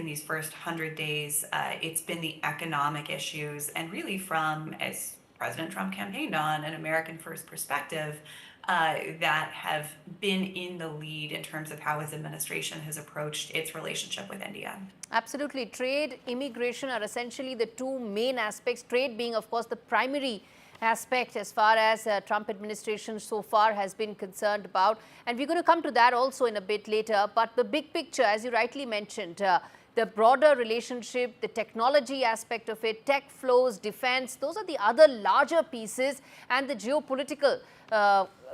in these first 100 days, it's been the economic issues, and really from, as President Trump campaigned on, an American first perspective, that have been in the lead in terms of how his administration has approached its relationship with India. Absolutely. Trade, immigration are essentially the two main aspects, trade being, of course, the primary aspect as far as Trump administration so far has been concerned about. And we're going to come to that also in a bit later. But the big picture, as you rightly mentioned, the broader relationship, the technology aspect of it, tech flows, defense, those are the other larger pieces, and the geopolitical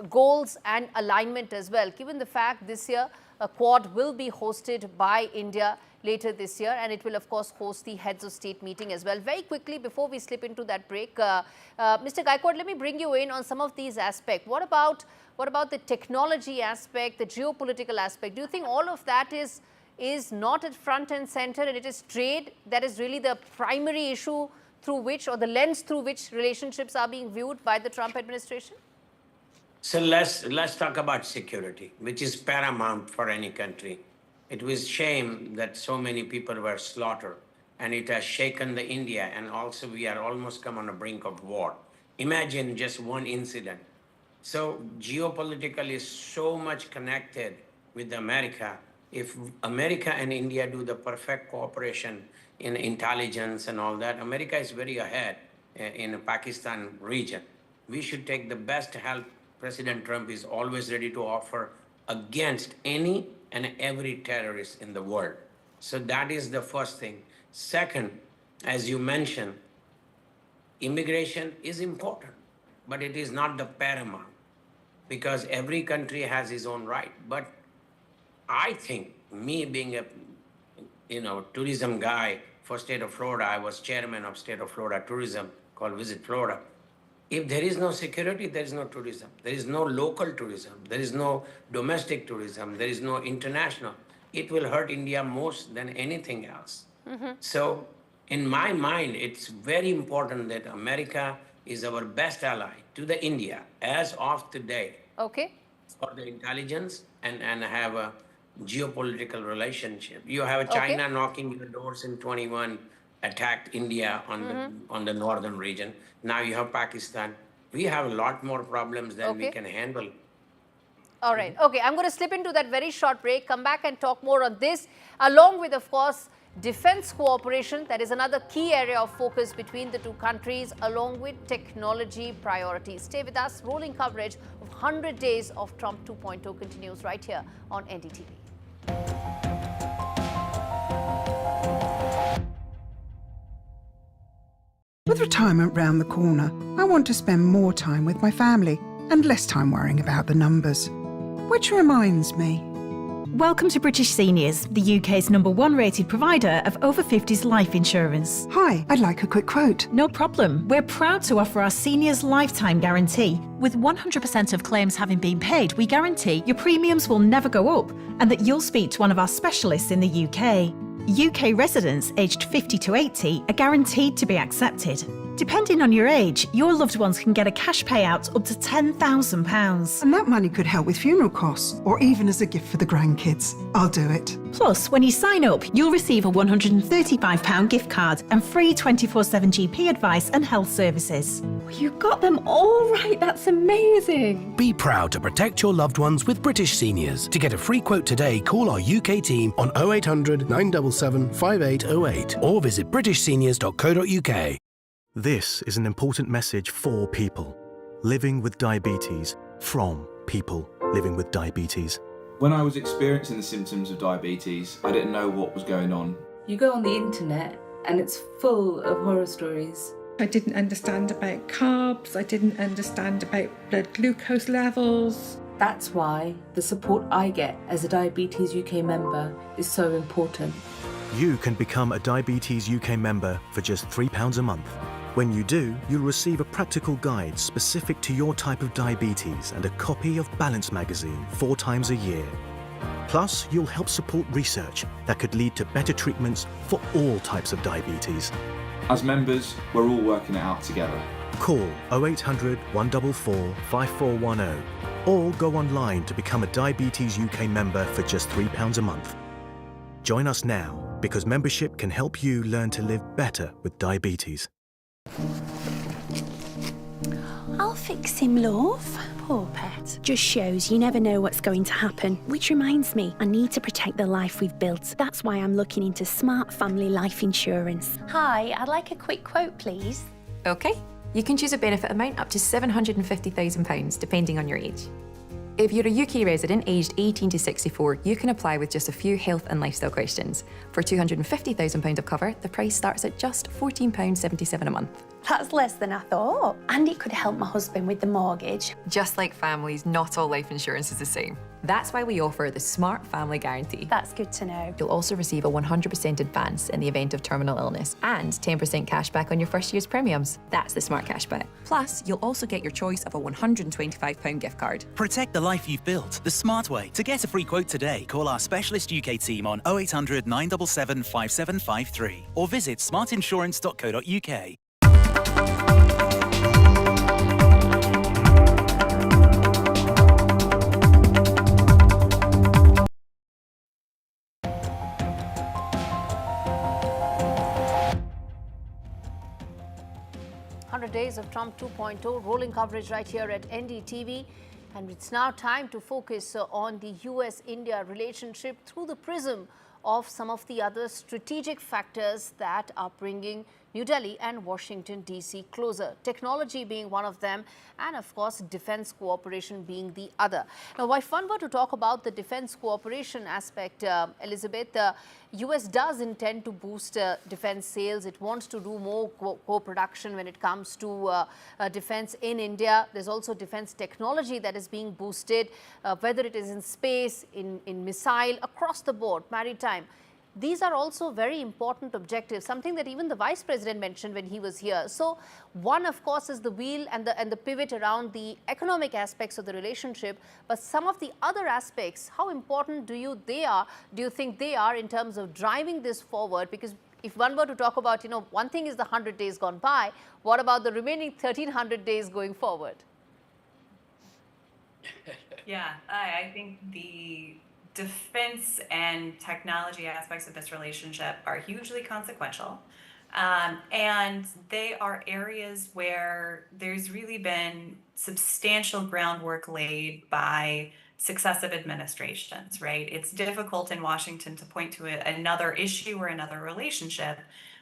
goals and alignment as well. Given the fact this year, a Quad will be hosted by India later this year, and it will of course host the heads of state meeting as well. Very quickly, before we slip into that break, Mr. Gaikwad, let me bring you in on some of these aspects. What about the technology aspect, the geopolitical aspect? Do you think all of that is not at front and center, and it is trade that is really the primary issue through which, or the lens through which, relationships are being viewed by the Trump administration? So let's talk about security, which is paramount for any country. It was shame that so many people were slaughtered, and it has shaken the India, and also we are almost come on the brink of war. Imagine just one incident. So geopolitical is so much connected with America. If America and India do the perfect cooperation in intelligence and all that, America is very ahead in the Pakistan region. We should take the best help President Trump is always ready to offer against any and every terrorist in the world. So that is the first thing. Second, as you mentioned, immigration is important, but it is not the paramount, because every country has its own right. But I think, me being a tourism guy for state of Florida, I was chairman of state of Florida tourism called Visit Florida. If there is no security, there is no tourism. There is no local tourism. There is no domestic tourism. There is no international. It will hurt India most than anything else. So in my mind, it's very important that America is our best ally to the India as of today. Okay. For the intelligence and have a geopolitical relationship. You have China knocking your doors in 21, attacked India on the northern region. Now you have Pakistan. We have a lot more problems than we can handle. All right. Okay, I'm going to slip into that very short break, come back and talk more on this, along with, of course, defense cooperation. That is another key area of focus between the two countries, along with technology priorities. Stay with us. Rolling coverage of 100 days of Trump 2.0 continues right here on NDTV. With retirement round the corner, I want to spend more time with my family and less time worrying about the numbers. Which reminds me. Welcome to British Seniors, the UK's #1 rated provider of over 50s life insurance. Hi, I'd like a quick quote. No problem. We're proud to offer our seniors lifetime guarantee. With 100% of claims having been paid, we guarantee your premiums will never go up and that you'll speak to one of our specialists in the UK. UK residents aged 50 to 80 are guaranteed to be accepted. Depending on your age, your loved ones can get a cash payout up to £10,000. And that money could help with funeral costs or even as a gift for the grandkids. I'll do it. Plus, when you sign up, you'll receive a £135 gift card and free 24/7 GP advice and health services. You got them all right. That's amazing. Be proud to protect your loved ones with British Seniors. To get a free quote today, call our UK team on 0800 977 5808 or visit britishseniors.co.uk. This is an important message for people living with diabetes, from people living with diabetes. When I was experiencing the symptoms of diabetes, I didn't know what was going on. You go on the internet and it's full of horror stories. I didn't understand about carbs, I didn't understand about blood glucose levels. That's why the support I get as a Diabetes UK member is so important. You can become a Diabetes UK member for just £3 a month. When you do, you'll receive a practical guide specific to your type of diabetes and a copy of Balance magazine 4 times a year. Plus, you'll help support research that could lead to better treatments for all types of diabetes. As members, we're all working it out together. Call 0800 144 5410 or go online to become a Diabetes UK member for just £3 a month. Join us now because membership can help you learn to live better with diabetes. I'll fix him, love. Poor pet. Just shows you never know what's going to happen. Which reminds me, I need to protect the life we've built. That's why I'm looking into smart family life insurance. Hi, I'd like a quick quote, please. OK. You can choose a benefit amount up to £750,000, depending on your age. If you're a UK resident aged 18 to 64, you can apply with just a few health and lifestyle questions. For £250,000 of cover, the price starts at just £14.77 a month. That's less than I thought. And it could help my husband with the mortgage. Just like families, not all life insurance is the same. That's why we offer the Smart Family Guarantee. That's good to know. You'll also receive a 100% advance in the event of terminal illness and 10% cash back on your first year's premiums. That's the Smart Cashback. Plus, you'll also get your choice of a £125 gift card. Protect the life you've built the smart way. To get a free quote today, call our specialist UK team on 0800 977 5753 or visit smartinsurance.co.uk. Days of Trump 2.0, rolling coverage right here at NDTV. And it's now time to focus on the US-India relationship through the prism of some of the other strategic factors that are bringing New Delhi and Washington, D.C. closer. Technology being one of them, and of course, defense cooperation being the other. Now, if one were to talk about the defense cooperation aspect, Elizabeth, the U.S. does intend to boost defense sales. It wants to do more co-production when it comes to defense in India. There's also defense technology that is being boosted, whether it is in space, in missile, across the board, maritime. These are also very important objectives, something that even the Vice President mentioned when he was here. So one, of course, is the wheel and the pivot around the economic aspects of the relationship. But some of the other aspects, how important do you think they are in terms of driving this forward? Because if one were to talk about, one thing is the 100 days gone by, what about the remaining 1,300 days going forward? Yeah, I think the defense and technology aspects of this relationship are hugely consequential. And they are areas where there's really been substantial groundwork laid by successive administrations, right? It's difficult in Washington to point to another issue or another relationship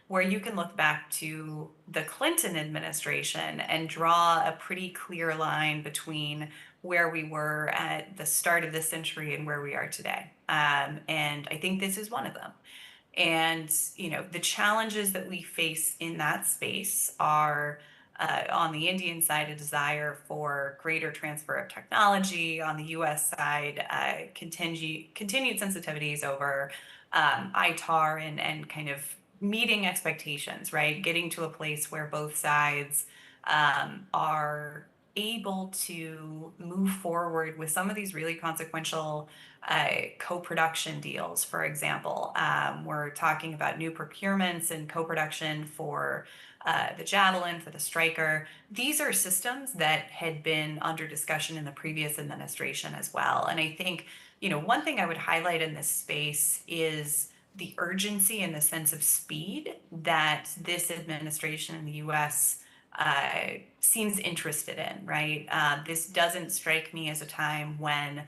where you can look back to the Clinton administration and draw a pretty clear line between where we were at the start of the century and where we are today. And I think this is one of them. And, the challenges that we face in that space are, on the Indian side, a desire for greater transfer of technology. On the US side, continued sensitivities over ITAR and kind of meeting expectations, right? Getting to a place where both sides are able to move forward with some of these really consequential co-production deals. For example, we're talking about new procurements and co-production for the Javelin, for the Stryker. These are systems that had been under discussion in the previous administration as well. And I think, one thing I would highlight in this space is the urgency and the sense of speed that this administration in the US seems interested in, right? This doesn't strike me as a time when,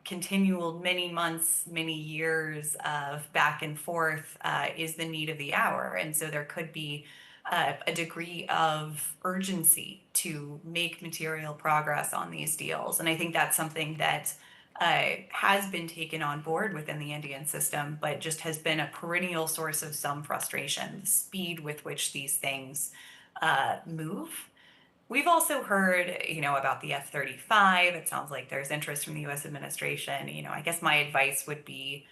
continual many months, many years of back and forth is the need of the hour. And so there could be a degree of urgency to make material progress on these deals. And I think that's something that has been taken on board within the Indian system, but just has been a perennial source of some frustration, the speed with which these things move. We've also heard, about the F-35. It sounds like there's interest from the U.S. administration. I guess my advice would be,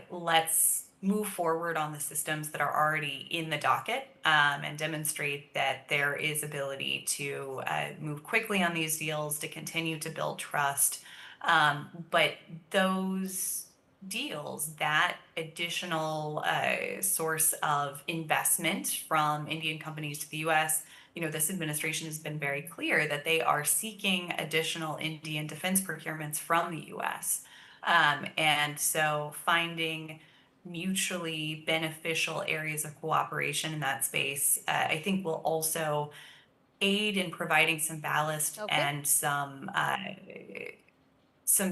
let's move forward on the systems that are already in the docket and demonstrate that there is ability to move quickly on these deals, to continue to build trust. But those deals, that additional source of investment from Indian companies to the U.S., this administration has been very clear that they are seeking additional Indian defense procurements from the U.S. And so finding mutually beneficial areas of cooperation in that space, I think will also aid in providing some ballast and some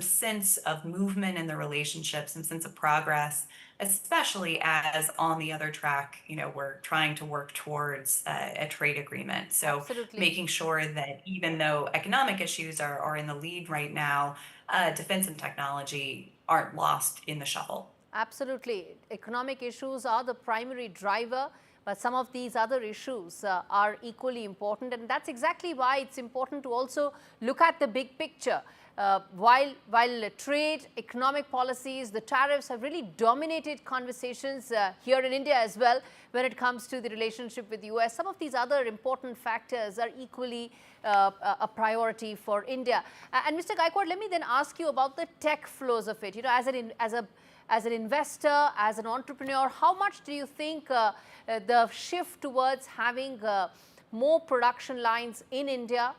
sense of movement in the relationship, some sense of progress, especially as on the other track, we're trying to work towards a trade agreement. So making sure that even though economic issues are in the lead right now, defense and technology aren't lost in the shuffle. Absolutely. Economic issues are the primary driver, but some of these other issues are equally important. And that's exactly why it's important to also look at the big picture. While trade, economic policies, the tariffs have really dominated conversations here in India as well when it comes to the relationship with the US, some of these other important factors are equally a priority for India. And Mr. Gaikwad, let me then ask you about the tech flows of it. As an investor, as an entrepreneur, how much do you think the shift towards having more production lines in India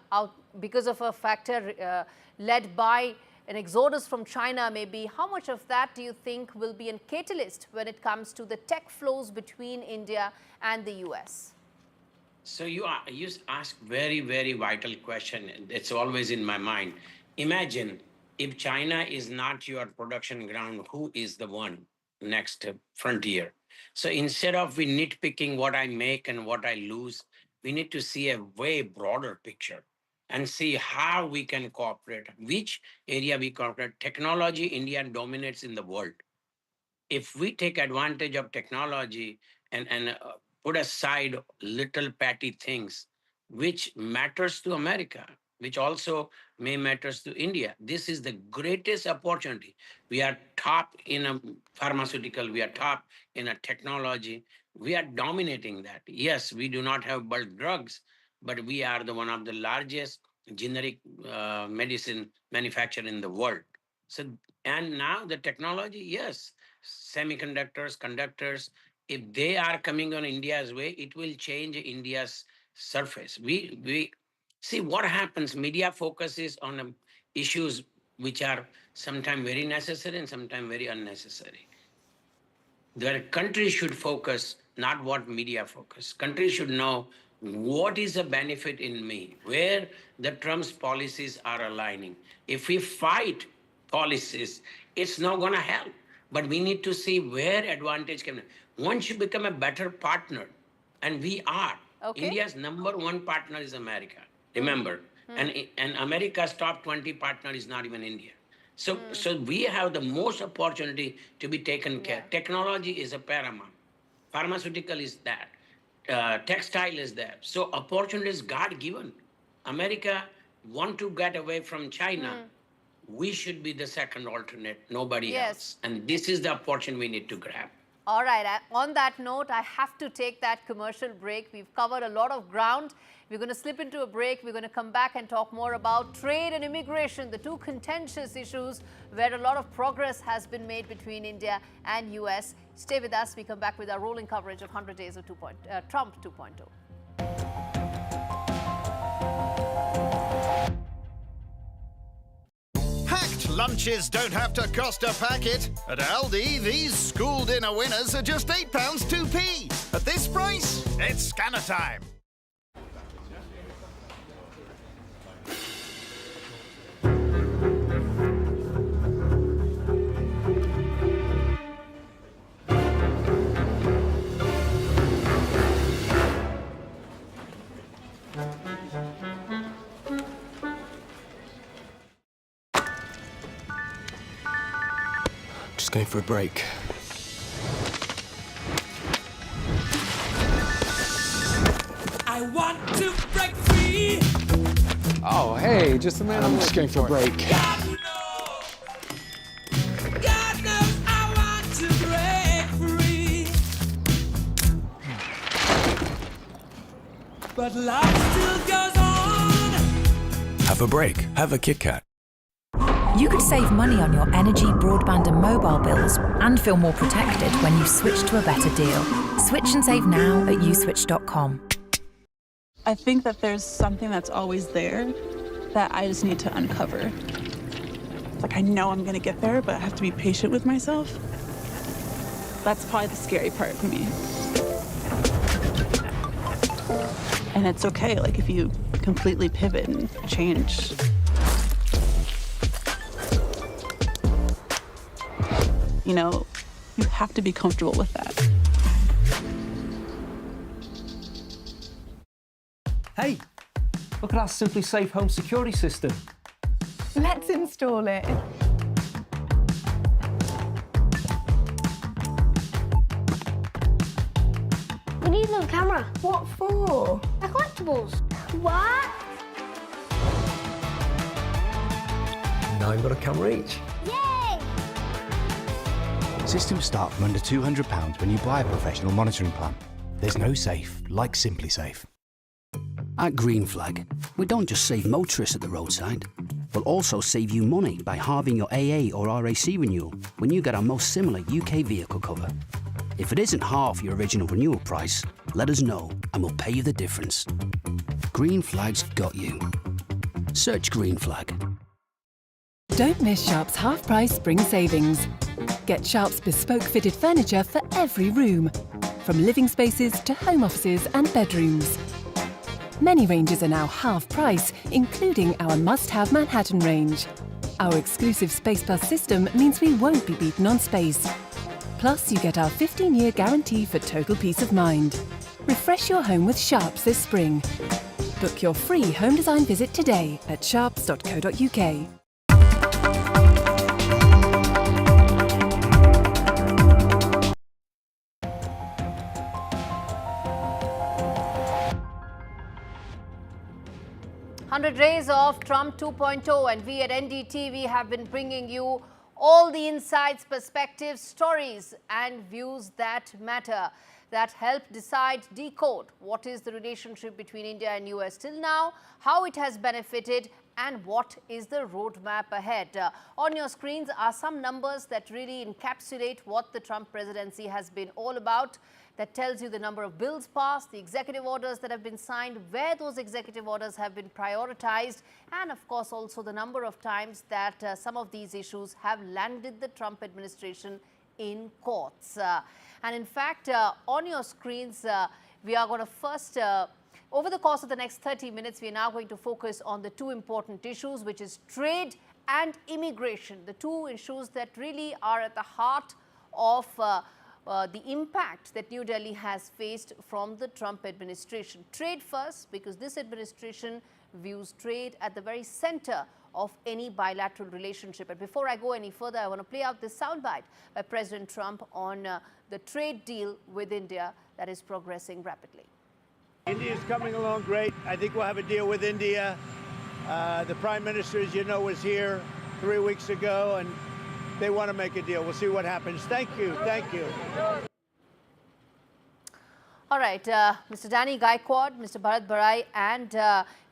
because of a factor led by an exodus from China maybe, how much of that do you think will be a catalyst when it comes to the tech flows between India and the US? So you ask very, very vital question. It's always in my mind. Imagine if China is not your production ground, who is the one next frontier? So instead of we nitpicking what I make and what I lose, we need to see a way broader picture and see how we can cooperate, which area we cooperate. Technology, India dominates in the world. If we take advantage of technology and put aside little petty things, which matters to America, which also may matters to India, this is the greatest opportunity. We are top in a pharmaceutical, we are top in a technology, we are dominating that. Yes, we do not have bulk drugs, but we are one of the largest generic medicine manufacturer in the world. So, and now the technology, yes, semiconductors, conductors, if they are coming on India's way, it will change India's surface. We see what happens. Media focuses on issues which are sometimes very necessary and sometimes very unnecessary. The country should focus, not what media focus. Country should know what is the benefit in me, where the Trump's policies are aligning. If we fight policies, it's not going to help. But we need to see where advantage can. Once you become a better partner, and we are, India's #1 partner is America. Remember, and America's top 20 partner is not even India. So we have the most opportunity to be taken care. Technology is a paramount. Pharmaceutical is that. Textile is there. So opportunity is God given. America want to get away from China. We should be the second alternate, nobody else. And this is the opportunity we need to grab. All right. On that note, I have to take that commercial break. We've covered a lot of ground. We're going to slip into a break. We're going to come back and talk more about trade and immigration, the two contentious issues where a lot of progress has been made between India and US. Stay with us. We come back with our rolling coverage of 100 days of Trump 2.0. Packed lunches don't have to cost a packet. At Aldi, these school dinner winners are just £8 2p. At this price, it's scanner time. Just going for a break. I want to break free. Oh, hey, just the man I'm just going for a break. God knows I want to break free. But life still goes on. Have a break. Have a Kit Kat. You could save money on your energy, broadband and mobile bills and feel more protected when you switch to a better deal. Switch and save now at uswitch.com. I think that there's something that's always there that I just need to uncover. Like, I know I'm going to get there, but I have to be patient with myself. That's probably the scary part for me. And it's okay, like, if you completely pivot and change. You know, you have to be comfortable with that. Hey, look at our Simply Safe home security system. Let's install it. We need another camera. What for? The collectibles. What? Now you've got a camera each. Yay! Systems start from under £200 when you buy a professional monitoring plan. There's no safe like Simply Safe. At Green Flag, we don't just save motorists at the roadside, we'll also save you money by halving your AA or RAC renewal when you get our most similar UK vehicle cover. If it isn't half your original renewal price, let us know and we'll pay you the difference. Green Flag's got you. Search Green Flag. Don't miss Sharp's half-price spring savings. Get Sharp's bespoke fitted furniture for every room, from living spaces to home offices and bedrooms. Many ranges are now half price, including our must-have Manhattan range. Our exclusive Space Plus system means we won't be beaten on space. Plus, you get our 15-year guarantee for total peace of mind. Refresh your home with Sharps this spring. Book your free home design visit today at sharps.co.uk. "100 Days of Trump 2.0, and we at NDTV have been bringing you all the insights, perspectives, stories and views that matter, that help decode what is the relationship between India and US till now, how it has benefited and what is the roadmap ahead. On your screens are some numbers that really encapsulate what the Trump presidency has been all about. That tells you the number of bills passed, the executive orders that have been signed, where those executive orders have been prioritized, and of course also the number of times that some of these issues have landed the Trump administration in courts. And in fact, on your screens, we are going to first, over the course of the next 30 minutes, we are now going to focus on the two important issues, which is trade and immigration, the two issues that really are at the heart of the impact that New Delhi has faced from the Trump administration. Trade first, because this administration views trade at the very center of any bilateral relationship. And before I go any further, I want to play out this soundbite by President Trump on the trade deal with India that is progressing rapidly. India is coming along great. I think we'll have a deal with India. The Prime Minister, as you know, was here 3 weeks ago, and they want to make a deal. We'll see what happens. Thank you. Thank you. All right, Mr. Danny Gaikwad, Mr. Bharat Barai, and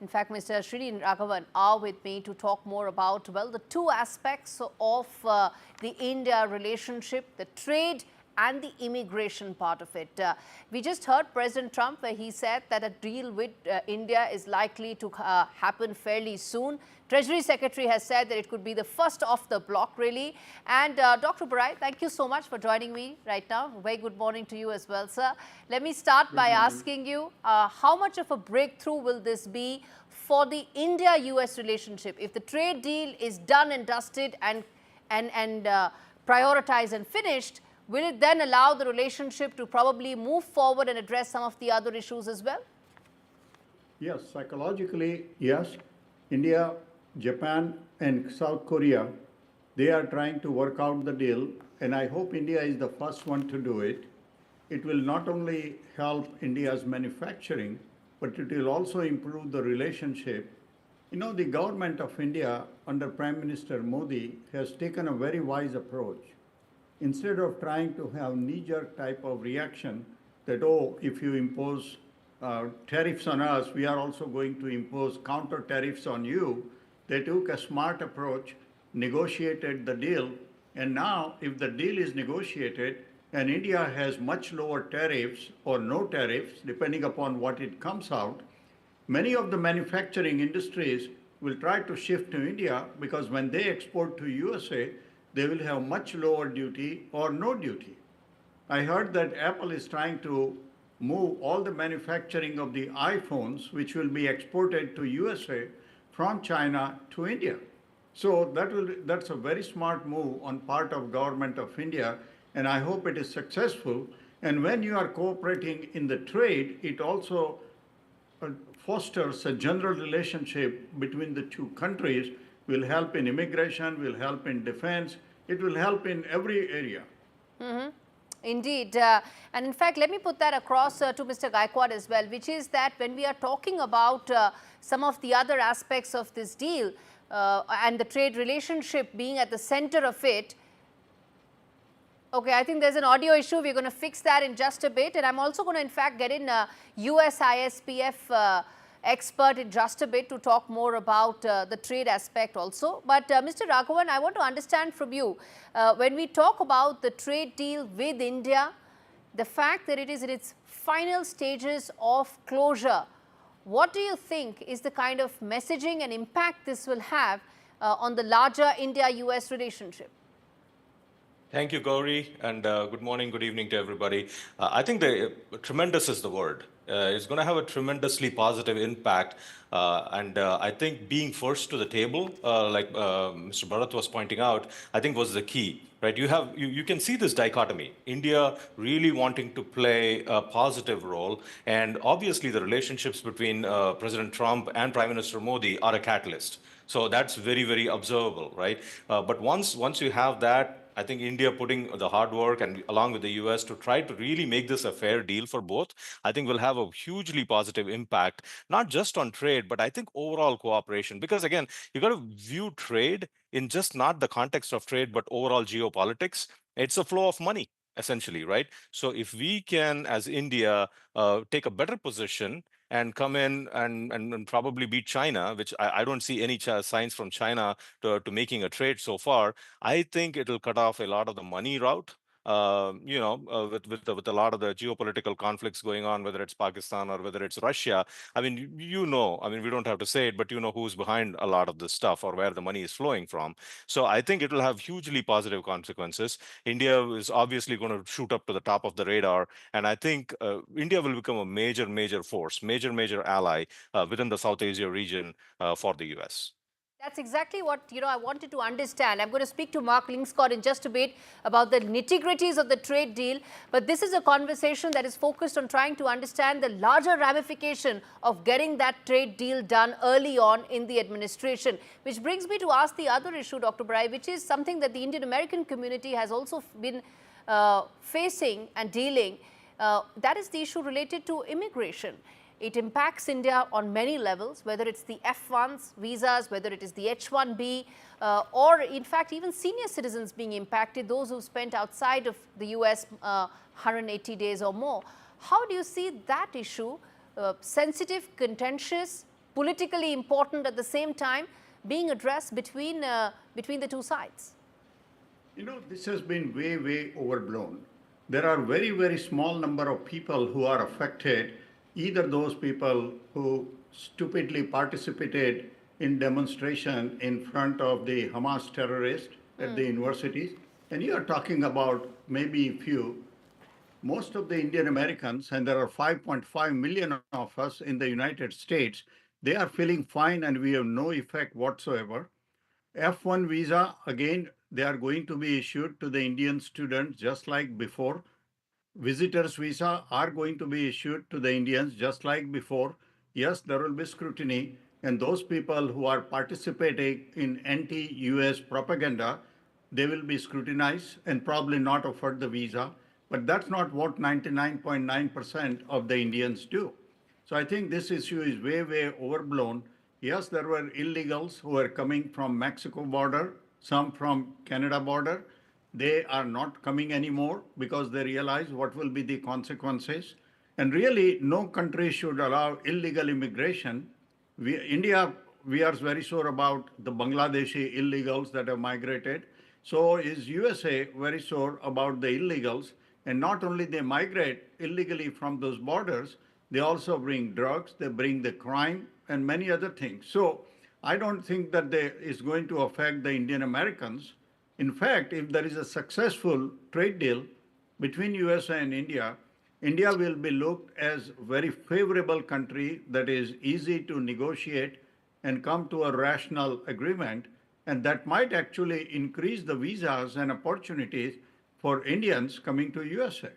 in fact, Mr. Srini Raghavan are with me to talk more about, well, the two aspects of the India relationship, the trade and the immigration part of it. We just heard President Trump where he said that a deal with India is likely to happen fairly soon. Treasury Secretary has said that it could be the first off the block, really. And Dr. Barai, thank you so much for joining me right now. Very good morning to you as well, sir. Let me start by asking you, how much of a breakthrough will this be for the India-US relationship? If the trade deal is done and dusted and prioritized and finished, will it then allow the relationship to probably move forward and address some of the other issues as well? Yes, psychologically, yes. India, Japan and South Korea, they are trying to work out the deal, and I hope India is the first one to do it. It will not only help India's manufacturing, but it will also improve the relationship. You know, the government of India under Prime Minister Modi has taken a very wise approach. Instead of trying to have knee-jerk type of reaction that, oh, if you impose tariffs on us, we are also going to impose counter tariffs on you, they took a smart approach, negotiated the deal, and now if the deal is negotiated and India has much lower tariffs or no tariffs, depending upon what it comes out, many of the manufacturing industries will try to shift to India because when they export to USA, they will have much lower duty or no duty. I heard that Apple is trying to move all the manufacturing of the iPhones, which will be exported to USA from China to India. So that's a very smart move on part of government of India, and I hope it is successful. And when you are cooperating in the trade, it also fosters a general relationship between the two countries, will help in immigration, will help in defense, it will help in every area. Indeed. And in fact, let me put that across to Mr. Gaikwad as well, which is that when we are talking about some of the other aspects of this deal and the trade relationship being at the center of it. Okay, I think there's an audio issue. We're going to fix that in just a bit. And I'm also going to, in fact, get in US ISPF expert in just a bit to talk more about the trade aspect also. But Mr. Raghavan, I want to understand from you, when we talk about the trade deal with India, the fact that it is in its final stages of closure, what do you think is the kind of messaging and impact this will have on the larger India-US relationship? Thank you, Gaurie, and good morning, good evening to everybody. I think tremendous is the word. It's going to have a tremendously positive impact, and I think being first to the table, like Mr. Bharat was pointing out, I think was the key. Right? You can see this dichotomy. India really wanting to play a positive role, and obviously the relationships between President Trump and Prime Minister Modi are a catalyst. So that's very, very observable, right? But once you have that, I think India putting the hard work and along with the US to try to really make this a fair deal for both, I think will have a hugely positive impact, not just on trade, but I think overall cooperation. Because again, you got to view trade in just not the context of trade, but overall geopolitics. It's a flow of money, essentially, right? So if we can, as India, take a better position and come in and probably beat China, which I don't see any signs from China to making a trade so far, I think it'll cut off a lot of the money route. With a lot of the geopolitical conflicts going on, whether it's Pakistan or whether it's Russia. I mean, we don't have to say it, but you know who's behind a lot of this stuff or where the money is flowing from. So I think it will have hugely positive consequences. India is obviously going to shoot up to the top of the radar, and I think India will become a major force, major ally within the South Asia region for the US. That's exactly what I wanted to understand. I'm going to speak to Mark Lingscott in just a bit about the nitty-gritties of the trade deal. But this is a conversation that is focused on trying to understand the larger ramification of getting that trade deal done early on in the administration. Which brings me to ask the other issue, Dr. Brai, which is something that the Indian American community has also been facing and dealing. That is the issue related to immigration. It impacts India on many levels, whether it's the F1s, visas, whether it is the H1B, or in fact even senior citizens being impacted, those who spent outside of the US 180 days or more. How do you see that issue, sensitive, contentious, politically important at the same time, being addressed between the two sides? This has been way overblown. There are very small number of people who are affected, either those people who stupidly participated in demonstration in front of the Hamas terrorists at the universities, and you are talking about maybe few. Most of the Indian Americans, and there are 5.5 million of us in the United States, they are feeling fine and we have no effect whatsoever. F1 visa, again, they are going to be issued to the Indian students just like before. Visitors visa are going to be issued to the Indians just like before. Yes, there will be scrutiny, and those people who are participating in anti-US propaganda, they will be scrutinized and probably not offered the visa. But that's not what 99.9% of the Indians do. So I think this issue is way overblown. Yes, there were illegals who were coming from Mexico border, some from Canada border. They are not coming anymore because they realize what will be the consequences. And really, no country should allow illegal immigration. India, we are very sure about the Bangladeshi illegals that have migrated. So is USA very sure about the illegals. And not only they migrate illegally from those borders, they also bring drugs, they bring the crime and many other things. So I don't think that is going to affect the Indian Americans. In fact, if there is a successful trade deal, between USA and India, India will be looked as very favorable country that is easy to negotiate and come to a rational agreement. And that might actually increase the visas and opportunities for Indians coming to USA.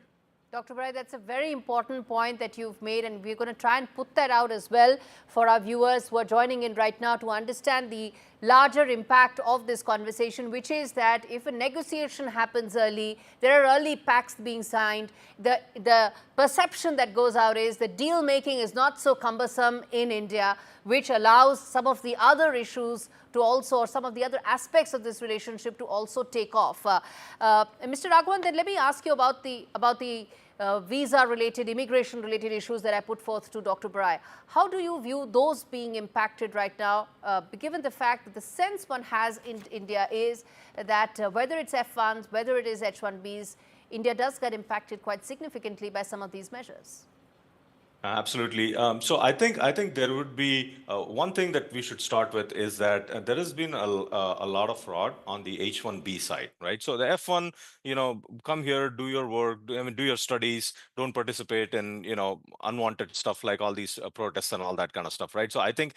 Dr. Brai, that's a very important point that you've made, and we're going to try and put that out as well for our viewers who are joining in right now to understand the larger impact of this conversation, which is that if a negotiation happens early, there are early pacts being signed, the perception that goes out is the deal making is not so cumbersome in India, which allows some of the other issues to also, or some of the other aspects of this relationship to also take off. Mr. Raghavan, then let me ask you about the visa-related, immigration-related issues that I put forth to Dr. Brai. How do you view those being impacted right now, given the fact that the sense one has in India is that whether it's F1s, whether it is H1Bs, India does get impacted quite significantly by some of these measures? Absolutely. So I think there would be one thing that we should start with is that there has been a lot of fraud on the H1B side, right? So the F1, come here, do your work, do your studies, don't participate in unwanted stuff like all these protests and all that kind of stuff, right? So I think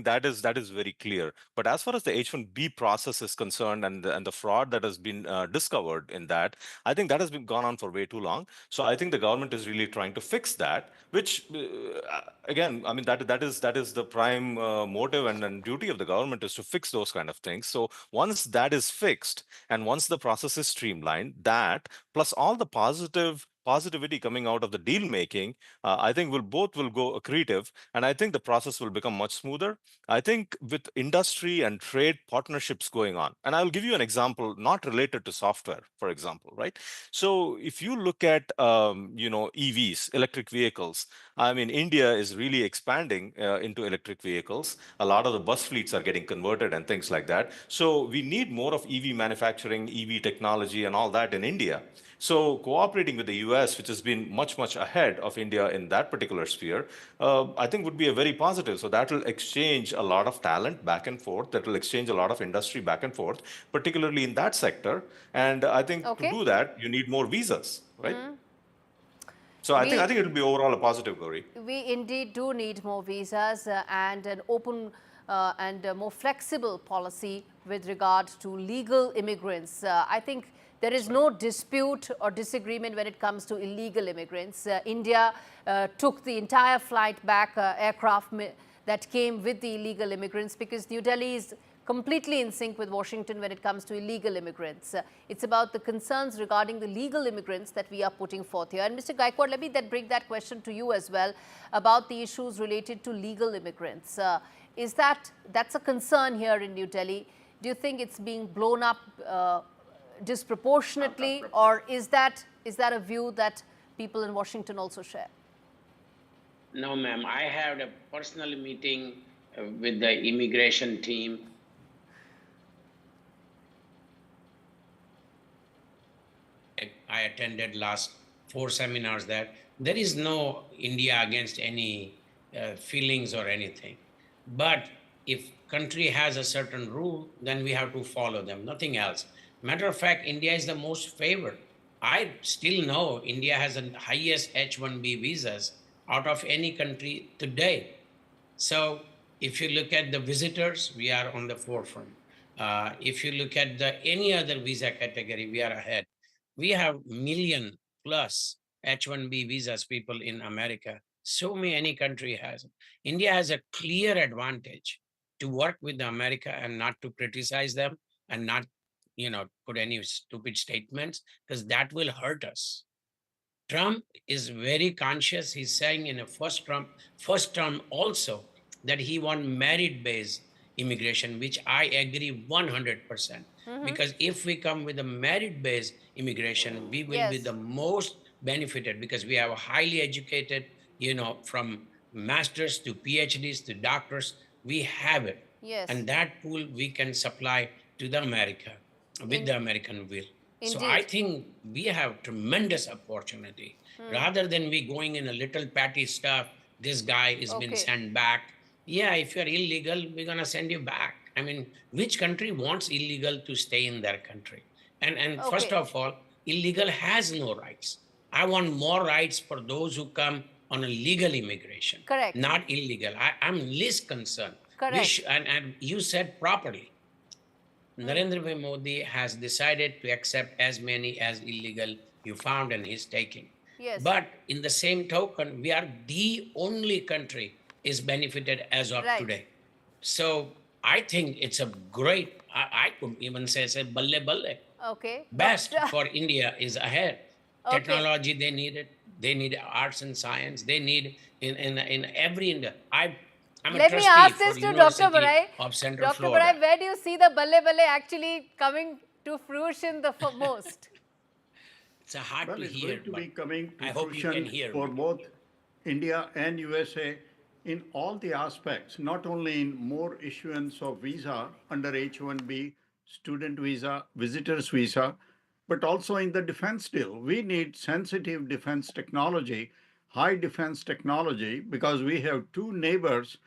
that is very clear. But as far as the H1B process is concerned and the fraud that has been discovered in that, I think that has been gone on for way too long. So I think the government is really trying to fix that, which again, I mean, that is the prime motive and duty of the government is to fix those kind of things. So once that is fixed and once the process is streamlined, that plus all the positivity coming out of the deal making, I think will go accretive, and I think the process will become much smoother. I think with industry and trade partnerships going on, and I'll give you an example not related to software, for example, right? So if you look at EVs, electric vehicles, I mean, India is really expanding into electric vehicles. A lot of the bus fleets are getting converted and things like that. So we need more of EV manufacturing, EV technology, and all that in India. So cooperating with the US, which has been much ahead of India in that particular sphere, I think would be a very positive. So that will exchange a lot of talent back and forth. That will exchange a lot of industry back and forth, particularly in that sector. And I think to do that, you need more visas, right? So I think it will be overall a positive, Gaurie. We indeed do need more visas and an open and more flexible policy with regard to legal immigrants. I think there is no dispute or disagreement when it comes to illegal immigrants. India took the entire flight back aircraft that came with the illegal immigrants because New Delhi is completely in sync with Washington when it comes to illegal immigrants. It's about the concerns regarding the legal immigrants that we are putting forth here. And Mr. Gaikwad, let me then bring that question to you as well about the issues related to legal immigrants. Is that's a concern here in New Delhi? Do you think it's being blown up disproportionately, or is that a view that people in Washington also share? No, ma'am. I had a personal meeting with the immigration team. I attended last 4 seminars there. There is no India against any feelings or anything. But if country has a certain rule, then we have to follow them, nothing else. Matter of fact, India is the most favored. I still know India has the highest H1B visas out of any country today. So if you look at the visitors, we are on the forefront. If you look at any other visa category, we are ahead. We have million plus H1B visas people in America. So many country has. India has a clear advantage to work with America and not to criticize them and not put any stupid statements, because that will hurt us. Trump is very conscious. He's saying in a first term also that he want merit-based immigration, which I agree 100%. Because if we come with a merit-based immigration, we will be the most benefited, because we have a highly educated, from masters to PhDs to doctors, we have it. Yes. And that pool we can supply to the America with the American will. Indeed. So I think we have tremendous opportunity. Rather than we going in a little petty stuff, this guy is been sent back. Yeah, if you're illegal, we're going to send you back. I mean, which country wants illegal to stay in their country? And first of all, illegal has no rights. I want more rights for those who come on a legal immigration, Correct. not illegal. I'm least concerned. Correct. And you said properly. Narendra Bhai Modi has decided to accept as many as illegal you found and he's taking. Yes. But in the same token, we are the only country is benefited as of Right. today. So I think it's a great, I could even say balle balle. Okay. Best for India is ahead. Okay. Technology, they need it. They need arts and science. They need in every India. I'm a Let me trustee ask for this to Dr. University Barai. of Central Dr. Florida. Barai, where do you see the balle balle actually coming to fruition the most? It's a hard Well, to it's hear, going to but be coming to I hope you can fruition hear for me. both India and USA in all the aspects, not only in more issuance of visa under H-1B, student visa, visitors visa, but also in the defense deal. We need sensitive defense technology, high defense technology, because we have two neighbors,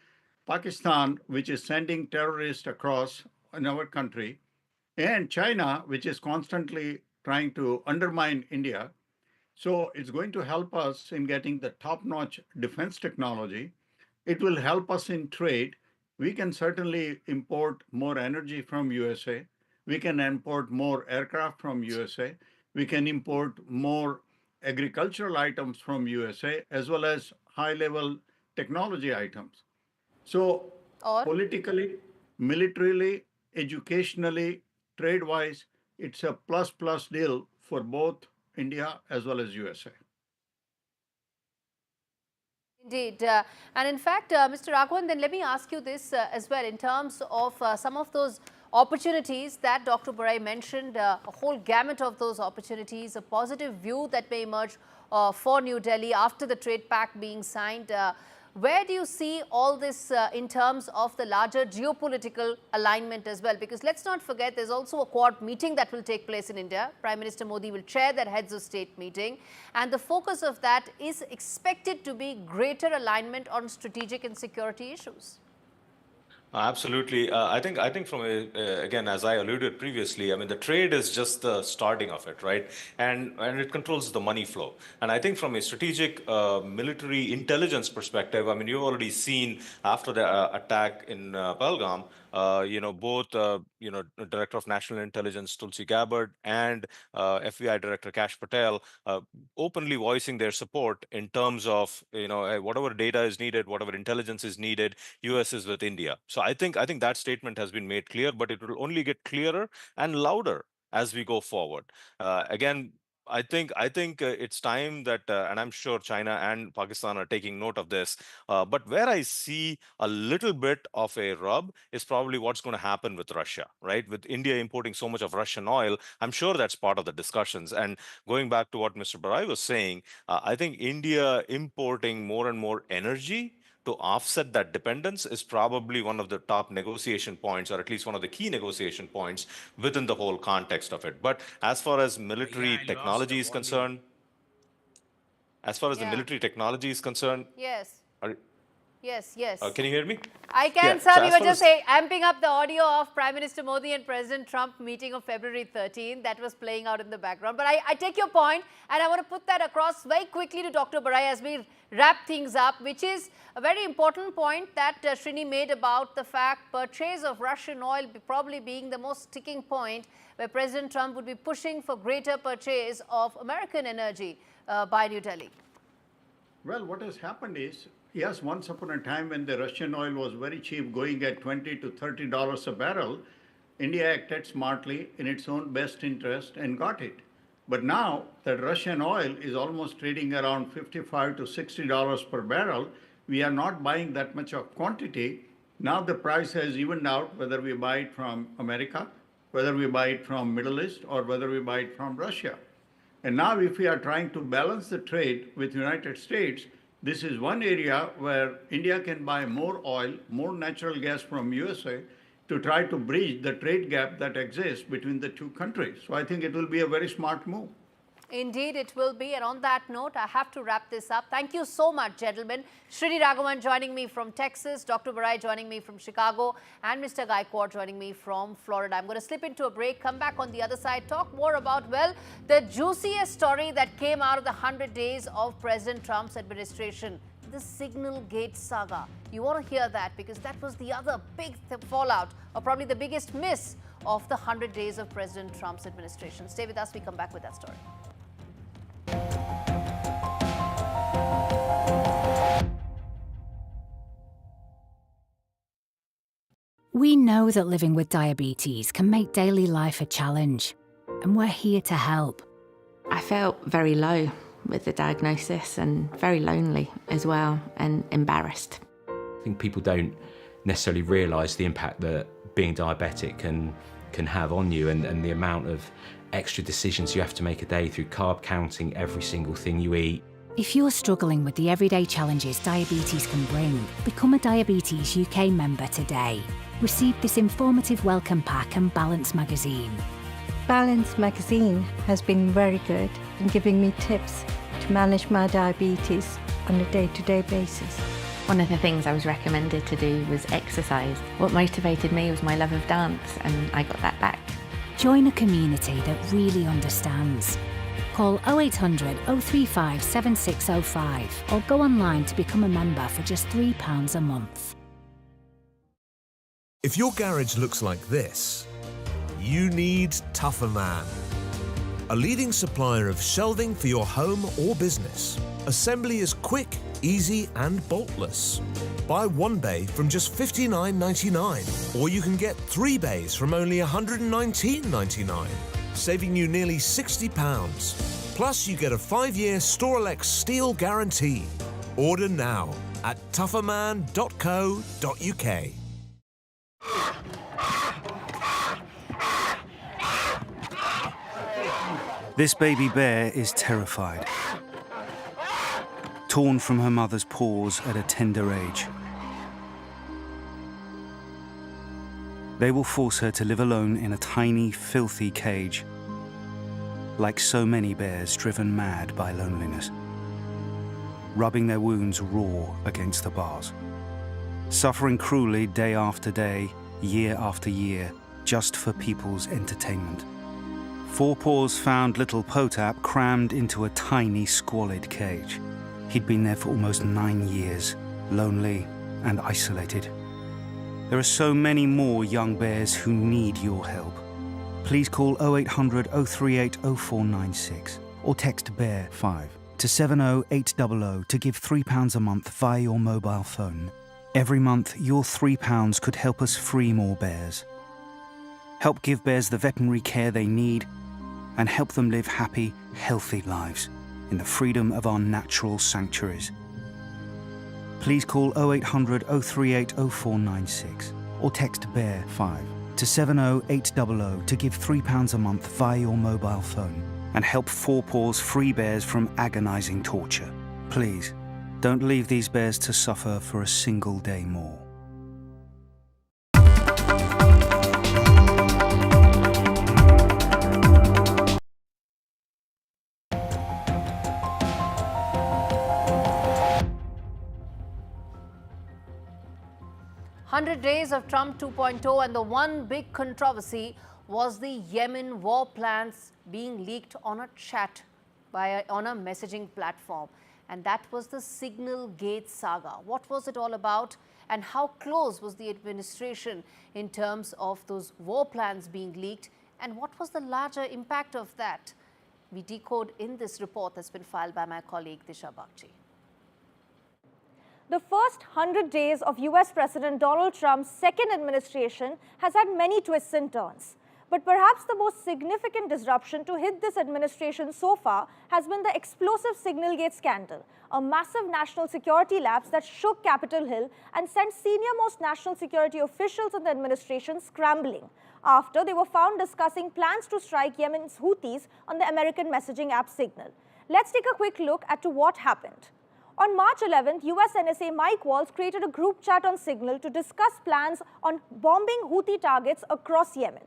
Pakistan, which is sending terrorists across in our country, and China, which is constantly trying to undermine India. So it's going to help us in getting the top-notch defense technology. It will help us in trade. We can certainly import more energy from USA. We can import more aircraft from USA. We can import more agricultural items from USA, as well as high-level technology items. So politically, militarily, educationally, trade-wise, it's a plus-plus deal for both India as well as USA. Indeed. And in fact, Mr. Raghavan, then let me ask you this as well in terms of some of those opportunities that Dr. Barai mentioned, a whole gamut of those opportunities, a positive view that may emerge for New Delhi after the trade pact being signed. Where do you see all this in terms of the larger geopolitical alignment as well? Because let's not forget, there's also a Quad meeting that will take place in India. Prime Minister Modi will chair that heads of state meeting. And the focus of that is expected to be greater alignment on strategic and security issues. Absolutely. I think from again, as I alluded previously, I mean, the trade is just the starting of it, right? And it controls the money flow. And I think from a strategic military intelligence perspective, I mean, you've already seen after the attack in Pahalgam, both, Director of National Intelligence Tulsi Gabbard and FBI Director Kash Patel openly voicing their support in terms of, whatever data is needed, whatever intelligence is needed, US is with India. So I think that statement has been made clear, but it will only get clearer and louder as we go forward. Again, I think it's time that, and I'm sure China and Pakistan are taking note of this. But where I see a little bit of a rub is probably what's going to happen with Russia, right? With India importing so much of Russian oil, I'm sure that's part of the discussions. And going back to what Mr. Barai was saying, I think India importing more and more energy to offset that dependence is probably one of the top negotiation points, or at least one of the key negotiation points within the whole context of it. But as far as military technology is concerned, the military technology is concerned, yes. Yes. Can you hear me? I can, Yeah. sir. So we as were far just as- amping up the audio of Prime Minister Modi and President Trump meeting of February 13. That was playing out in the background. But I take your point, and I want to put that across very quickly to Dr. Barai as we wrap things up, which is a very important point that Srini made about the fact purchase of Russian oil probably being the most sticking point, where President Trump would be pushing for greater purchase of American energy by New Delhi. Well, what has happened is, yes, once upon a time when the Russian oil was very cheap, going at $20 to $30 a barrel, India acted smartly in its own best interest and got it. But now that Russian oil is almost trading around $55 to $60 per barrel, we are not buying that much of quantity. Now the price has evened out, whether we buy it from America, whether we buy it from Middle East, or whether we buy it from Russia. And now if we are trying to balance the trade with United States, this is one area where India can buy more oil, more natural gas from USA to try to bridge the trade gap that exists between the two countries. So I think it will be a very smart move. Indeed, it will be. And on that note, I have to wrap this up. Thank you so much, gentlemen. Srini Raghavan joining me from Texas, Dr. Barai joining me from Chicago, and Mr. Gaikwad joining me from Florida. I'm going to slip into a break, come back on the other side, talk more about, well, the juiciest story that came out of the 100 days of President Trump's administration, the Signal Gate saga. You want to hear that because that was the other big fallout, or probably the biggest miss of the 100 days of President Trump's administration. Stay with us. We come back with that story. We know that living with diabetes can make daily life a challenge, and we're here to help. I felt very low with the diagnosis and very lonely as well, and embarrassed. I think people don't necessarily realise the impact that being diabetic can have on you, and the amount of extra decisions you have to make a day through carb counting every single thing you eat. If you're struggling with the everyday challenges diabetes can bring, become a Diabetes UK member today. Receive this informative welcome pack and Balance magazine. Balance magazine has been very good in giving me tips to manage my diabetes on a day-to-day basis. One of the things I was recommended to do was exercise. What motivated me was my love of dance, and I got that back. Join a community that really understands. Call 0800 035 7605 or go online to become a member for just £3 a month. If your garage looks like this, you need Tougher Man. A leading supplier of shelving for your home or business. Assembly is quick, easy and boltless. Buy one bay from just $59.99, or you can get 3 bays from only $119.99, saving you nearly £60. Plus you get a 5-year Storelex steel guarantee. Order now at tougherman.co.uk. This baby bear is terrified. Torn from her mother's paws at a tender age. They will force her to live alone in a tiny, filthy cage, like so many bears driven mad by loneliness, rubbing their wounds raw against the bars, suffering cruelly day after day, year after year, just for people's entertainment. Four Paws found little Potap crammed into a tiny, squalid cage. He'd been there for almost 9 years, lonely and isolated. There are so many more young bears who need your help. Please call 0800 038 0496 or text BEAR5 to 70800 to give £3 a month via your mobile phone. Every month, your £3 could help us free more bears. Help give bears the veterinary care they need and help them live happy, healthy lives in the freedom of our natural sanctuaries. Please call 0800 038 0496 or text BEAR5 to 70800 to give £3 a month via your mobile phone and help Four Paws free bears from agonising torture. Please, don't leave these bears to suffer for a single day more. "100 days of Trump 2.0, and the one big controversy was the Yemen war plans being leaked on a chat on a messaging platform. And that was the Signal Gate saga. What was it all about, and how close was the administration in terms of those war plans being leaked, and what was the larger impact of that? We decode in this report that's been filed by my colleague Disha Bagchi. The first 100 days of US President Donald Trump's second administration has had many twists and turns. But perhaps the most significant disruption to hit this administration so far has been the explosive Signalgate scandal, a massive national security lapse that shook Capitol Hill and sent senior-most national security officials in the administration scrambling after they were found discussing plans to strike Yemen's Houthis on the American messaging app Signal. Let's take a quick look at what happened. On March 11th, US NSA Mike Waltz created a group chat on Signal to discuss plans on bombing Houthi targets across Yemen.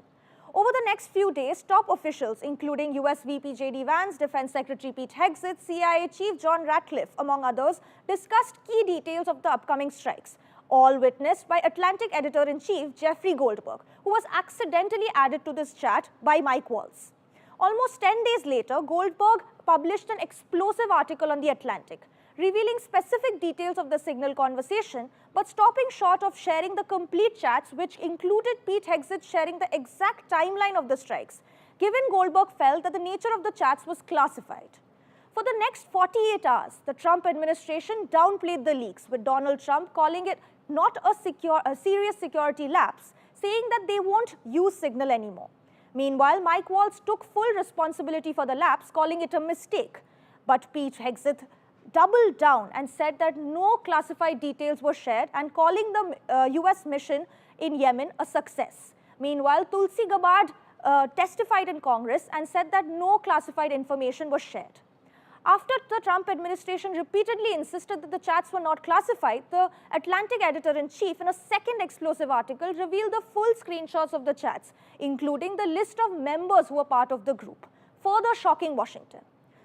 Over the next few days, top officials, including US VP J.D. Vance, Defense Secretary Pete Hegseth, CIA Chief John Ratcliffe, among others, discussed key details of the upcoming strikes, all witnessed by Atlantic Editor-in-Chief Jeffrey Goldberg, who was accidentally added to this chat by Mike Waltz. Almost 10 days later, Goldberg published an explosive article on The Atlantic, revealing specific details of the Signal conversation, but stopping short of sharing the complete chats, which included Pete Hegseth sharing the exact timeline of the strikes, given Goldberg felt that the nature of the chats was classified. For the next 48 hours, the Trump administration downplayed the leaks, with Donald Trump calling it not a serious security lapse, saying that they won't use Signal anymore. Meanwhile, Mike Waltz took full responsibility for the lapse, calling it a mistake. But Pete Hegseth doubled down and said that no classified details were shared and calling the US mission in Yemen a success. Meanwhile, Tulsi Gabbard testified in Congress and said that no classified information was shared. After the Trump administration repeatedly insisted that the chats were not classified, the Atlantic editor-in-chief, in a second explosive article, revealed the full screenshots of the chats, including the list of members who were part of the group, further shocking Washington.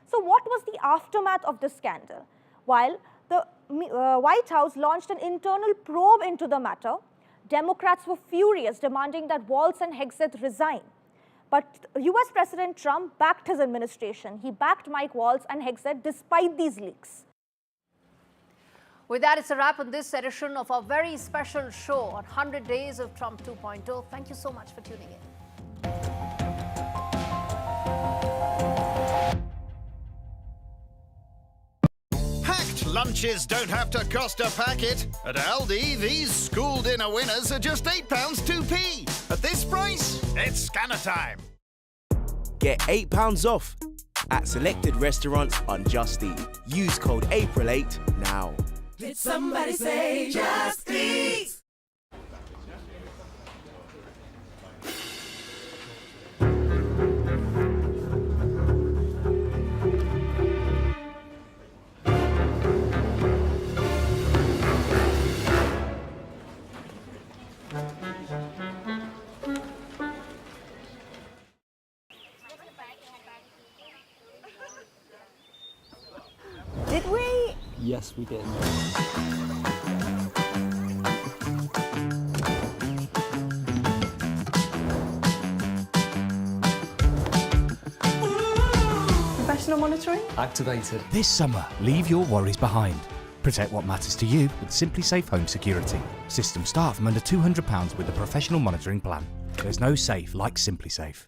So what was the aftermath of the scandal? While the White House launched an internal probe into the matter, Democrats were furious, demanding that Waltz and Hegseth resign. But US President Trump backed his administration. He backed Mike Waltz and Hegseth despite these leaks. With that, it's a wrap on this edition of our very special show on 100 Days of Trump 2.0. Thank you so much for tuning in. Packed lunches don't have to cost a packet. At Aldi, these school dinner winners are just £8 2p. At this price, it's scanner time. Get £8 off at selected restaurants on Just Eat. Use code APRIL8 now. Did somebody say Just Eat? Did we? Yes, we did. Professional monitoring? Activated. This summer, leave your worries behind. Protect what matters to you with SimpliSafe Home Security. Systems start from under £200 with a professional monitoring plan. There's no safe like SimpliSafe.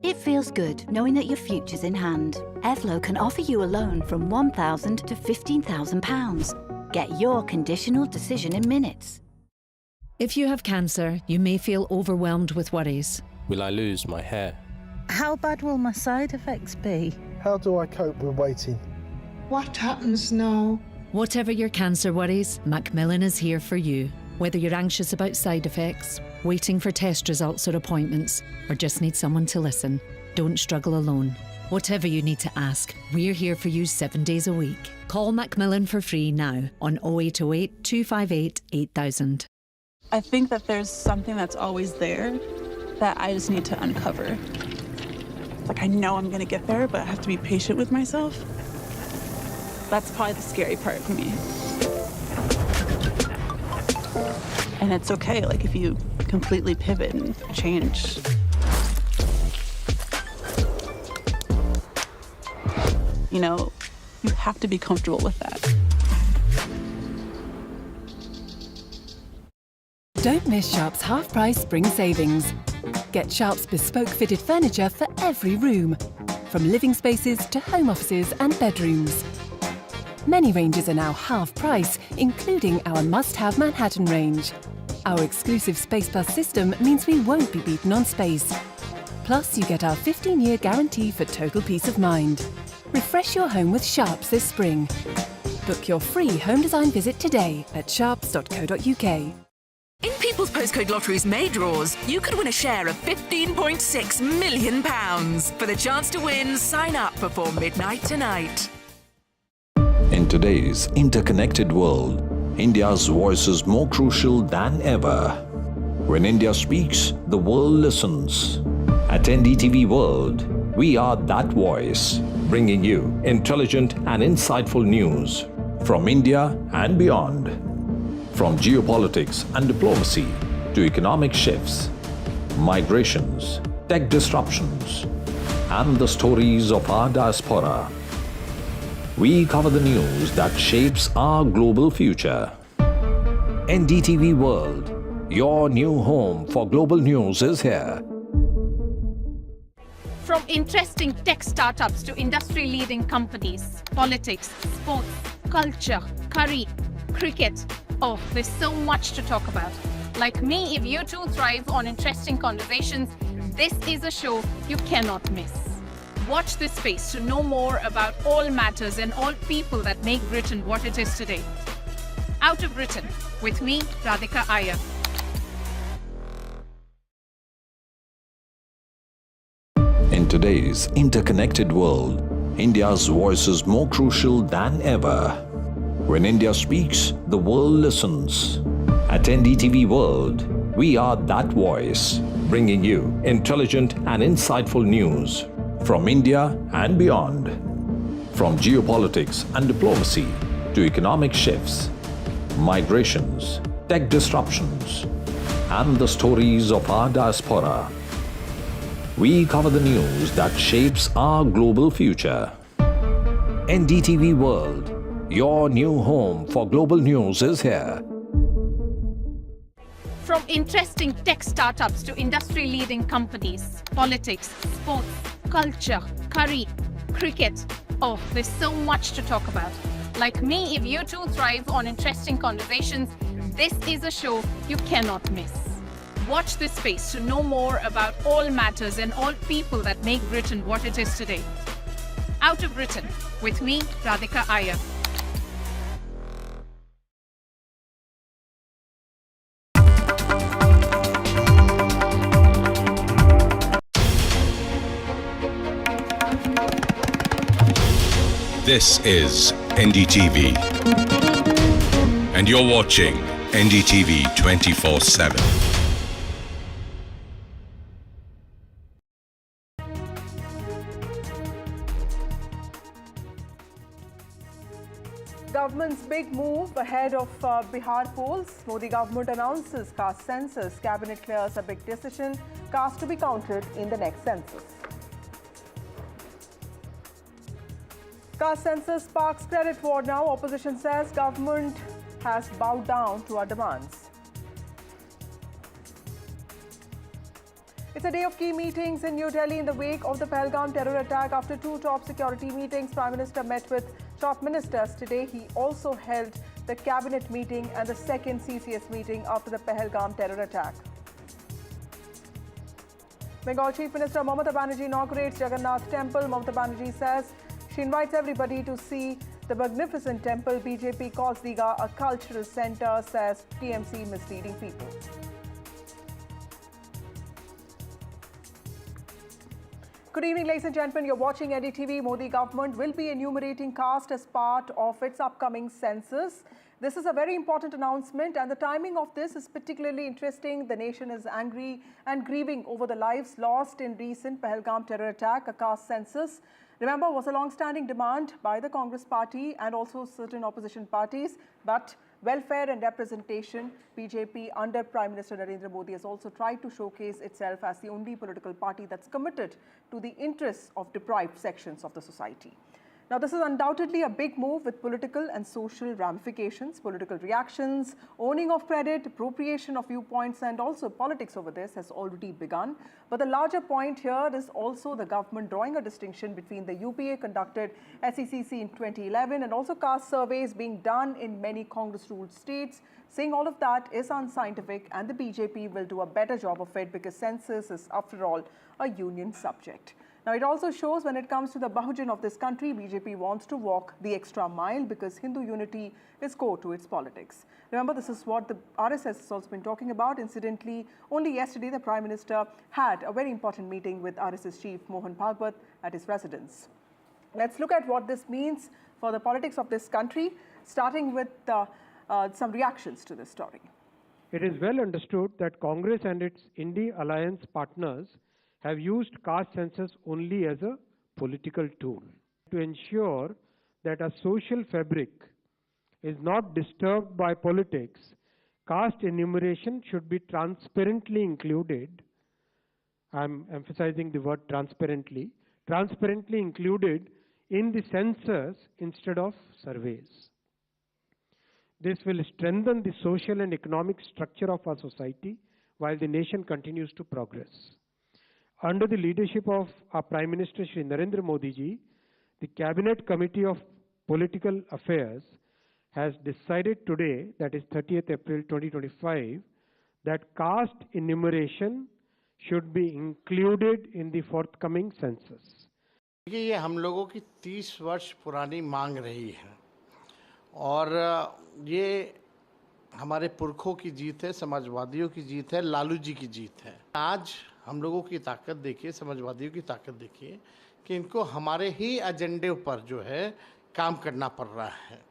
It feels good knowing that your future's in hand. Evlo can offer you a loan from £1,000 to £15,000. Get your conditional decision in minutes. If you have cancer, you may feel overwhelmed with worries. Will I lose my hair? How bad will my side effects be? How do I cope with waiting? What happens now? Whatever your cancer worries, Macmillan is here for you. Whether you're anxious about side effects, waiting for test results or appointments, or just need someone to listen, don't struggle alone. Whatever you need to ask, we're here for you 7 days a week. Call Macmillan for free now on 0808 258 8000. I think that there's something that's always there that I just need to uncover. Like, I know I'm gonna get there, but I have to be patient with myself. That's probably the scary part for me. And it's okay, like, if you completely pivot and change. You know, you have to be comfortable with that. Don't miss Sharp's half-price spring savings. Get Sharp's bespoke fitted furniture for every room, from living spaces to home offices and bedrooms. Many ranges are now half price, including our must-have Manhattan range. Our exclusive Space Plus system means we won't be beaten on space. Plus, you get our 15-year guarantee for total peace of mind. Refresh your home with Sharps this spring. Book your free home design visit today at sharps.co.uk. In People's Postcode Lottery's May draws, you could win a share of £15.6 million. For the chance to win, sign up before midnight tonight. In today's interconnected world, India's voice is more crucial than ever. When India speaks, the world listens. At NDTV World, we are that voice, bringing you intelligent and insightful news from India and beyond. From geopolitics and diplomacy to economic shifts, migrations, tech disruptions, and the stories of our diaspora. We cover the news that shapes our global future. NDTV World, your new home for global news, is here. From interesting tech startups to industry-leading companies, politics, sports, culture, curry, cricket. Oh, there's so much to talk about. Like me, if you too thrive on interesting conversations, this is a show you cannot miss. Watch this space to know more about all matters and all people that make Britain what it is today. Out of Britain, with me, Radhika Iyer. In today's interconnected world, India's voice is more crucial than ever. When India speaks, the world listens. At NDTV World, we are that voice, bringing you intelligent and insightful news from India and beyond. From geopolitics and diplomacy to economic shifts, migrations, tech disruptions, and the stories of our diaspora. We cover the news that shapes our global future. NDTV World, your new home for global news, is here. From interesting tech startups to industry-leading companies, politics, sports, culture, curry, cricket. Oh, there's so much to talk about. Like me, if you too thrive on interesting conversations, this is a show you cannot miss. Watch this space to know more about all matters and all people that make Britain what it is today. Out of Britain, with me, Radhika Iyer. This is NDTV, and you're watching NDTV 24/7. Government's big move ahead of Bihar polls. Modi government announces caste census. Cabinet clears a big decision. Caste to be counted in the next census. Caste census sparks credit war now. Opposition says government has bowed down to our demands. It's a day of key meetings in New Delhi in the wake of the Pahalgam terror attack. After two top security meetings, Prime Minister met with top ministers. Today, he also held the cabinet meeting and the second CCS meeting after the Pahalgam terror attack. Bengal Chief Minister Mamata Banerjee inaugurates Jagannath Temple. Mamata Banerjee says she invites everybody to see the magnificent temple. BJP calls Diga a cultural center, says TMC misleading people. Good evening, ladies and gentlemen. You're watching NDTV. Modi government will be enumerating caste as part of its upcoming census. This is a very important announcement, and the timing of this is particularly interesting. The nation is angry and grieving over the lives lost in recent Pahalgam terror attack. A caste census, remember, was a long-standing demand by the Congress party and also certain opposition parties, but welfare and representation, BJP under Prime Minister Narendra Modi has also tried to showcase itself as the only political party that's committed to the interests of deprived sections of the society. Now, this is undoubtedly a big move with political and social ramifications, political reactions, owning of credit, appropriation of viewpoints, and also politics over this has already begun. But the larger point here is also the government drawing a distinction between the UPA conducted SECC in 2011 and also caste surveys being done in many Congress-ruled states, saying all of that is unscientific and the BJP will do a better job of it because census is, after all, a union subject. Now, it also shows when it comes to the Bahujan of this country, BJP wants to walk the extra mile because Hindu unity is core to its politics. Remember, this is what the RSS has also been talking about. Incidentally, only yesterday, the Prime Minister had a very important meeting with RSS chief Mohan Bhagwat at his residence. Let's look at what this means for the politics of this country, starting with some reactions to this story. It is well understood that Congress and its Indie alliance partners have used caste census only as a political tool. To ensure that a social fabric is not disturbed by politics, caste enumeration should be transparently included. I'm emphasizing the word transparently included in the census instead of surveys. This will strengthen the social and economic structure of our society while the nation continues to progress. Under the leadership of our Prime Minister Shri Narendra Modi ji, the Cabinet Committee of Political Affairs has decided today, that is 30th April 2025, that caste enumeration should be included in the forthcoming census. ये हम लोगों की 30 वर्ष पुरानी मांग रही है और ये हमारे पुरखों की जीत है, समाजवादियों की जीत है, लालू जी की जीत है। आज हम लोगों की ताकत देखिए, समाजवादियों की ताकत देखिए कि इनको हमारे ही एजेंडे पर जो है काम करना पड़ रहा है।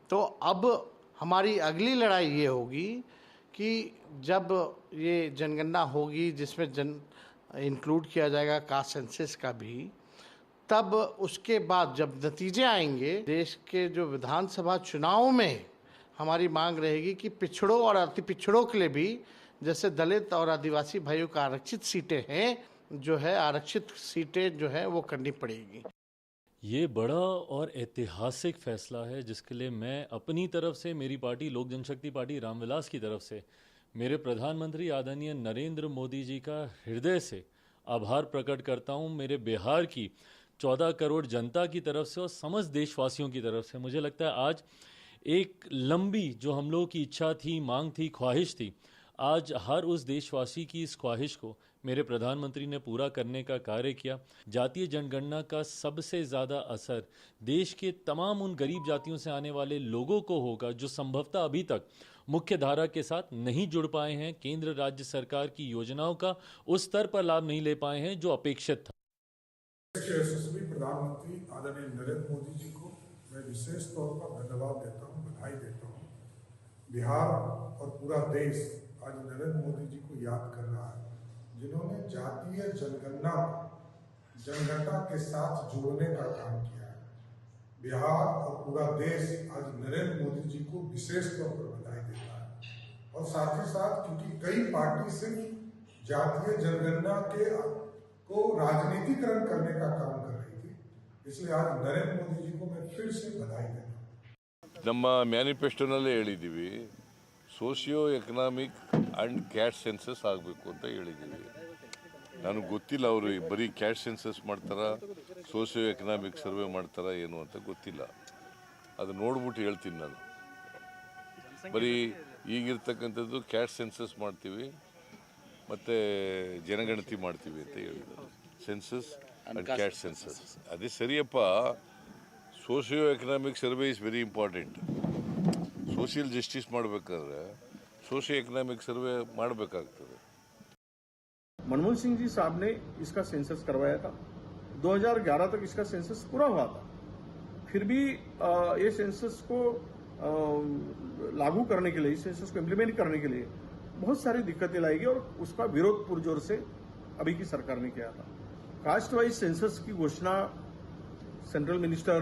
तो अब हमारी अगली लड़ाई ये होगी कि जब ये जनगणना होगी जिसमें इंक्लूड किया जाएगा कास्ट सेंसस का भी, तब उसके बाद जब नतीजे आएंगे देश के जो विधानसभा चुनाव में हमारी मांग रहेगी कि पिछड़ों और अति पिछड़ों के लिए भी, जैसे दलित और आदिवासी भाइयों का आरक्षित सीटें हैं, जो है आरक्षित सीटें जो है वो करनी पड़ेगी। ये बड़ा और ऐतिहासिक फैसला है जिसके लिए मैं अपनी तरफ से, मेरी पार्टी लोक जनशक्ति पार्टी रामविलास की तरफ से, मेरे प्रधानमंत्री आदरणीय नरेंद्र मोदी जी का हृदय से आभार प्रकट करता हूँ। मेरे बिहार की 14 करोड़ जनता की तरफ से और समस्त देशवासियों की तरफ से मुझे लगता है आज एक लंबी जो हम लोगों की इच्छा थी, मांग थी, ख्वाहिश थी, आज हर उस देशवासी की इस ख्वाहिश को मेरे प्रधानमंत्री ने पूरा करने का कार्य किया। जातीय जनगणना का सबसे ज़्यादा असर देश के तमाम उन गरीब जातियों से आने वाले लोगों को होगा जो संभवतः अभी तक मुख्य धारा के साथ नहीं जुड़ पाए हैं, केंद्र राज्य सरकार की योजनाओं का उस स्तर पर लाभ नहीं ले पाए हैं जो अपेक्षित था। यशस्वी प्रधानमंत्री आदरणीय नरेंद्र मोदी जी को मैं विशेष तौर पर धन्यवाद देता हूँ, बधाई देता हूँ। बिहार और पूरा देश आज नरेंद्र मोदी जी को याद कर रहा है, जिन्होंने जातीय जनगणना जनगणना के साथ जोड़ने का काम किया है। बिहार और पूरा देश आज नरेंद्र मोदी जी को विशेष तौर पर बधाई देता है। और साथ ही साथ क्योंकि कई पार्टी सिर्फ जातीय जनगणना को राजनीतिकरण करने का काम कर रही थी, इसलिए आज नरेंद्र मोदी जी को मैं फिर से बधाई देता हूँ। ನಮ್ಮ ಮ್ಯಾನಿಫೆಸ್ಟೋನಲ್ಲೇ ಹೇಳಿದ್ದೀವಿ, socio economic and caste census ಆಗಬೇಕು ಅಂತ ಹೇಳಿದ್ದೀವಿ. ನನಗೆ ಗೊತ್ತಿಲ್ಲ ಅವರು ಬರೀ ಕ್ಯಾಟ್ ಸೆನ್ಸಸ್ ಮಾಡ್ತಾರಾ, ಸೋಷಿಯೋ ಎಕನಾಮಿಕ್ ಸರ್ವೆ ಮಾಡ್ತಾರಾ ಏನು ಅಂತ ಗೊತ್ತಿಲ್ಲ. ಅದು ನೋಡ್ಬಿಟ್ಟು ಹೇಳ್ತೀನಿ ನಾನು. ಬರೀ ಈಗಿರ್ತಕ್ಕಂಥದ್ದು ಕ್ಯಾಟ್ ಸೆನ್ಸಸ್ ಮಾಡ್ತೀವಿ ಮತ್ತು ಜನಗಣತಿ ಮಾಡ್ತೀವಿ ಅಂತ ಹೇಳಿದ್ದಾರೆ. ಸೆನ್ಸಸ್ ಆ್ಯಂಡ್ ಕ್ಯಾಟ್ ಸೆನ್ಸಸ್ ಅದೇ ಸರಿಯಪ್ಪ. Socio economic survey is very important. Social justice ಮಾಡಬೇಕಾದ್ರೆ सोशियो इकोनॉमिक सर्वे ಮಾಡಬೇಕಾಗ್ತದೆ। मनमोहन सिंह जी साहब ने इसका सेंसस करवाया था, 2011 तक इसका सेंसस पूरा हुआ था। फिर भी ये सेंसस को लागू करने के लिए, सेंसस को इम्प्लीमेंट करने के लिए बहुत सारी दिक्कतें लाएगी और उसका विरोध पुरजोर से अभी की सरकार ने किया था। कास्ट वाइज सेंसस की घोषणा सेंट्रल मिनिस्टर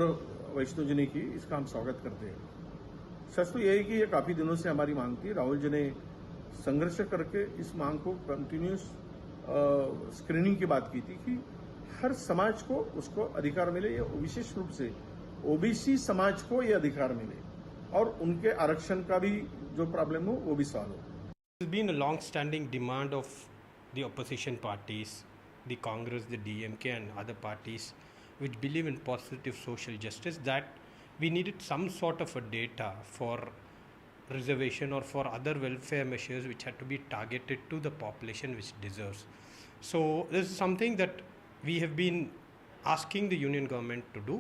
वैष्णो जी ने की, इसका हम स्वागत करते हैं। सच तो यह है कि ये काफी दिनों से हमारी मांग थी। राहुल जी ने संघर्ष करके इस मांग को कंटिन्यूस स्क्रीनिंग की बात की थी कि हर समाज को उसको अधिकार मिले, ये विशेष रूप से ओबीसी समाज को ये अधिकार मिले और उनके आरक्षण का भी जो प्रॉब्लम हो वो भी सॉल्व हो। It's been a long-standing demand of the opposition parties, the Congress, the DMK and other parties which believe in positive social justice, that we needed some sort of a data for reservation or for other welfare measures which had to be targeted to the population which deserves. So this is something that we have been asking the union government to do.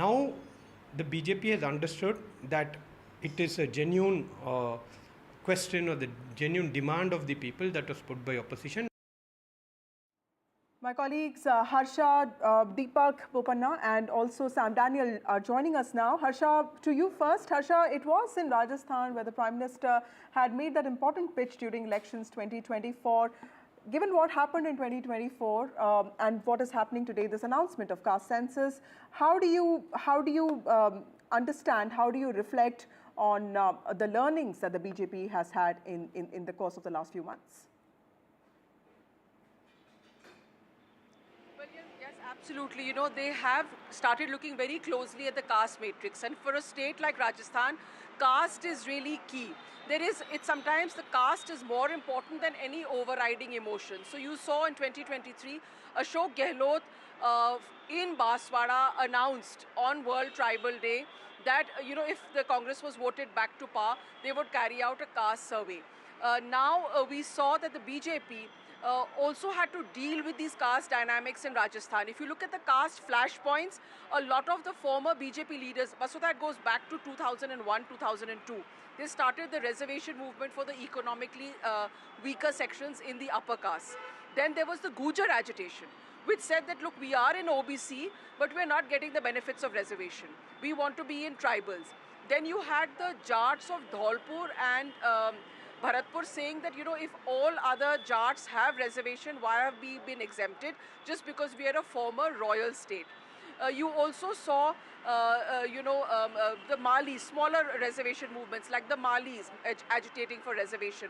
Now the BJP has understood that it is a genuine question or the genuine demand of the people that was put by opposition. My colleagues Harsha, Deepak Bopanna and also Sam Daniel are joining us now. Harsha, to you first. Harsha, it was in Rajasthan where the Prime Minister had made that important pitch during elections 2024. Given what happened in 2024 and what is happening today, this announcement of caste census, how do you understand, how do you reflect on the learnings that the BJP has had in the course of the last few months? Absolutely. You know, they have started looking very closely at the caste matrix. And for a state like Rajasthan, caste is really key. Sometimes the caste is more important than any overriding emotion. So you saw in 2023, Ashok Gehlot in Baswara announced on World Tribal Day that, you know, if the Congress was voted back to power, they would carry out a caste survey. Now we saw that the BJP also had to deal with these caste dynamics in Rajasthan. If you look at the caste flashpoints, a lot of the former BJP leaders, so that goes back to 2001, 2002. They started the reservation movement for the economically weaker sections in the upper caste. Then there was the Gujar agitation, which said that, look, we are in OBC, but we're not getting the benefits of reservation. We want to be in tribals. Then you had the Jats of Dholpur and Bharatpur saying that, you know, if all other Jats have reservation, why have we been exempted? Just because we are a former royal state. You also saw, the Malis, smaller reservation movements like the Malis agitating for reservation.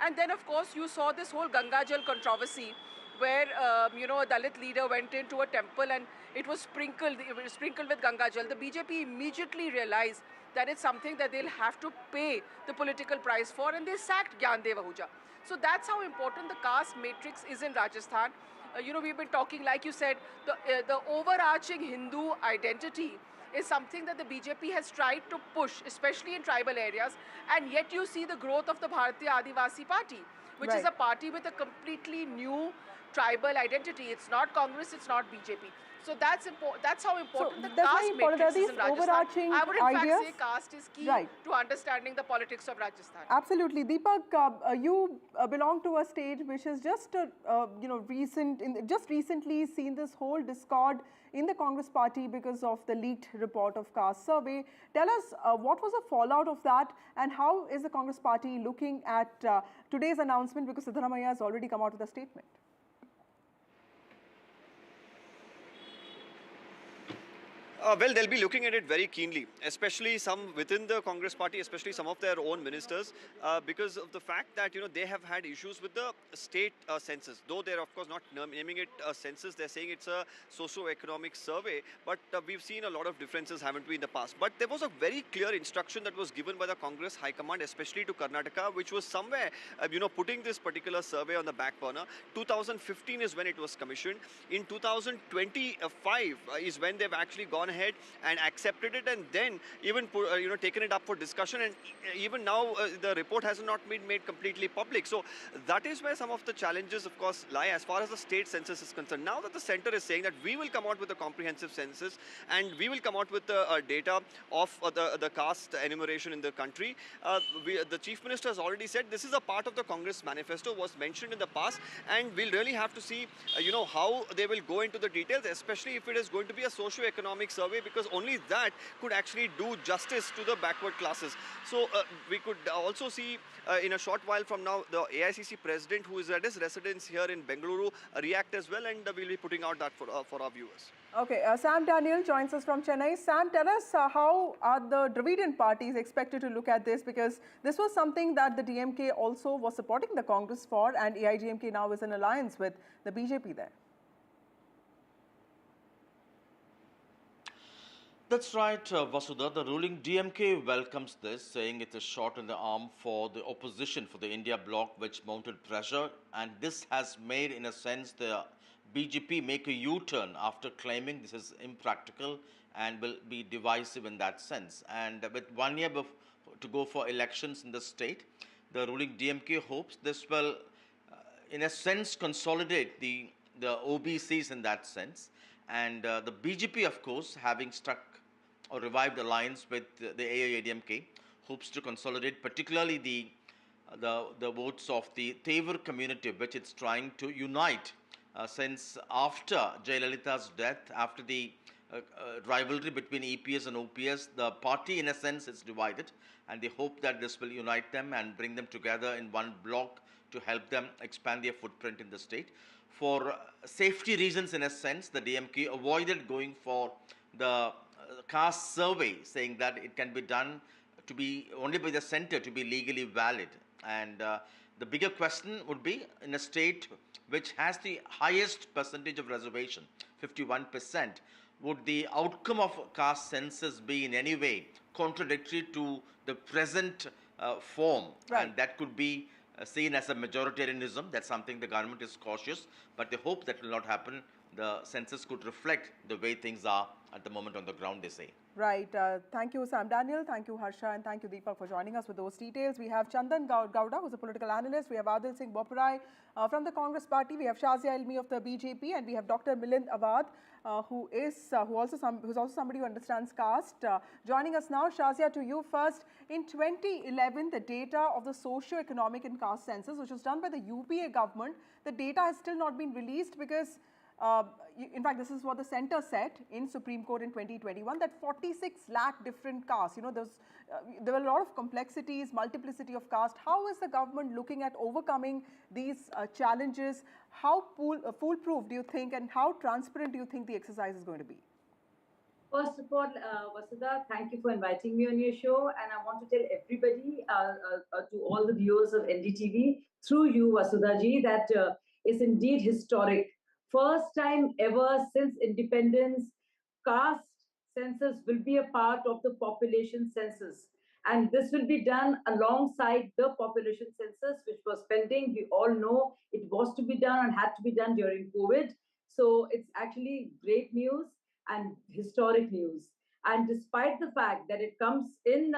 And then, of course, you saw this whole Ganga Jal controversy where, a Dalit leader went into a temple and it was sprinkled with Ganga Jal. The BJP immediately realized that it's something that they'll have to pay the political price for, and they sacked Gyandev Ahuja. So that's how important the caste matrix is in Rajasthan. We've been talking, like you said, the overarching Hindu identity is something that the BJP has tried to push, especially in tribal areas, and yet you see the growth of the Bharatiya Adivasi Party, which is a party with a completely new tribal identity. It's not Congress, it's not BJP. So that's important. That's how important the caste matrix is in Rajasthan. I would in fact say caste is key to understanding the politics of Rajasthan. Absolutely, Deepak. You belong to a state which has just recently seen this whole discord in the Congress party because of the leaked report of caste survey. Tell us what was the fallout of that, and how is the Congress party looking at today's announcement, because Siddaramaiah has already come out with a statement. Well, they'll be looking at it very keenly, especially some within the Congress party, especially some of their own ministers, because of the fact that, they have had issues with the state census. Though they're, of course, not naming it a census, they're saying it's a socio-economic survey. But we've seen a lot of differences, haven't we, in the past. But there was a very clear instruction that was given by the Congress High Command, especially to Karnataka, which was somewhere, putting this particular survey on the back burner. 2015 is when it was commissioned. In 2025 is when they've actually gone ahead and accepted it, and then even taken it up for discussion, and even now the report has not been made completely public. So that is where some of the challenges, of course, lie as far as the state census is concerned. Now that the center is saying that we will come out with a comprehensive census and we will come out with the data of the caste enumeration in the country, the Chief Minister has already said this is a part of the Congress manifesto, was mentioned in the past, and we'll really have to see how they will go into the details, especially if it is going to be a socio-economic survey, because only that could actually do justice to the backward classes. So we could also see in a short while from now the AICC president, who is at his residence here in Bengaluru, react as well, and we'll be putting out that for our viewers. Okay, Sam Daniel joins us from Chennai. Sam, tell us how are the Dravidian parties expected to look at this, because this was something that the DMK also was supporting the Congress for, and AIDMK now is in alliance with the BJP there. That's right, Vasudha. The ruling DMK welcomes this, saying it's a shot in the arm for the opposition, for the India bloc, which mounted pressure. And this has made, in a sense, the BJP make a U-turn after claiming this is impractical and will be divisive in that sense. And with 1 year to go for elections in the state, the ruling DMK hopes this will, in a sense, consolidate the OBCs in that sense. And the BJP, of course, having struck or revived alliance with the AIADMK, hopes to consolidate particularly the votes of the Tevar community, which it's trying to unite since after Jayalalitha's death, after the rivalry between EPS and OPS, the party in a sense is divided, and they hope that this will unite them and bring them together in one bloc to help them expand their footprint in the state. For safety reasons, in a sense, the DMK avoided going for the caste survey, saying that it can be done to be only by the center to be legally valid. And the bigger question would be, in a state which has the highest percentage of reservation, 51%, would the outcome of caste census be in any way contradictory to the present form? Right. And that could be seen as a majoritarianism. That's something the government is cautious, but they hope that will not happen. The census could reflect the way things are at the moment on the ground, they say. Right. Thank you, Sam Daniel. Thank you, Harsha, and thank you, Deepak, for joining us with those details. We have Chandan Gowda, who's a political analyst. We have Adil Singh Boparai from the Congress Party. We have Shazia Ilmi of the BJP, and we have Dr. Milind Awad, who's also somebody who understands caste. Joining us now, Shazia, to you first. In 2011, the data of the socio-economic and caste census, which was done by the UPA government, the data has still not been released because in fact, this is what the centre said in Supreme Court in 2021, that 46 lakh different castes. You know, there were a lot of complexities, multiplicity of caste. How is the government looking at overcoming these challenges? How foolproof do you think, and how transparent do you think the exercise is going to be? First of all, Vasudha, thank you for inviting me on your show. And I want to tell everybody, to all the viewers of NDTV, through you, Vasudha ji, that it's indeed historic. First time ever since independence, caste census will be a part of the population census. And this will be done alongside the population census, which was pending. We all know it was to be done and had to be done during COVID. So it's actually great news and historic news. And despite the fact that it comes in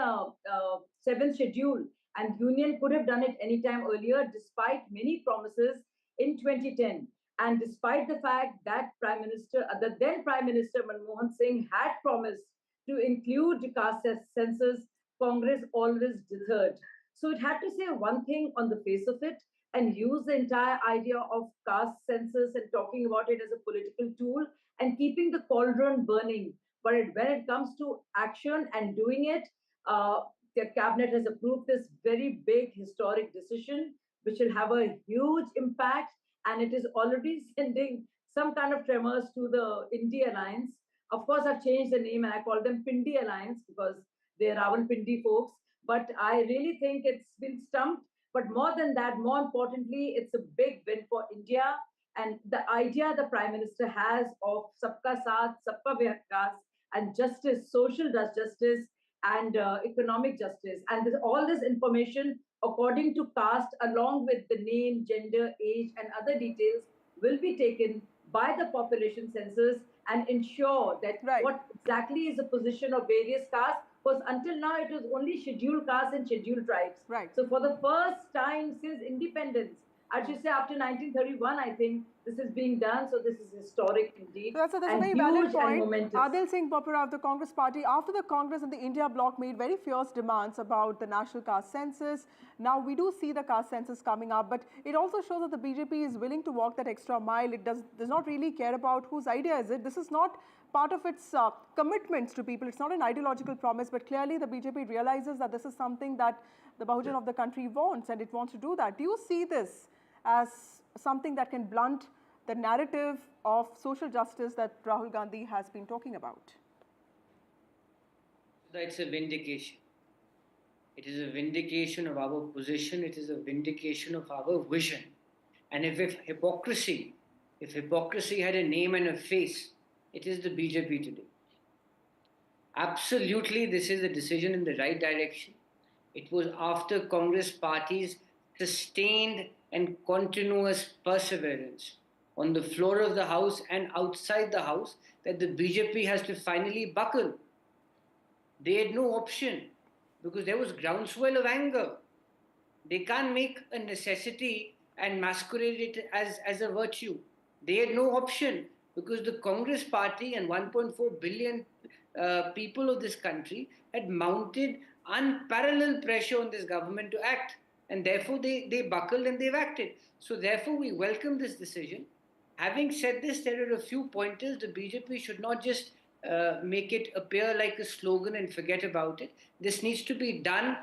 7th schedule, and Union could have done it anytime earlier, despite many promises in 2010. And despite the fact that the then Prime Minister Manmohan Singh had promised to include the caste census, Congress always deterred. So it had to say one thing on the face of it and use the entire idea of caste census and talking about it as a political tool and keeping the cauldron burning. But when it comes to action and doing it, the cabinet has approved this very big historic decision, which will have a huge impact. And it is already sending some kind of tremors to the India Alliance. Of course, I've changed the name and I call them Pindi Alliance because they're Rawalpindi folks. But I really think it's been stumped. But more than that, more importantly, it's a big win for India. And the idea the Prime Minister has of Sabka Saath, Sabka Vikas, and justice, social justice, and economic justice. And all this information, according to caste, along with the name, gender, age, and other details, will be taken by the population census and ensure that what exactly is the position of various castes. Because until now, it was only scheduled castes and scheduled tribes. Right. So for the first time since independence, I should say after 1931, I think this is being done. So this is historic indeed. So that's a very valid point. Adil Singh Boparai of the Congress Party. After the Congress and the India bloc made very fierce demands about the national caste census, now we do see the caste census coming up. But it also shows that the BJP is willing to walk that extra mile. It does not really care about whose idea is it. This is not part of its commitments to people. It's not an ideological promise, but clearly the BJP realizes that this is something that the Bahujan of the country wants, and it wants to do that. Do you see this as something that can blunt the narrative of social justice that Rahul Gandhi has been talking about? It's a vindication. It is a vindication of our position. It is a vindication of our vision. And if hypocrisy had a name and a face, it is the BJP today. Absolutely, this is a decision in the right direction. It was after Congress Party's sustained and continuous perseverance on the floor of the House and outside the House that the BJP has to finally buckle. They had no option because there was groundswell of anger. They can't make a necessity and masquerade it as a virtue. They had no option because the Congress Party and 1.4 billion people of this country had mounted unparalleled pressure on this government to act. And therefore, they buckled and they've acted. So therefore, we welcome this decision. Having said this, there are a few pointers. The BJP should not just make it appear like a slogan and forget about it. This needs to be done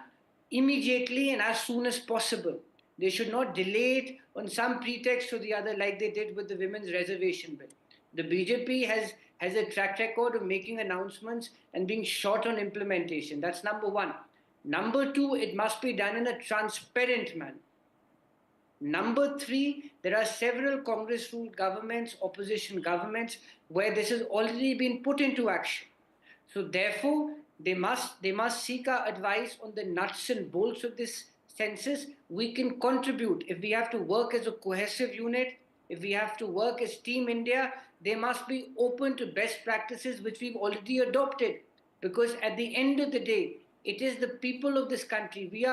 immediately and as soon as possible. They should not delay it on some pretext or the other like they did with the women's reservation bill. The BJP has a track record of making announcements and being short on implementation. That's number one. Number two, it must be done in a transparent manner. Number three, there are several Congress-ruled governments, opposition governments, where this has already been put into action. So therefore, they must seek our advice on the nuts and bolts of this census. We can contribute. If we have to work as a cohesive unit, if we have to work as Team India, they must be open to best practices which we've already adopted. Because at the end of the day, it is the people of this country. We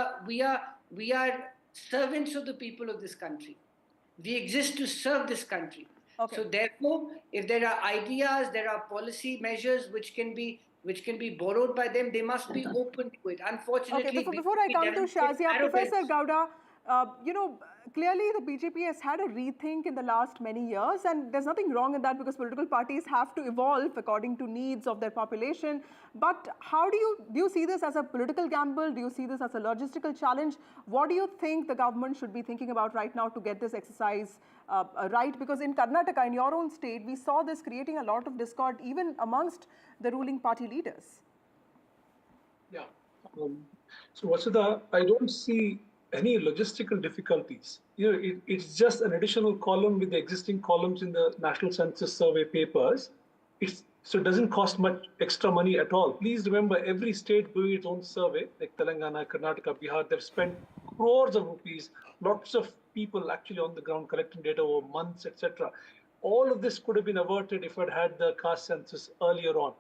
are servants of the people of this country. We exist to serve this country. Okay. So therefore, if there are ideas, there are policy measures which can be borrowed by them, they must be open to it. Unfortunately, okay, before I come to Shazia, Professor Gowda, clearly the BJP has had a rethink in the last many years, and there's nothing wrong in that because political parties have to evolve according to needs of their population. But how do you see this as a political gamble? Do you see this as a logistical challenge? What do you think the government should be thinking about right now to get this exercise right? Because in Karnataka, in your own state, we saw this creating a lot of discord even amongst the ruling party leaders. Yeah. So Vasudha, I don't see any logistical difficulties. It's just an additional column with the existing columns in the National Census Survey papers. So it doesn't cost much extra money at all. Please remember, every state doing its own survey, like Telangana, Karnataka, Bihar, they've spent crores of rupees, lots of people actually on the ground collecting data over months, etc. All of this could have been averted if it had the caste census earlier on.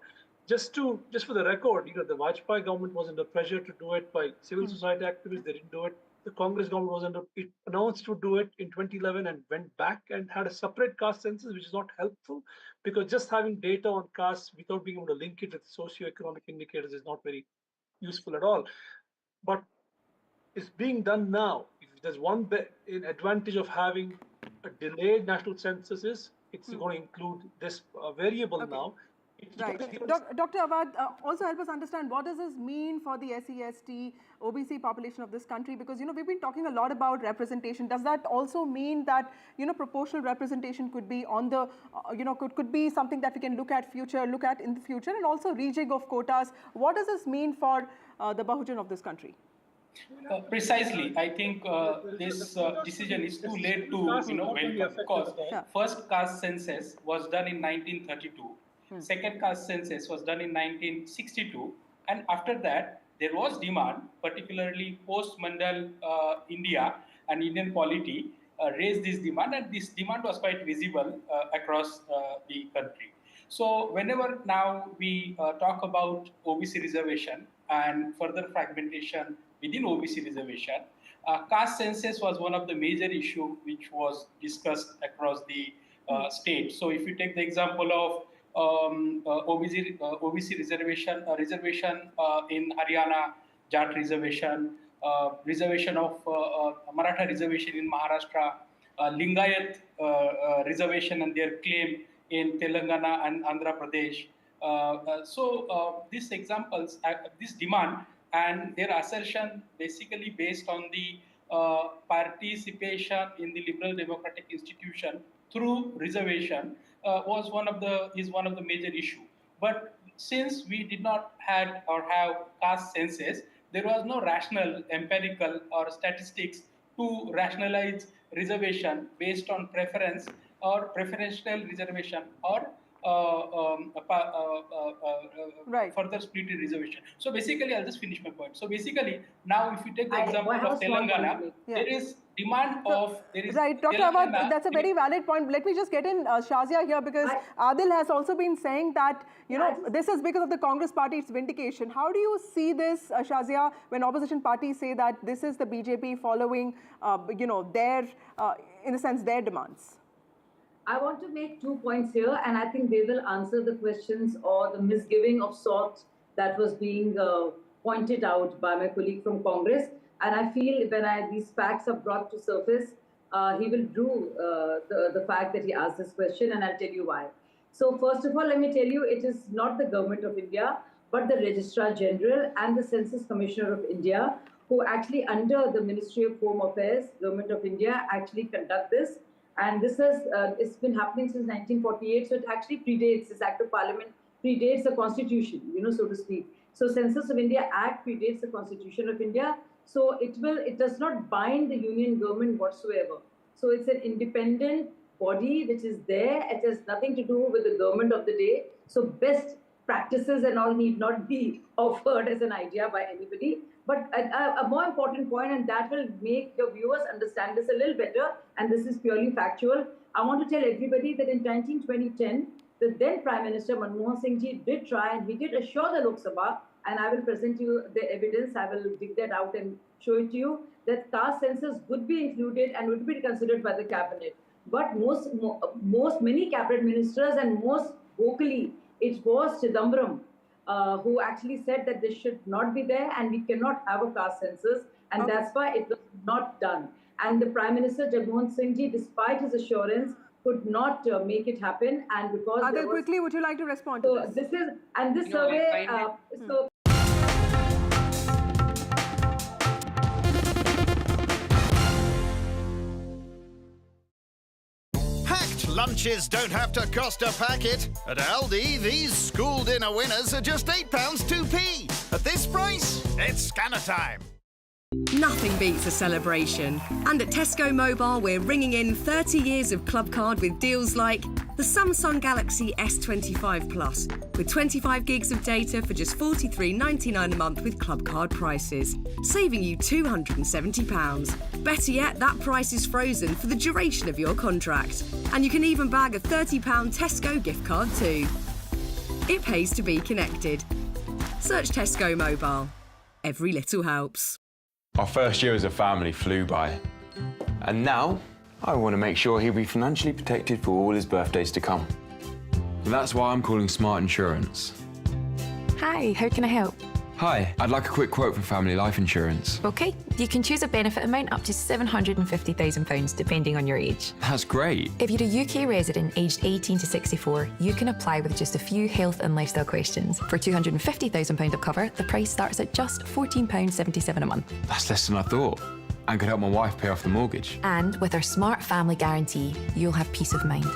Just for the record, the Vajpayee government was under pressure to do it by civil society activists. They didn't do it. The Congress government it announced to do it in 2011 and went back and had a separate caste census, which is not helpful because just having data on caste without being able to link it with socioeconomic indicators is not very useful at all. But it's being done now. If there's one advantage of having a delayed national census is it's going to include this variable now. Right. Dr. Awad, also help us understand what does this mean for the SC/ST, OBC population of this country? Because, we've been talking a lot about representation. Does that also mean that, proportional representation could be on the, could be something that we can look at in the future, and also rejig of quotas? What does this mean for the Bahujan of this country? Precisely. I think this decision is too late to, welcome, because first caste census was done in 1932. Second caste census was done in 1962, and after that there was demand, particularly post-Mandal India and Indian polity raised this demand, and this demand was quite visible across the country. So whenever now we talk about OBC reservation and further fragmentation within OBC reservation, caste census was one of the major issues which was discussed across the state. So if you take the example of OBC reservation in Haryana, Jat reservation, reservation of Maratha reservation in Maharashtra, Lingayat reservation and their claim in Telangana and Andhra Pradesh. So these examples, this demand and their assertion basically based on the participation in the liberal democratic institution through reservation is one of the major issue. But since we did not have caste census, there was no rational, empirical or statistics to rationalize reservation based on preference or preferential reservation or further split reservation. So basically, I'll just finish my point. So basically, now if you take the example of Telangana, there is demand of... Right, Dr. Awad, that's a very valid point. Let me just get in Shazia here, because Adil has also been saying that, this is because of the Congress party's vindication. How do you see this, Shazia, when opposition parties say that this is the BJP following, their, in a sense, their demands? I want to make 2 points here, and I think they will answer the questions or the misgiving of sorts that was being pointed out by my colleague from Congress. And I feel when these facts are brought to surface, he will do the fact that he asked this question, and I'll tell you why. So first of all, let me tell you, it is not the Government of India, but the Registrar General and the Census Commissioner of India, who actually under the Ministry of Home Affairs, Government of India, actually conduct this. And this has, it's been happening since 1948, so it actually predates, this Act of Parliament predates the Constitution, so to speak. So Census of India Act predates the Constitution of India. So it does not bind the union government whatsoever. So it's an independent body which is there. It has nothing to do with the government of the day. So best practices and all need not be offered as an idea by anybody. But a more important point, and that will make your viewers understand this a little better, and this is purely factual. I want to tell everybody that in 2010, the then Prime Minister Manmohan Singh ji did try, and he did assure the Lok Sabha, and I will present you the evidence. I will dig that out and show it to you, that caste census would be included and would be considered by the cabinet. But many cabinet ministers, and most vocally, it was Chidambaram who actually said that this should not be there and we cannot have a caste census, and that's why it was not done. And the Prime Minister Manmohan Singh ji, despite his assurance, could not make it happen, and because Adil, quickly, would you like to respond to this? This is, and this survey, Packed lunches don't have to cost a packet. At Aldi, these school dinner winners are just £8 2p. At this price, it's scanner time. Nothing beats a celebration. And at Tesco Mobile, we're ringing in 30 years of Club Card with deals like the Samsung Galaxy S25 Plus, with 25 gigs of data for just $43.99 a month with Club Card prices, saving you £270. Better yet, that price is frozen for the duration of your contract. And you can even bag a £30 Tesco gift card too. It pays to be connected. Search Tesco Mobile. Every little helps. Our first year as a family flew by. And now, I want to make sure he'll be financially protected for all his birthdays to come. That's why I'm calling Smart Insurance. Hi, how can I help? Hi, I'd like a quick quote for family life insurance. OK, you can choose a benefit amount up to £750,000 depending on your age. That's great. If you're a UK resident aged 18 to 64, you can apply with just a few health and lifestyle questions. For £250,000 of cover, the price starts at just £14.77 a month. That's less than I thought. And could help my wife pay off the mortgage. And with our Smart Family Guarantee, you'll have peace of mind.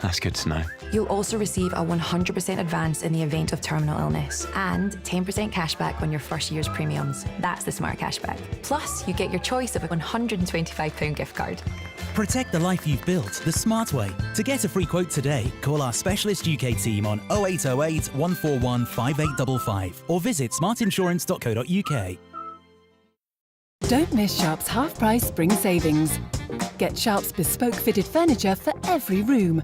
That's good to know. You'll also receive a 100% advance in the event of terminal illness and 10% cashback on your first year's premiums. That's the Smart Cashback. Plus, you get your choice of a £125 gift card. Protect the life you've built the smart way. To get a free quote today, call our specialist UK team on 0808 141 5855 or visit smartinsurance.co.uk. Don't miss Sharp's half-price spring savings. Get Sharp's bespoke fitted furniture for every room,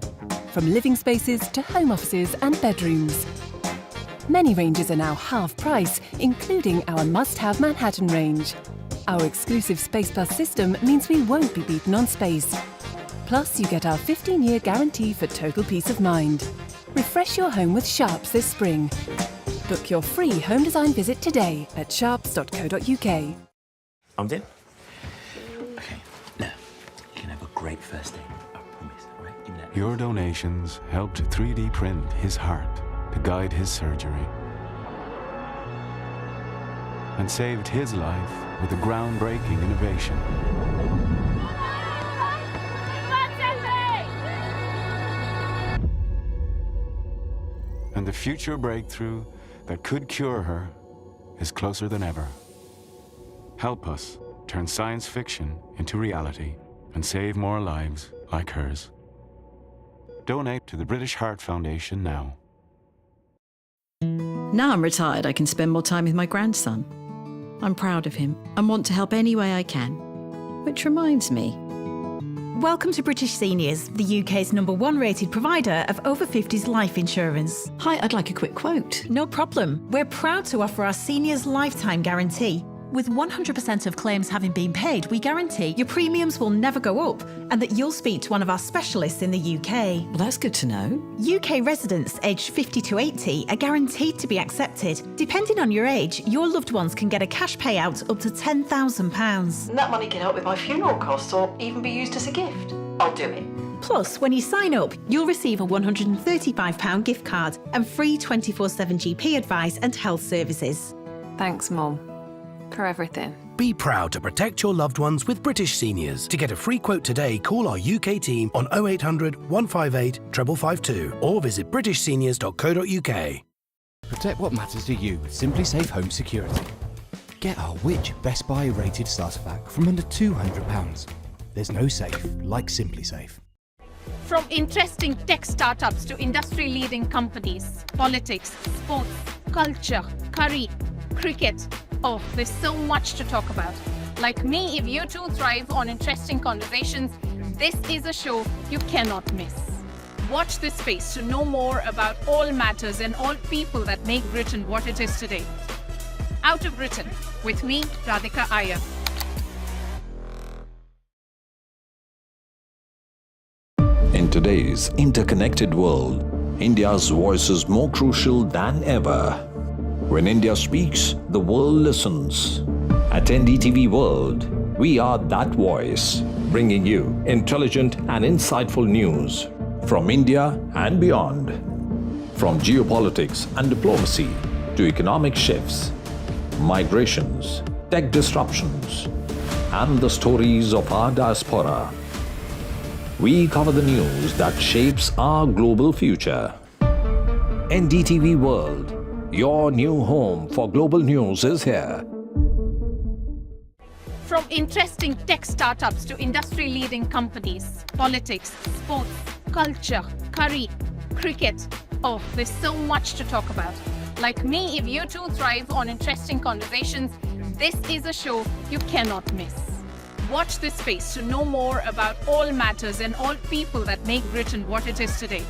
from living spaces to home offices and bedrooms. Many ranges are now half price, including our must-have Manhattan range. Our exclusive Space Plus system means we won't be beaten on space. Plus, you get our 15-year guarantee for total peace of mind. Refresh your home with Sharp's this spring. Book your free home design visit today at sharps.co.uk. Armed in? Okay, now, you can have a great first day, I promise, all right? Give me that. Your donations helped 3D print his heart to guide his surgery and saved his life with a groundbreaking innovation. And the future breakthrough that could cure her is closer than ever. Help us turn science fiction into reality and save more lives like hers. Donate to the British Heart Foundation now. Now I'm retired, I can spend more time with my grandson. I'm proud of him and want to help any way I can. Which reminds me. Welcome to British Seniors, the UK's #1 rated provider of over 50s life insurance. Hi, I'd like a quick quote. No problem. We're proud to offer our seniors lifetime guarantee. With 100% of claims having been paid, we guarantee your premiums will never go up and that you'll speak to one of our specialists in the UK. Well, that's good to know. UK residents aged 50 to 80 are guaranteed to be accepted. Depending on your age, your loved ones can get a cash payout up to £10,000. And that money can help with my funeral costs or even be used as a gift. I'll do it. Plus, when you sign up, you'll receive a £135 gift card and free 24/7 GP advice and health services. Thanks, Mom, for everything. Be proud to protect your loved ones with British Seniors. To get a free quote today, call our UK team on 0800 158 552 or visit britishseniors.co.uk. Protect what matters to you with Simply Safe Home Security. Get our Which Best Buy rated starter pack from under £200. There's no safe like Simply Safe. From interesting tech startups to industry-leading companies, politics, sports, culture, curry, cricket. Oh, there's so much to talk about. Like me, if you too thrive on interesting conversations, this is a show you cannot miss. Watch this space to know more about all matters and all people that make Britain what it is today. Out of Britain, with me, Radhika Iyer. In today's interconnected world, India's voice is more crucial than ever. When India speaks, the world listens. At NDTV World, we are that voice, bringing you intelligent and insightful news from India and beyond. From geopolitics and diplomacy to economic shifts, migrations, tech disruptions, and the stories of our diaspora. We cover the news that shapes our global future. NDTV World, your new home for global news is here. From interesting tech startups to industry-leading companies, politics, sports, culture, curry, cricket. Oh, there's so much to talk about. Like me, if you too thrive on interesting conversations, this is a show you cannot miss. Watch this space to know more about all matters and all people that make Britain what it is today.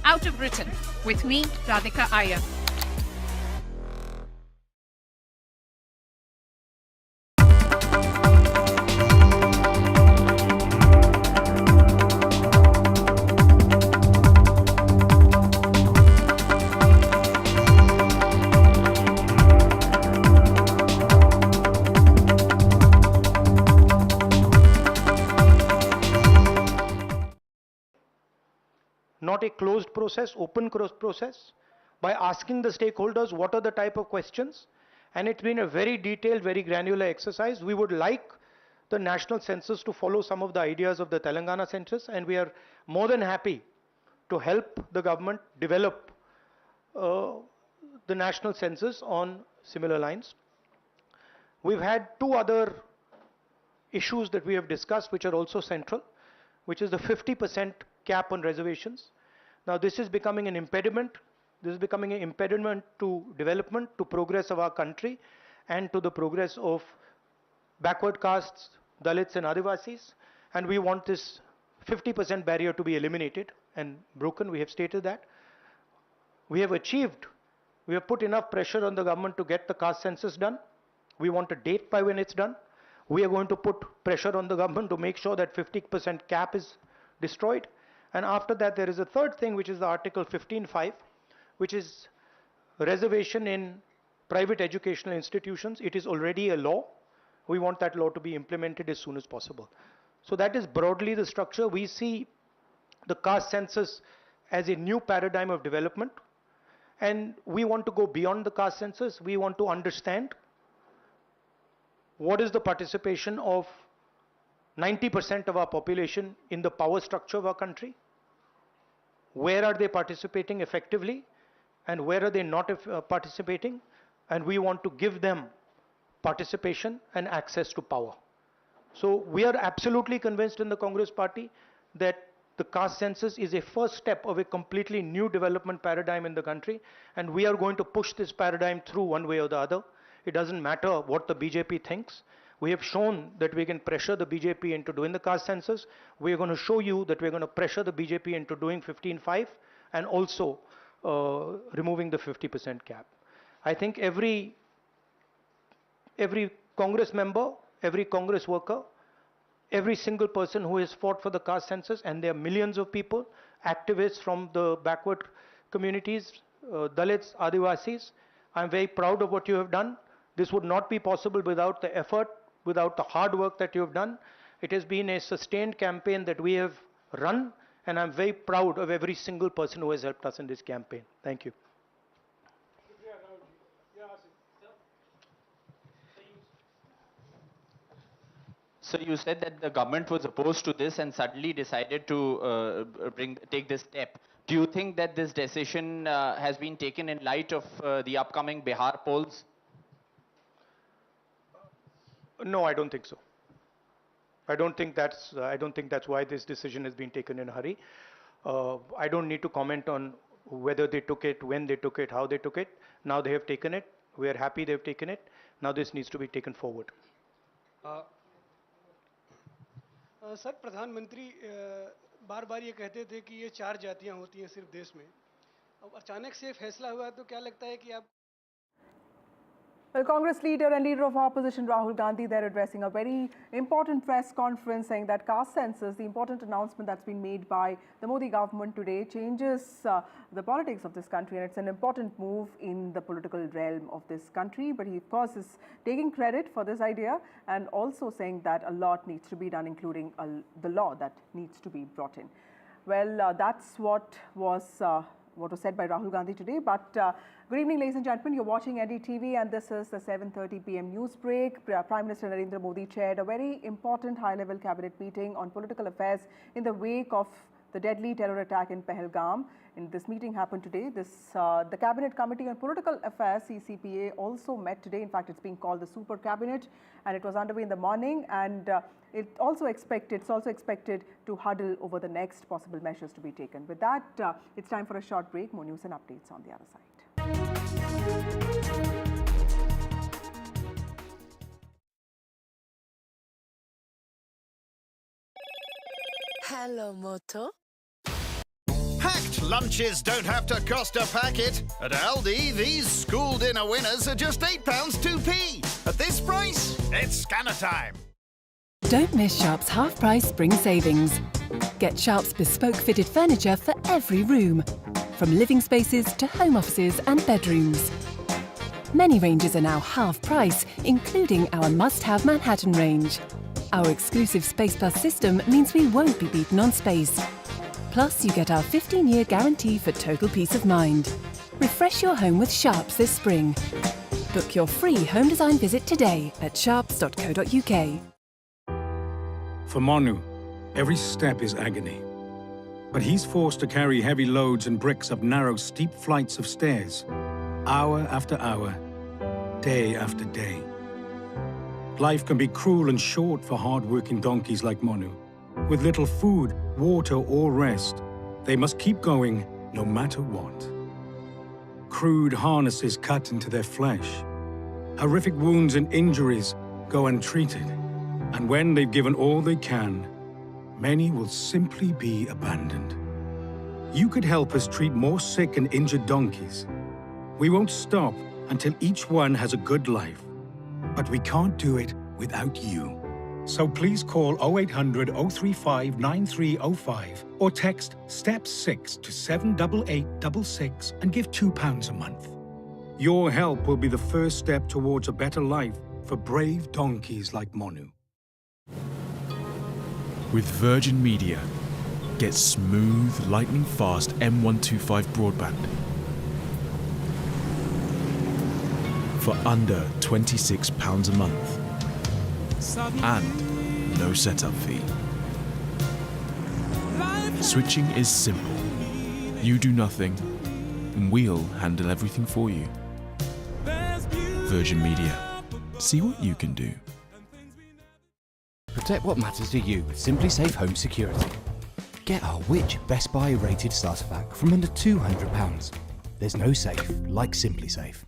Out of Britain, with me, Radhika Iyer. Not a closed process, open process, by asking the stakeholders what are the type of questions. And it's been a very detailed, very granular exercise. We would like the national census to follow some of the ideas of the Telangana census, and we are more than happy to help the government develop the national census on similar lines. We've had two other issues that we have discussed which are also central, which is the 50% cap on reservations. Now this is becoming an impediment. This is becoming an impediment to development, to progress of our country, and to the progress of backward castes, Dalits and Adivasis. And we want this 50% barrier to be eliminated and broken. We have stated that. We have put enough pressure on the government to get the caste census done. We want a date by when it's done. We are going to put pressure on the government to make sure that 50% cap is destroyed. And after that, there is a third thing, which is the Article 15(5), which is reservation in private educational institutions. It is already a law. We want that law to be implemented as soon as possible. So that is broadly the structure. We see the caste census as a new paradigm of development. And we want to go beyond the caste census. We want to understand what is the participation of 90% of our population in the power structure of our country. Where are they participating effectively and where are they not participating? And we want to give them participation and access to power. So we are absolutely convinced in the Congress Party that the caste census is a first step of a completely new development paradigm in the country, and we are going to push this paradigm through one way or the other. It doesn't matter what the BJP thinks. We have shown that we can pressure the BJP into doing the caste census. We are going to show you that we are going to pressure the BJP into doing 15(5) and also removing the 50% cap. I think every every Congress member, every Congress worker, every single person who has fought for the caste census, and there are millions of people, activists from the backward communities, Dalits, Adivasis. I'm very proud of what you have done. This would not be possible without the effort, without the hard work that you have done. It has been a sustained campaign that we have run, and I'm very proud of every single person who has helped us in this campaign. Thank you. So you said that the government was opposed to this and suddenly decided to take this step. Do you think that this decision has been taken in light of the upcoming Bihar polls? No, I don't think so. I don't think that's why this decision has been taken in a hurry. I don't need to comment on whether they took it, when they took it, how they took it. Now they have taken it. We are happy they've taken it. Now this needs to be taken forward. Sir प्रधानमंत्री बार बार ये कहते थे कि ये 4 जातियां होती हैं सिर्फ देश में. अब अचानक से फैसला हुआ तो क्या लगता है कि आप Well, Congress leader and leader of opposition Rahul Gandhi, they're addressing a very important press conference saying that caste census, the important announcement that's been made by the Modi government today, changes the politics of this country, and it's an important move in the political realm of this country. But he, of course, is taking credit for this idea and also saying that a lot needs to be done, including the law that needs to be brought in. Well, that's what was said by Rahul Gandhi today. But good evening, ladies and gentlemen. You're watching NDTV, and this is the 7:30 p.m. news break. Prime Minister Narendra Modi chaired a very important high-level cabinet meeting on political affairs in the wake of the deadly terror attack in Pahalgam. And this meeting happened today. The Cabinet Committee on Political Affairs, CCPA, also met today. In fact, it's being called the Super Cabinet, and it was underway in the morning. And it's also expected to huddle over the next possible measures to be taken. With that, it's time for a short break. More news and updates on the other side. Hello, Moto. Packed lunches don't have to cost a packet. At Aldi, these school dinner winners are just £8 2p. At this price, it's scanner time. Don't miss Sharp's half-price spring savings. Get Sharp's bespoke fitted furniture for every room, from living spaces to home offices and bedrooms. Many ranges are now half price, including our must-have Manhattan range. Our exclusive Space Plus system means we won't be beaten on space. Plus, you get our 15-year guarantee for total peace of mind. Refresh your home with Sharps this spring. Book your free home design visit today at sharps.co.uk. For Monu, every step is agony. But he's forced to carry heavy loads and bricks up narrow, steep flights of stairs, hour after hour, day after day. Life can be cruel and short for hard-working donkeys like Monu. With little food, water or rest, they must keep going no matter what. Crude harnesses cut into their flesh. Horrific wounds and injuries go untreated. And when they've given all they can, many will simply be abandoned. You could help us treat more sick and injured donkeys. We won't stop until each one has a good life. But we can't do it without you. So please call 0800 035 9305 or text STEP 6 to 78866 and give £2 a month. Your help will be the first step towards a better life for brave donkeys like Monu. With Virgin Media, get smooth, lightning-fast M125 broadband for under £26 a month and no setup fee. Switching is simple. You do nothing, and we'll handle everything for you. Virgin Media. See what you can do. Protect what matters to you with Simply Safe Home Security. Get our Which Best Buy rated starter pack from under £200. There's no safe like Simply Safe.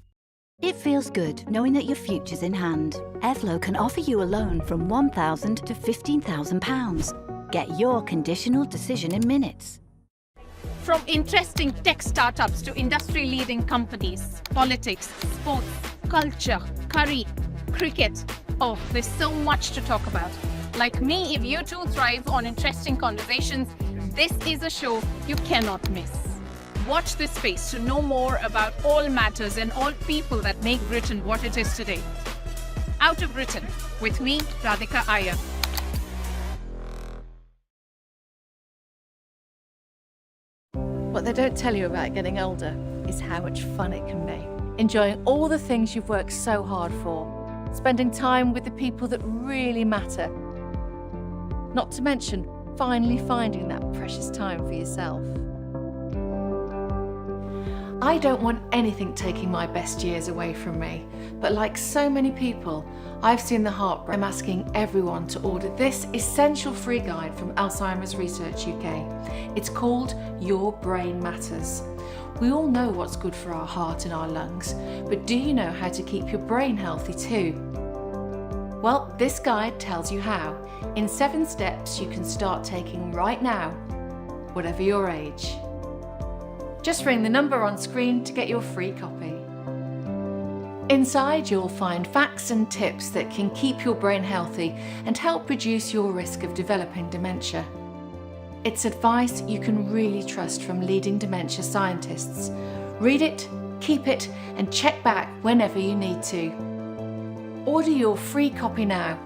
It feels good knowing that your future's in hand. Evlo can offer you a loan from £1,000 to £15,000. Get your conditional decision in minutes. From interesting tech startups to industry-leading companies, politics, sports, culture, curry, cricket. Oh, there's so much to talk about. Like me, if you too thrive on interesting conversations, this is a show you cannot miss. Watch this space to know more about all matters and all people that make Britain what it is today. Out of Britain, with me, Radhika Iyer. What they don't tell you about getting older is how much fun it can be. Enjoying all the things you've worked so hard for. Spending time with the people that really matter. Not to mention, finally finding that precious time for yourself. I don't want anything taking my best years away from me, but like so many people, I've seen the heartbreak. I'm asking everyone to order this essential free guide from Alzheimer's Research UK. It's called Your Brain Matters. We all know what's good for our heart and our lungs, but do you know how to keep your brain healthy too? Well, this guide tells you how, in 7 steps you can start taking right now, whatever your age. Just ring the number on screen to get your free copy. Inside you'll find facts and tips that can keep your brain healthy and help reduce your risk of developing dementia. It's advice you can really trust from leading dementia scientists. Read it, keep it, and check back whenever you need to. Order your free copy now.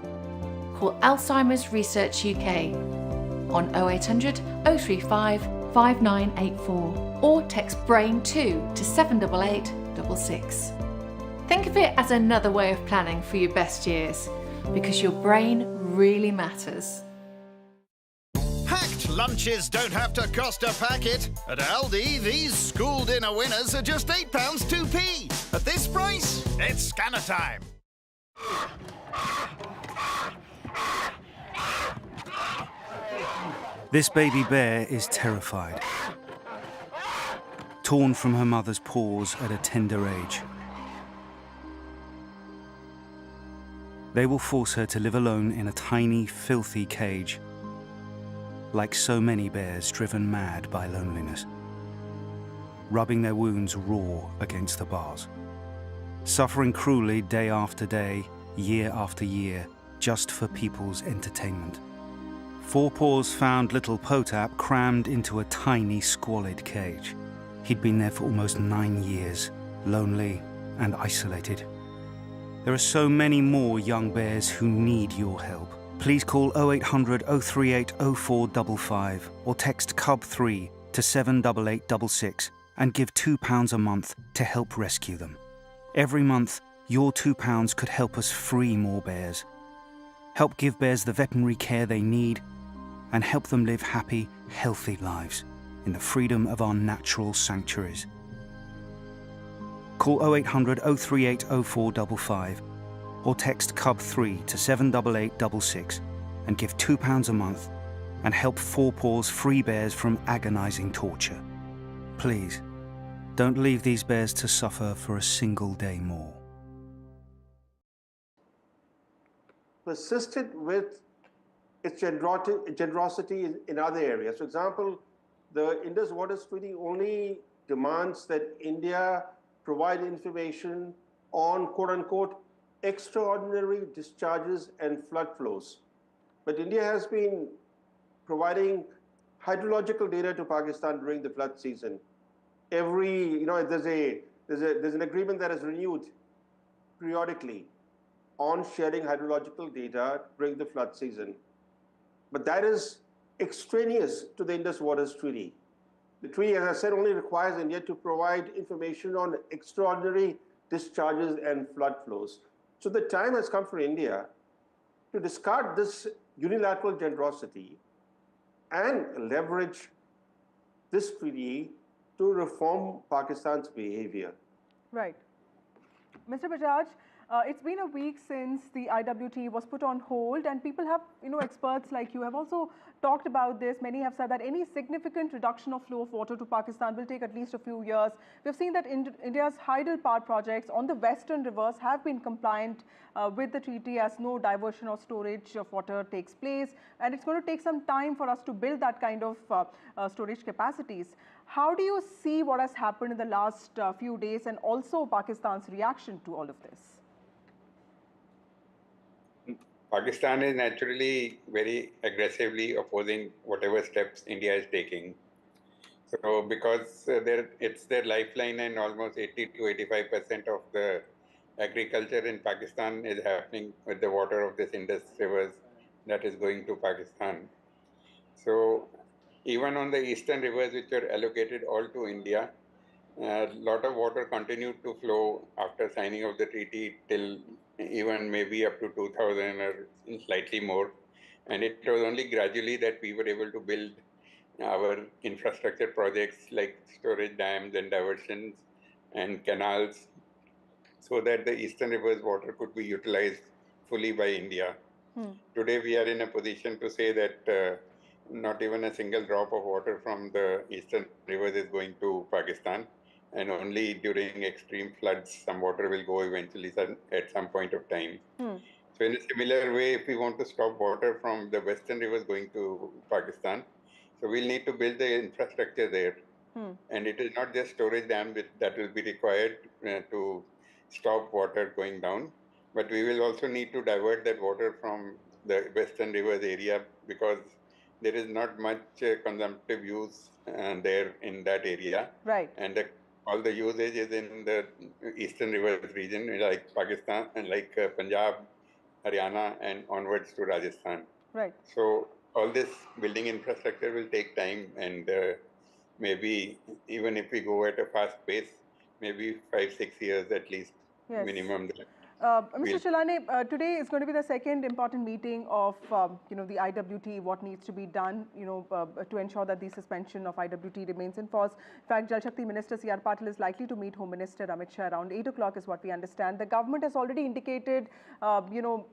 Call Alzheimer's Research UK on 0800 035 5984 or text BRAIN2 to 78866. Think of it as another way of planning for your best years, because your brain really matters. Hacked lunches don't have to cost a packet. At Aldi, these school dinner winners are just £8 2p. At this price, it's scanner time. This baby bear is terrified. Torn from her mother's paws at a tender age. They will force her to live alone in a tiny, filthy cage, like so many bears driven mad by loneliness, rubbing their wounds raw against the bars, suffering cruelly day after day, year after year, just for people's entertainment. Four Paws found little Potap crammed into a tiny, squalid cage. He'd been there for almost 9 years, lonely and isolated. There are so many more young bears who need your help. Please call 0800 038 0455 or text CUB3 to 78866 and give £2 a month to help rescue them. Every month, your £2 could help us free more bears, help give bears the veterinary care they need, and help them live happy, healthy lives in the freedom of our natural sanctuaries. Call 0800 038 0455 or text CUB3 to 78866 and give £2 a month and help Four Paws free bears from agonizing torture. Please, don't leave these bears to suffer for a single day more. Persisted with its generosity in other areas. For example, the Indus Waters Treaty only demands that India provide information on quote-unquote extraordinary discharges and flood flows. But India has been providing hydrological data to Pakistan during the flood season. There's an agreement that is renewed periodically on sharing hydrological data during the flood season. But that is extraneous to the Indus Waters Treaty. The treaty, as I said, only requires India to provide information on extraordinary discharges and flood flows. So the time has come for India to discard this unilateral generosity and leverage this treaty to reform Pakistan's behavior. Right. Mr. Bajaj, it's been a week since the IWT was put on hold, and people have, experts like you have also talked about this. Many have said that any significant reduction of flow of water to Pakistan will take at least a few years. We've seen that India's hydel power projects on the western rivers have been compliant with the treaty, as no diversion or storage of water takes place, and it's going to take some time for us to build that kind of storage capacities. How do you see what has happened in the last few days, and also Pakistan's reaction to all of this? Pakistan is naturally very aggressively opposing whatever steps India is taking. So because it's their lifeline, and almost 80 to 85% of the agriculture in Pakistan is happening with the water of this Indus rivers that is going to Pakistan. So even on the eastern rivers, which are allocated all to India, a lot of water continued to flow after signing of the treaty till even maybe up to 2000 or slightly more. And it was only gradually that we were able to build our infrastructure projects like storage dams and diversions and canals, so that the eastern rivers water could be utilized fully by India. Today we are in a position to say that not even a single drop of water from the eastern rivers is going to Pakistan, and only during extreme floods some water will go eventually at some point of time. So in a similar way, if we want to stop water from the western rivers going to Pakistan, so we'll need to build the infrastructure there. And it is not just storage dam that will be required to stop water going down, but we will also need to divert that water from the western rivers area, because there is not much consumptive use there in that area. Right. And all the usage is in the eastern rivers region, like Pakistan and like Punjab, Haryana, and onwards to Rajasthan. Right. So all this building infrastructure will take time, and maybe even if we go at a fast pace, maybe 5-6 years at least, Yes. minimum. Mr. Chilane, today is going to be the second important meeting of the IWT, what needs to be done to ensure that the suspension of IWT remains in force. In fact, Jal Shakti Minister C.R. Patil is likely to meet Home Minister Amit Shah around 8 o'clock is what we understand. The government has already indicated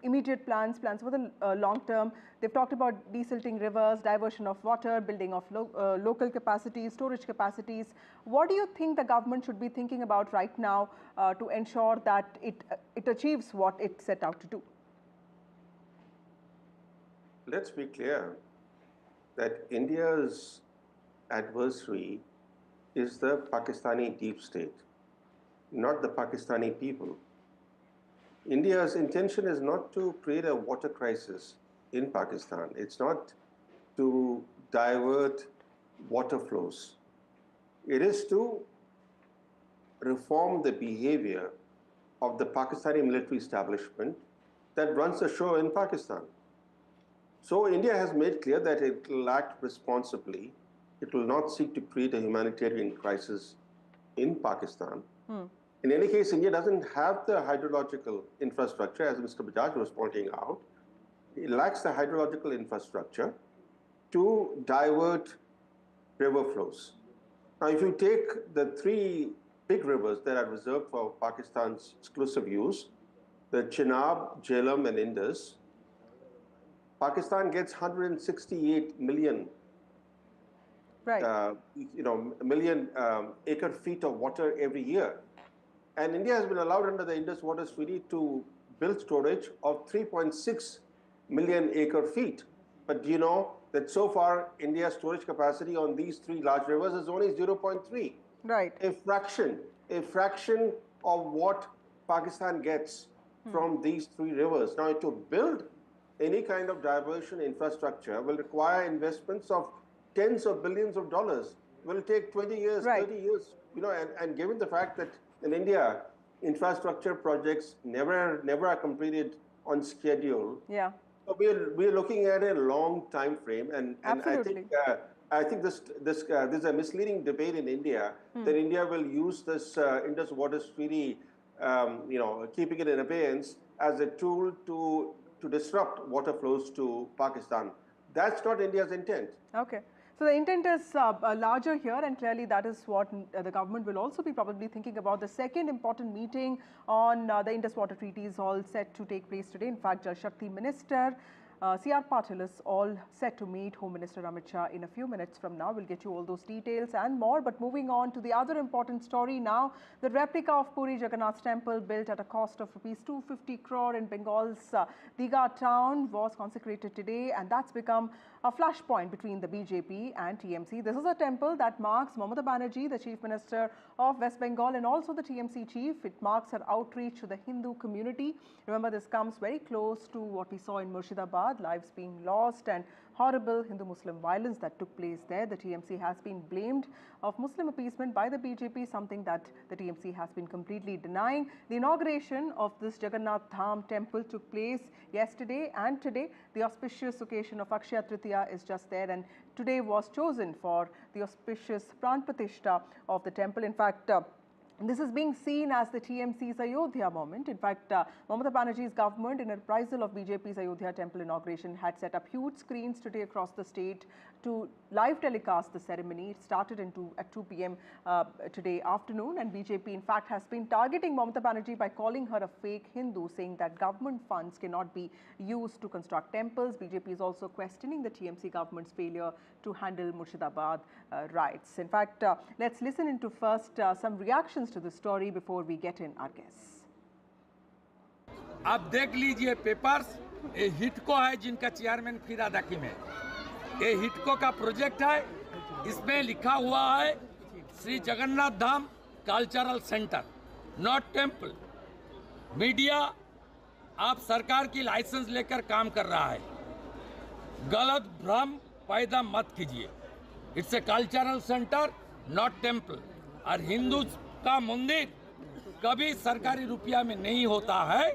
immediate plans for the long term. They've talked about desilting rivers, diversion of water, building of local capacities, storage capacities. What do you think the government should be thinking about right now to ensure that it achieves what it set out to do? Let's be clear that India's adversary is the Pakistani deep state, not the Pakistani people. India's intention is not to create a water crisis in Pakistan. It's not to divert water flows. It is to reform the behavior of the Pakistani military establishment that runs the show in Pakistan. So India has made clear that it will act responsibly. It will not seek to create a humanitarian crisis in Pakistan. In any case, India doesn't have the hydrological infrastructure, as Mr. Bajaj was pointing out. It lacks the hydrological infrastructure to divert river flows. Now, if you take the three big rivers that are reserved for Pakistan's exclusive use, the Chenab, Jhelum, and Indus, Pakistan gets 168 million, million acre feet of water every year. And India has been allowed under the Indus Waters Treaty to build storage of 3.6 million acre feet. But do you know that so far India's storage capacity on these three large rivers is only 0.3? Right. A fraction of what Pakistan gets from these three rivers. Now, to build any kind of diversion infrastructure will require investments of tens of billions of dollars. It will take 20 years, 30 years, and given the fact that in India, infrastructure projects never are completed on schedule. Yeah. So we're looking at a long time frame, and I think this is a misleading debate in India that India will use this Indus Waters Treaty, keeping it in abeyance as a tool to disrupt water flows to Pakistan. That's not India's intent. Okay. So the intent is larger here, and clearly that is what the government will also be probably thinking about. The second important meeting on the Indus Water Treaty is all set to take place today. In fact, Jal Shakti Minister C.R. Patil is all set to meet Home Minister Amit Shah in a few minutes from now. We'll get you all those details and more. But moving on to the other important story now, the replica of Puri Jagannath Temple, built at a cost of Rs 250 crore in Bengal's Digha town, was consecrated today, and that's become a flashpoint between the BJP and TMC. This is a temple that marks Mamata Banerjee, the Chief Minister of West Bengal, and also the TMC chief. It marks her outreach to the Hindu community. Remember, this comes very close to what we saw in Murshidabad, lives being lost and horrible Hindu-Muslim violence that took place there. The TMC has been blamed of Muslim appeasement by the BJP, something that the TMC has been completely denying. The inauguration of this Jagannath Dham temple took place yesterday and today. The auspicious occasion of Akshaya Tritiya is just there, and today was chosen for the auspicious Pran Pratishtha of the temple. In fact, this is being seen as the TMC's Ayodhya moment. In fact, Mamata Banerjee's government, in a reprisal of BJP's Ayodhya temple inauguration, had set up huge screens today across the state to live telecast the ceremony. It started at 2 p.m. Today afternoon, and BJP in fact has been targeting Mamata Banerjee by calling her a fake Hindu, saying that government funds cannot be used to construct temples. BJP is also questioning the TMC government's failure to handle Murshidabad riots. In fact, let's listen into first some reactions to the story before we get in our guests. आप देख लीजिए papers, ये हिटको है जिनका chairman फिरादाकी में, ये हिटको का project है। इसमें लिखा हुआ है Shri Jagannath Dham cultural centre, not temple. Media आप सरकार की लाइसेंस लेकर काम कर रहा है, गलत भ्रम पैदा मत कीजिए। It's a cultural centre, not temple. और हिंदू का मंदिर कभी सरकारी रुपया में नहीं होता है,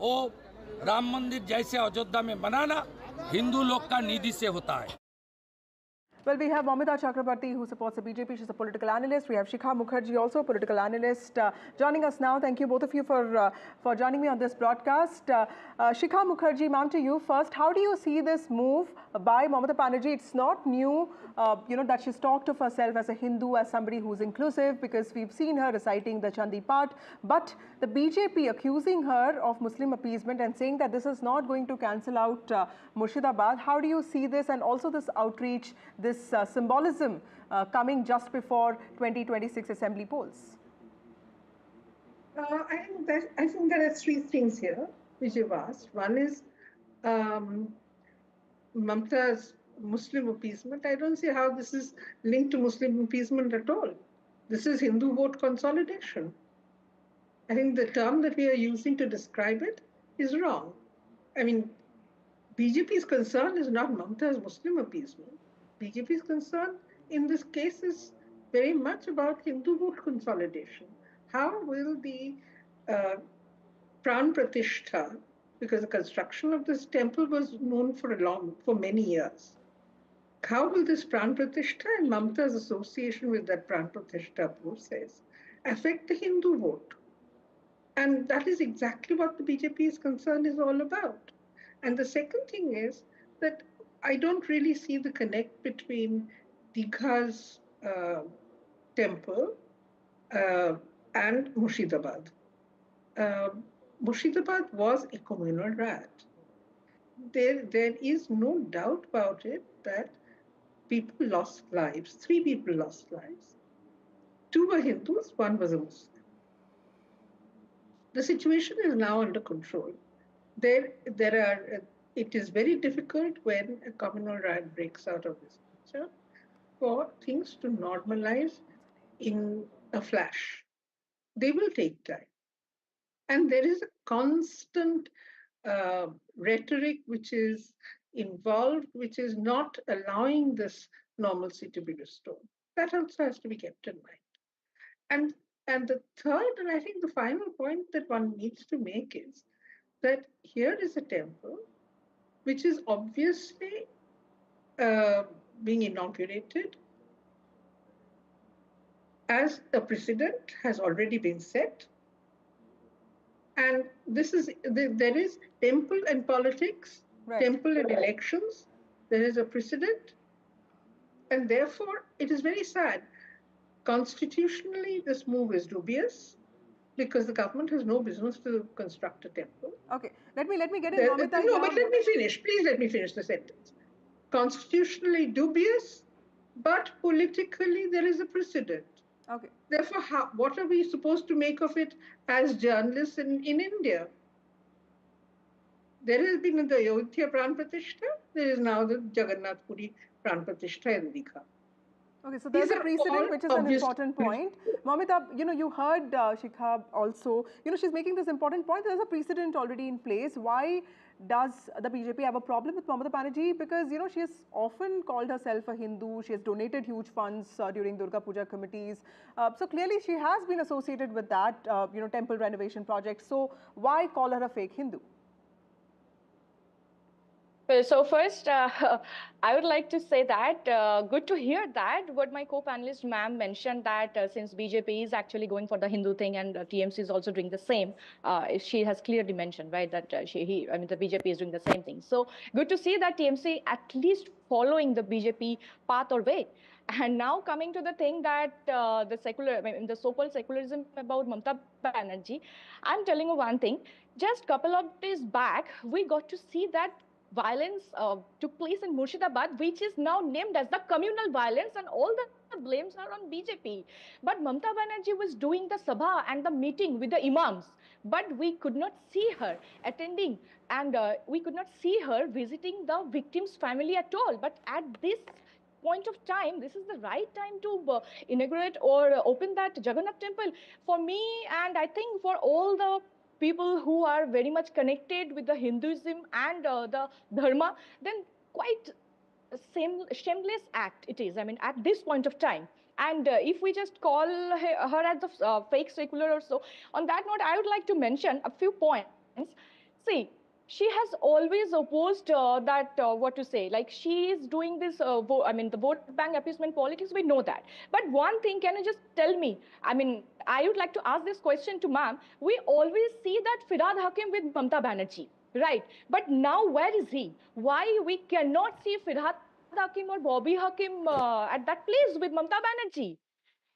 वो राम मंदिर जैसे अयोध्या में बनाना हिंदू लोग का निधि से होता है। Well, we have Mamita Chakrabarti, who supports the BJP. She's a political analyst. We have Shikha Mukherjee, also a political analyst, joining us now. Thank you both of you for joining me on this broadcast. Shikha Mukherjee, ma'am, to you first. How do you see this move by Mamata Banerjee? It's not new, that she's talked of herself as a Hindu, as somebody who's inclusive, because we've seen her reciting the Chandi Path. But the BJP accusing her of Muslim appeasement and saying that this is not going to cancel out Murshidabad. How do you see this, and also this outreach, this symbolism coming just before 2026 assembly polls? I think there are three things here which you've asked. One is Mamata's Muslim appeasement. I don't see how this is linked to Muslim appeasement at all. This is Hindu vote consolidation. I think the term that we are using to describe it is wrong. I mean, BJP's concern is not Mamata's Muslim appeasement. BJP's concern in this case is very much about Hindu vote consolidation. How will the Pran Pratishtha, because the construction of this temple was known for many years, how will this Pran Pratishtha and Mamata's association with that Pran Pratishtha process affect the Hindu vote? And that is exactly what the BJP's concern is all about. And the second thing is that I don't really see the connect between Digha's temple and Murshidabad. Murshidabad was a communal riot. There is no doubt about it that people lost lives. 3 people lost lives. 2 were Hindus, 1 was a Muslim. The situation is now under control. It is very difficult when a communal riot breaks out of this nature for things to normalize in a flash. They will take time. And there is a constant rhetoric which is involved, which is not allowing this normalcy to be restored. That also has to be kept in mind. And the third, and I think the final point that one needs to make is that here is a temple which is obviously being inaugurated as a precedent has already been set. And there is temple and politics, right. Temple and elections. There is a precedent. And therefore, it is very sad. Constitutionally, this move is dubious, because the government has no business to construct a temple. Okay. Let me get in, Mamita. No, but let me finish. Please let me finish the sentence. Constitutionally dubious, but politically there is a precedent. Okay. Therefore, what are we supposed to make of it as journalists in India? There has been the Ayodhya Pran Pratishtha. There is now the Jagannath Puri Pran Pratishtha in Dikha. Okay, so there's a precedent, which is an important point. Mamita, you heard Shikha also, she's making this important point. There's a precedent already in place. Why does the BJP have a problem with Mamata Banerjee? Because, she has often called herself a Hindu. She has donated huge funds during Durga Puja committees. So clearly she has been associated with that, temple renovation project. So why call her a fake Hindu? So first, I would like to say that good to hear that what my co-panelist ma'am mentioned, that since BJP is actually going for the Hindu thing and TMC is also doing the same, she has clearly mentioned, right, that the BJP is doing the same thing. So good to see that TMC at least following the BJP path or way. And now coming to the thing that the so-called secularism about Mamata Banerjee, I'm telling you one thing. Just couple of days back, we got to see that violence took place in Murshidabad, which is now named as the communal violence, and all the blames are on BJP. But Mamata Banerjee was doing the sabha and the meeting with the imams, but we could not see her attending, and we could not see her visiting the victim's family at all. But at this point of time, this is the right time to inaugurate or open that Jagannath temple. For me, and I think for all the people who are very much connected with the Hinduism and the Dharma, then quite a shameless act it is, at this point of time. And if we just call her as the fake secular or so, on that note, I would like to mention a few points. See, she has always opposed like she is doing this, the vote bank appeasement politics, we know that. But one thing, can you just tell me, I would like to ask this question to ma'am. We always see that Firhad Hakim with Mamata Banerjee, right? But now where is he? Why we cannot see Firhad Hakim or Bobby Hakim at that place with Mamata Banerjee?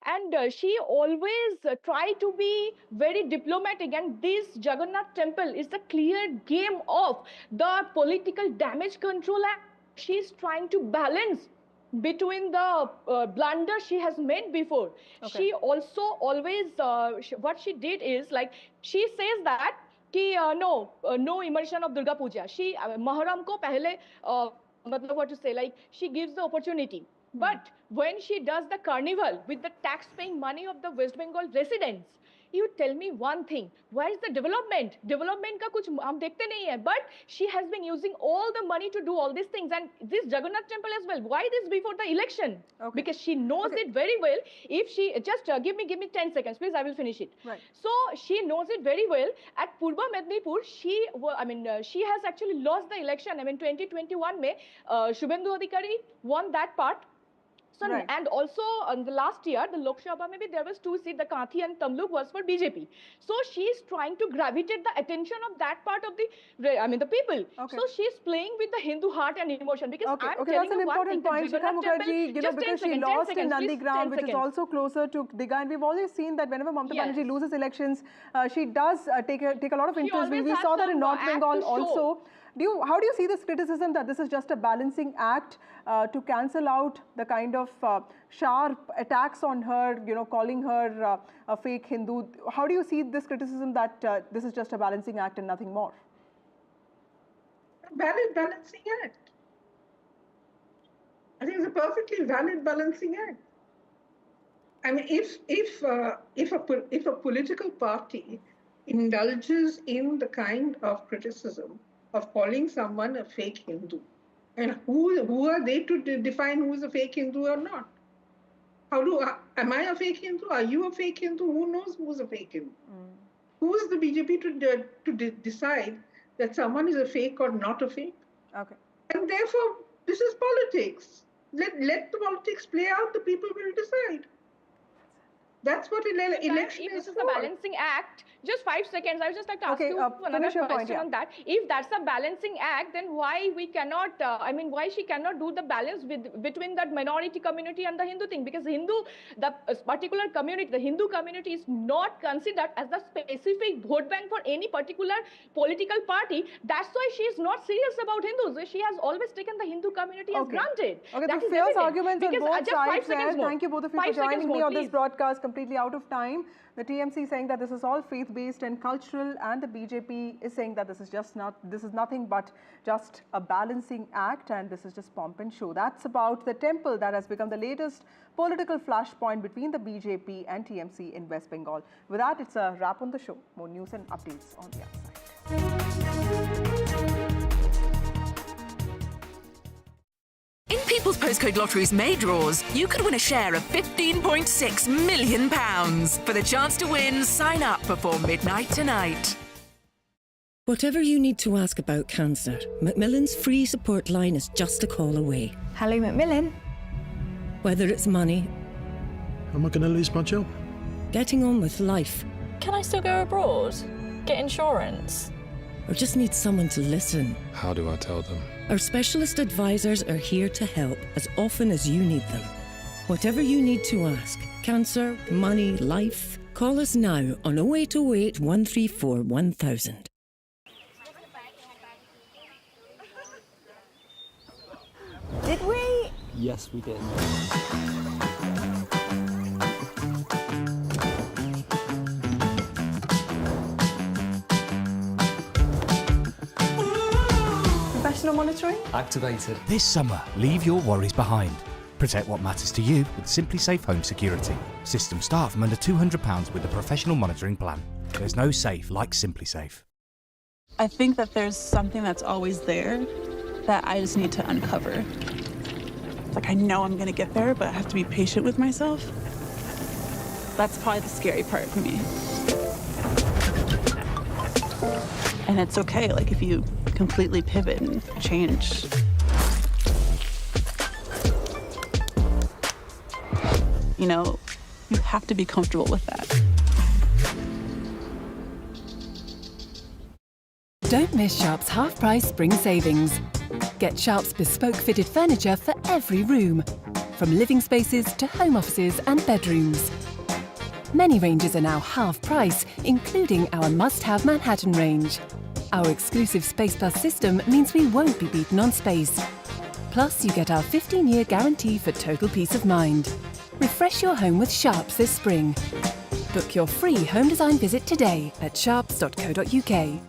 And she always tried to be very diplomatic, and this Jagannath temple is the clear game of the political damage control act. She's trying to balance between the blunder she has made before. Okay. She also always, what she did is, like, she says that no immersion of Durga Puja. She Muharram ko pehle, she gives the opportunity. But when she does the carnival with the tax-paying money of the West Bengal residents, you tell me one thing, where is the development? Development ka kuch hum dekhte nahi hai, but she has been using all the money to do all these things, and this Jagannath temple as well. Why this before the election? Okay. Because she knows it very well. If she, just give me 10 seconds, please, I will finish it. Right. So she knows it very well. At Purba Mednipur, she has actually lost the election. 2021 mein, Shubhendu Adhikari won that part. So, right. And also the last year, the Lok Sabha, maybe there was 2 seats, the Kathi and Tamluk was for BJP. So she's trying to gravitate the attention of that part of the people. Okay. So she's playing with the Hindu heart and emotion. Because I'm telling that's an you important point, Shikha Mukherjee, because she lost in Nandigram, which is also closer to Digha, and we've always seen that whenever Mamata Banerjee loses elections, she does take a lot of interest. We saw that in North Bengal also. How do you see this criticism that this is just a balancing act to cancel out the kind of sharp attacks on her, calling her a fake Hindu? How do you see this criticism that this is just a balancing act and nothing more? Valid balancing act. I think it's a perfectly valid balancing act. If a political party indulges in the kind of criticism of calling someone a fake Hindu, and who are they to define who is a fake Hindu or not? Am I a fake Hindu? Are you a fake Hindu? Who knows who's a fake Hindu? Who is the BJP to decide that someone is a fake or not a fake? Okay. And therefore, this is politics. Let the politics play out. The people will decide. That's what election if is this is for. a balancing act, just 5 seconds, I would just like to ask you another question on that. If that's a balancing act, then why we cannot, why she cannot do the balance between that minority community and the Hindu thing? Because the particular community, the Hindu community is not considered as the specific vote bank for any particular political party. That's why she is not serious about Hindus. She has always taken the Hindu community as granted. Okay, That so is fierce evident. arguments on Because, both just 5 sides there. seconds more. Thank you both of you 5 for seconds joining me more, on this please. broadcast completely out of time. The TMC is saying that this is all faith-based and cultural, and the BJP is saying that this is nothing but just a balancing act, and this is just pomp and show. That's about the temple that has become the latest political flashpoint between the BJP and TMC in West Bengal. With that, it's a wrap on the show. More news and updates on the outside. In People's Postcode Lottery's May draws, you could win a share of £15.6 million. For the chance to win, sign up before midnight tonight. Whatever you need to ask about cancer, Macmillan's free support line is just a call away. Hello, Macmillan. Whether it's money... Am I going to lose my job? Getting on with life... Can I still go abroad? Get insurance? Or just need someone to listen. How do I tell them? Our specialist advisors are here to help as often as you need them. Whatever you need to ask, cancer, money, life, call us now on 0808 134 1000. Did we? Yes, we did. Professional monitoring? Activated. This summer, leave your worries behind. Protect what matters to you with Simply Safe Home Security. Systems start from under £200 with a professional monitoring plan. There's no safe like Simply Safe. I think that there's something that's always there that I just need to uncover. Like, I know I'm gonna get there, but I have to be patient with myself. That's probably the scary part for me. And it's okay, like, if you completely pivot and change. You know, you have to be comfortable with that. Don't miss Sharp's half-price spring savings. Get Sharp's bespoke fitted furniture for every room, from living spaces to home offices and bedrooms. Many ranges are now half price, including our must-have Manhattan range. Our exclusive Space Plus system means we won't be beaten on space. Plus, you get our 15-year guarantee for total peace of mind. Refresh your home with Sharps this spring. Book your free home design visit today at sharps.co.uk.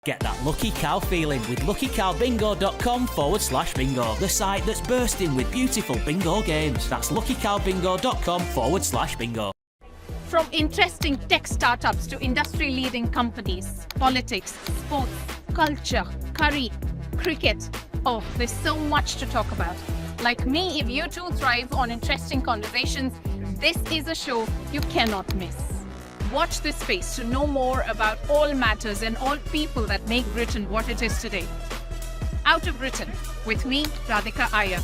Get that lucky cow feeling with luckycowbingo.com/bingo, the site that's bursting with beautiful bingo games. That's luckycowbingo.com/bingo. From interesting tech startups to industry-leading companies, politics, sports, culture, curry, cricket. Oh, there's so much to talk about. Like me, if you too thrive on interesting conversations, this is a show you cannot miss. Watch this space to know more about all matters and all people that make Britain what it is today. Out of Britain, with me, Radhika Iyer.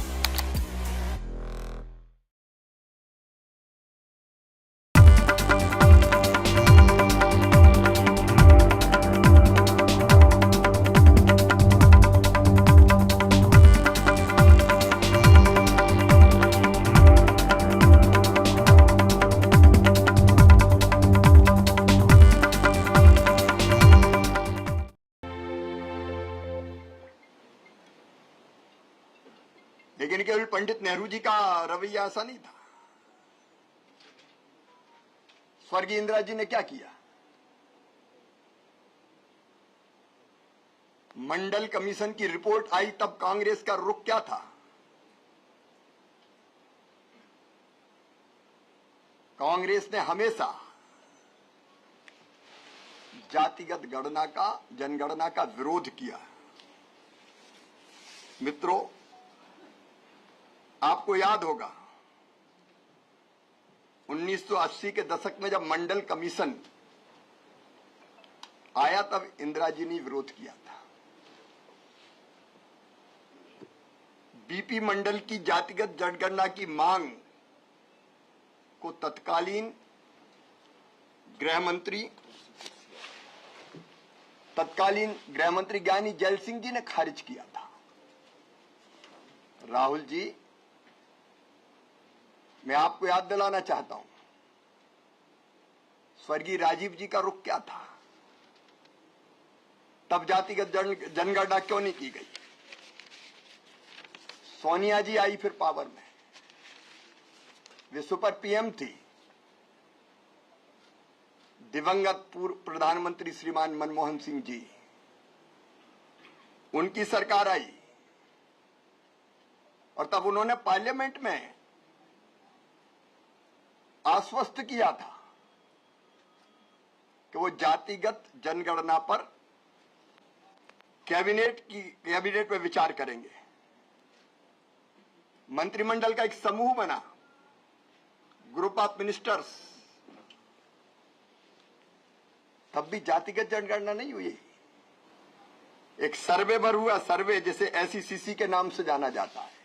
लेकिन केवल पंडित नेहरू जी का रवैया ऐसा नहीं था। स्वर्गीय इंदिरा जी ने क्या किया? मंडल कमीशन की रिपोर्ट आई तब कांग्रेस का रुख क्या था? कांग्रेस ने हमेशा जातिगत गणना का, जनगणना का विरोध किया। मित्रों, आपको याद होगा 1980 के दशक में जब मंडल कमीशन आया तब इंदिरा जी ने विरोध किया था। बीपी मंडल की जातिगत जनगणना की मांग को तत्कालीन गृह मंत्री, तत्कालीन गृह मंत्री ज्ञानी जैल सिंह जी ने खारिज किया था। राहुल जी, मैं आपको याद दिलाना चाहता हूं, स्वर्गीय राजीव जी का रुख क्या था? तब जातिगत जनगणना क्यों नहीं की गई? सोनिया जी आई फिर पावर में, वे सुपर पीएम थी। दिवंगत पूर्व प्रधानमंत्री श्रीमान मनमोहन सिंह जी, उनकी सरकार आई और तब उन्होंने पार्लियामेंट में आश्वस्त किया था कि वो जातिगत जनगणना पर कैबिनेट में विचार करेंगे। मंत्रिमंडल का एक समूह बना, ग्रुप ऑफ मिनिस्टर्स, तब भी जातिगत जनगणना नहीं हुई। एक सर्वे पर हुआ, सर्वे जिसे एसईसीसी के नाम से जाना जाता है।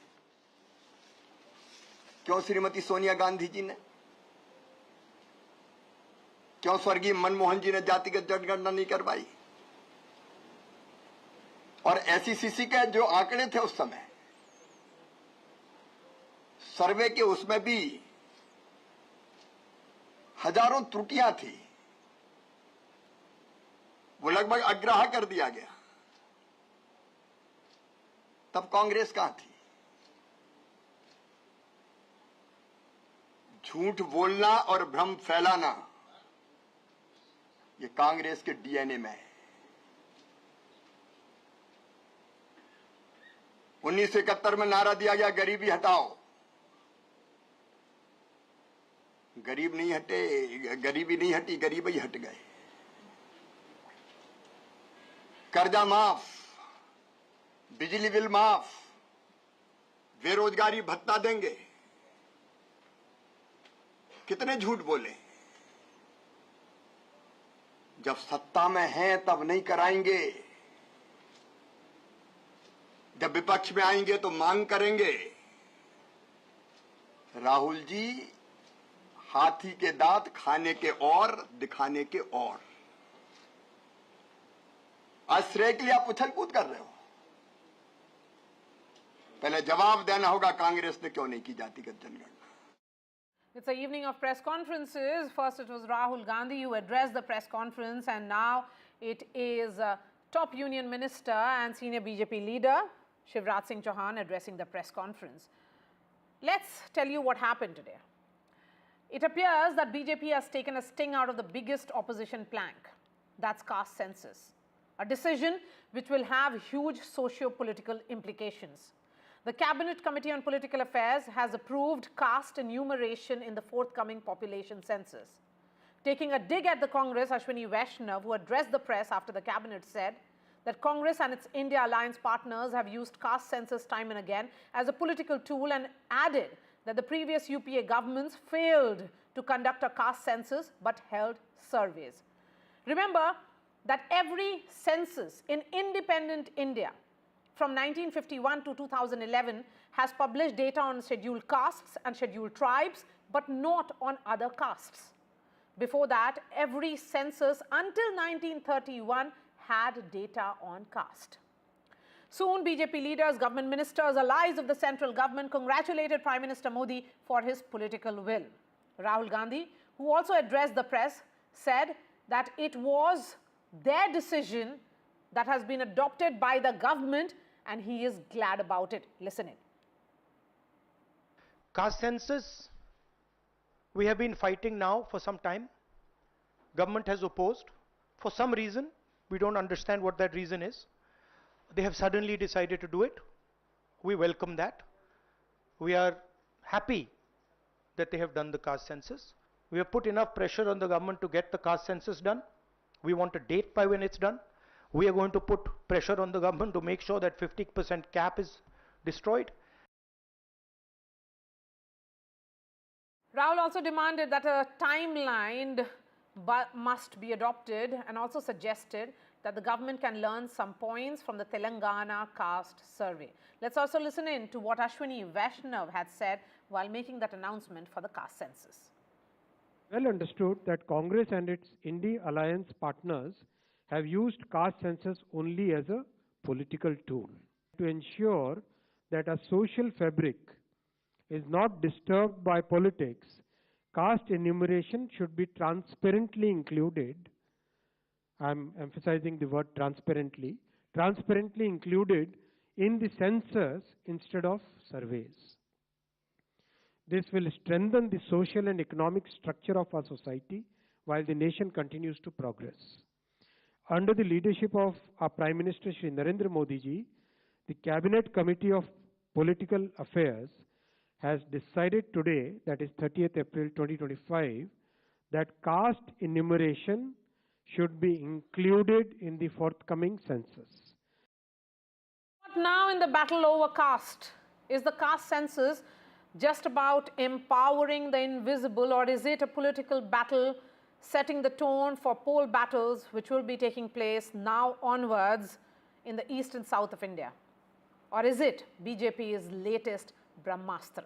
क्यों श्रीमती सोनिया गांधी जी ने, क्यों स्वर्गीय मनमोहन जी ने जातिगत जनगणना नहीं करवाई? और एसईसीसी के जो आंकड़े थे उस समय सर्वे के, उसमें भी हजारों त्रुटियां थी, वो लगभग अग्राह्य कर दिया गया। तब कांग्रेस कहां थी? झूठ बोलना और भ्रम फैलाना, ये कांग्रेस के डीएनए में है। 1971 में नारा दिया गया, गरीबी हटाओ। गरीबी नहीं हटी, गरीब ही हट गए। कर्जा माफ, बिजली बिल माफ, बेरोजगारी भत्ता देंगे। कितने झूठ बोले। जब सत्ता में हैं तब नहीं कराएंगे, जब विपक्ष में आएंगे तो मांग करेंगे। राहुल जी, हाथी के दांत खाने के और दिखाने के और। आज श्रेय के लिए आप उछल कूद कर रहे हो। पहले जवाब देना होगा, कांग्रेस ने क्यों नहीं की जातिगत जनगणना। It's an evening of press conferences. First it was Rahul Gandhi who addressed the press conference, and now it is top union minister and senior BJP leader Shivraj Singh Chauhan addressing the press conference. Let's tell you what happened today. It appears that BJP has taken a sting out of the biggest opposition plank, that's caste census, a decision which will have huge socio-political implications. The Cabinet Committee on Political Affairs has approved caste enumeration in the forthcoming population census. Taking a dig at the Congress, Ashwini Vaishnav, who addressed the press after the Cabinet, said that Congress and its India alliance partners have used caste census time and again as a political tool, and added that the previous UPA governments failed to conduct a caste census but held surveys. Remember that every census in independent India from 1951 to 2011 has published data on scheduled castes and scheduled tribes, but not on other castes. Before that, every census until 1931 had data on caste. Soon, BJP leaders, government ministers, allies of the central government congratulated Prime Minister Modi for his political will. Rahul Gandhi, who also addressed the press, said that it was their decision that has been adopted by the government, and he is glad about it. Listen in. Caste census, we have been fighting now for some time. Government has opposed. For some reason, we don't understand what that reason is. They have suddenly decided to do it. We welcome that. We are happy that they have done the caste census. We have put enough pressure on the government to get the caste census done. We want a date by when it's done. We are going to put pressure on the government to make sure that 50% cap is destroyed. Rahul also demanded that a timeline must be adopted, and also suggested that the government can learn some points from the Telangana caste survey. Let's also listen in to what Ashwini Vaishnav had said while making that announcement for the caste census. Well understood that Congress and its India alliance partners have used caste census only as a political tool to ensure that our social fabric is not disturbed by politics. Caste enumeration should be transparently included. I'm emphasizing the word transparently included in the census instead of surveys. This will strengthen the social and economic structure of our society while the nation continues to progress. Under the leadership of our Prime Minister Shri Narendra Modi ji, the Cabinet Committee of Political Affairs has decided today, that is 30th April 2025, that caste enumeration should be included in the forthcoming census. But now in the battle over caste, is the caste census just about empowering the invisible, or is it a political battle setting the tone for poll battles which will be taking place now onwards in the east and south of India? Or is it BJP's latest Brahmastra?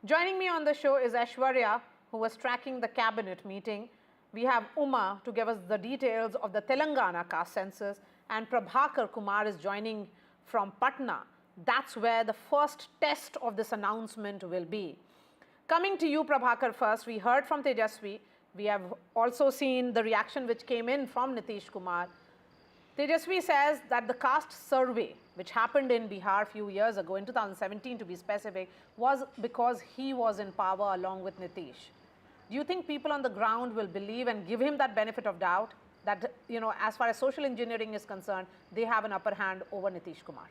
Joining me on the show is Aishwarya, who was tracking the cabinet meeting. We have Uma to give us the details of the Telangana caste census, and Prabhakar Kumar is joining from Patna. That's where the first test of this announcement will be. Coming to you, Prabhakar, first, we heard from Tejasvi. We have also seen the reaction which came in from Nitish Kumar. Tejasvi says that the caste survey, which happened in Bihar a few years ago, in 2017 to be specific, was because he was in power along with Nitish. Do you think people on the ground will believe and give him that benefit of doubt that, you know, as far as social engineering is concerned, they have an upper hand over Nitish Kumar?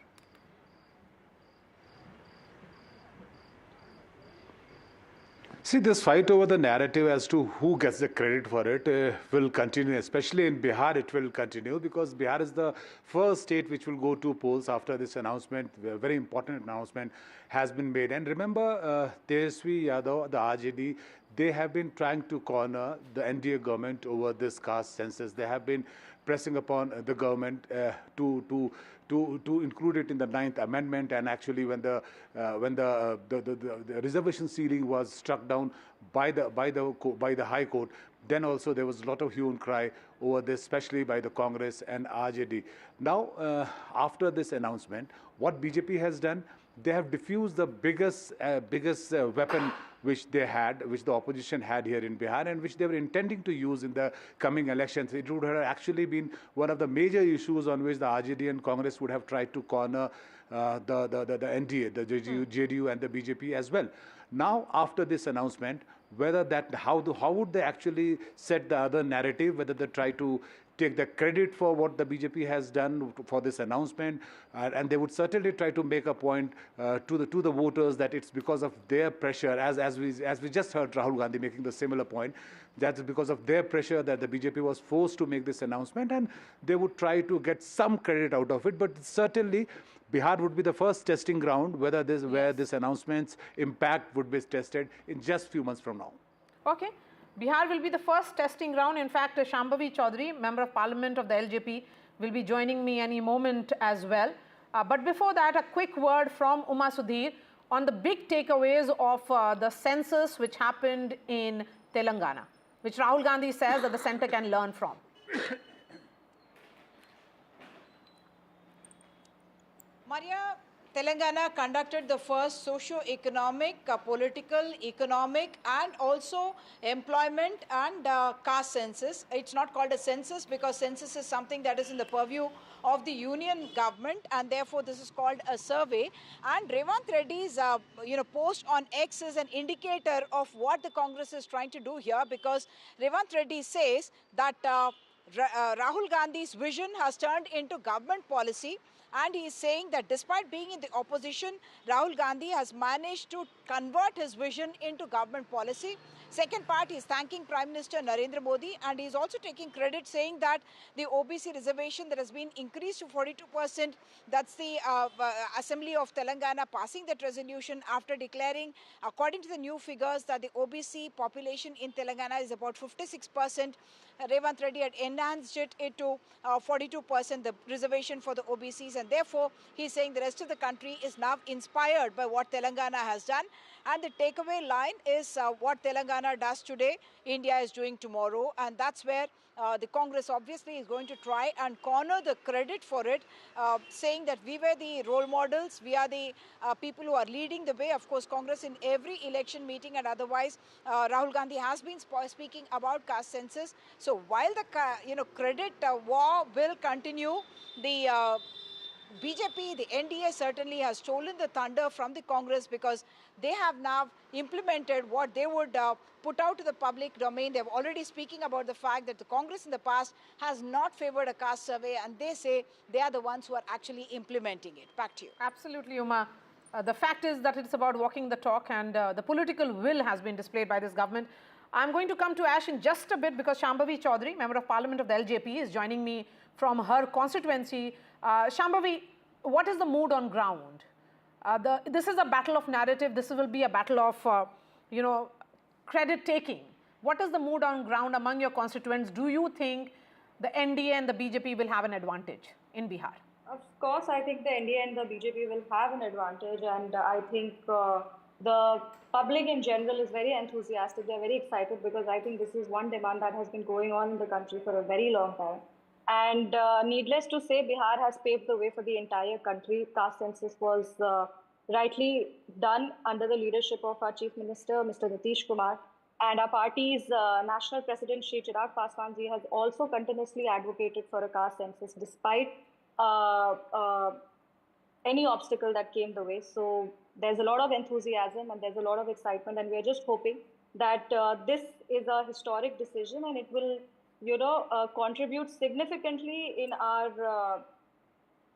See, this fight over the narrative as to who gets the credit for it will continue, especially in Bihar it will continue, because Bihar is the first state which will go to polls after this announcement. A very important announcement has been made. And remember, Tejasvi Yadav, the RJD, they have been trying to corner the NDA government over this caste census. They have been pressing upon the government to include it in the 9th Amendment, and actually when the reservation ceiling was struck down by the High Court, then also there was a lot of hue and cry over this, especially by the Congress and RJD. Now, after this announcement, what BJP has done, they have diffused the biggest weapon which the opposition had here in Bihar, and which they were intending to use in the coming elections. It would have actually been one of the major issues on which the RJD and Congress would have tried to corner the NDA, the JDU and the BJP as well. Now, after this announcement, how would they actually set the other narrative, whether they try to take the credit for what the BJP has done for this announcement, and they would certainly try to make a point to the voters that it's because of their pressure, as we just heard Rahul Gandhi making the similar point, that's because of their pressure that the BJP was forced to make this announcement, and they would try to get some credit out of it. But certainly Bihar would be the first testing ground where this announcement's impact would be tested in just few months from now. Okay. Bihar will be the first testing ground. In fact, Shambhavi Chaudhary, Member of Parliament of the LJP, will be joining me any moment as well. But before that, a quick word from Uma Sudhir on the big takeaways of the census which happened in Telangana, which Rahul Gandhi says that the centre can learn from. Maria, Telangana conducted the first socio-economic, political, economic, and also employment and caste census. It's not called a census because census is something that is in the purview of the union government, and therefore this is called a survey. And Revanth Reddy's post on X is an indicator of what the Congress is trying to do here, because Revanth Reddy says that Rahul Gandhi's vision has turned into government policy. And he is saying that despite being in the opposition, Rahul Gandhi has managed to convert his vision into government policy. Second part, he is thanking Prime Minister Narendra Modi, and he is also taking credit, saying that the OBC reservation that has been increased to 42%, that's the Assembly of Telangana passing that resolution after declaring, according to the new figures, that the OBC population in Telangana is about 56%. Revanth Reddy had enhanced it to 42%, the reservation for the OBCs, and therefore he's saying the rest of the country is now inspired by what Telangana has done. And the takeaway line is what Telangana does today, India is doing tomorrow, and that's where the Congress obviously is going to try and corner the credit for it, saying that we were the role models, we are the people who are leading the way. Of course, Congress in every election meeting and otherwise, Rahul Gandhi has been speaking about caste census. So while the credit war will continue, the BJP, the NDA certainly has stolen the thunder from the Congress because they have now implemented what they would put out to the public domain. They're already speaking about the fact that the Congress in the past has not favored a caste survey, and they say they are the ones who are actually implementing it. Back to you. Absolutely, Uma. The fact is that it's about walking the talk, and the political will has been displayed by this government. I'm going to come to Ash in just a bit because Shambhavi Chaudhary, Member of Parliament of the LJP, is joining me from her constituency. Shambhavi, what is the mood on ground? This is a battle of narrative. This will be a battle of, credit taking. What is the mood on ground among your constituents? Do you think the NDA and the BJP will have an advantage in Bihar? Of course, I think the NDA and the BJP will have an advantage, and I think the public in general is very enthusiastic. They're very excited because I think this is one demand that has been going on in the country for a very long time. And needless to say, Bihar has paved the way for the entire country. Caste census was rightly done under the leadership of our Chief Minister, Mr. Nitish Kumar. And our party's national president, Shri Chirag Paswan ji, has also continuously advocated for a caste census despite any obstacle that came the way. So there's a lot of enthusiasm and there's a lot of excitement, and we're just hoping that this is a historic decision and it will contribute significantly in our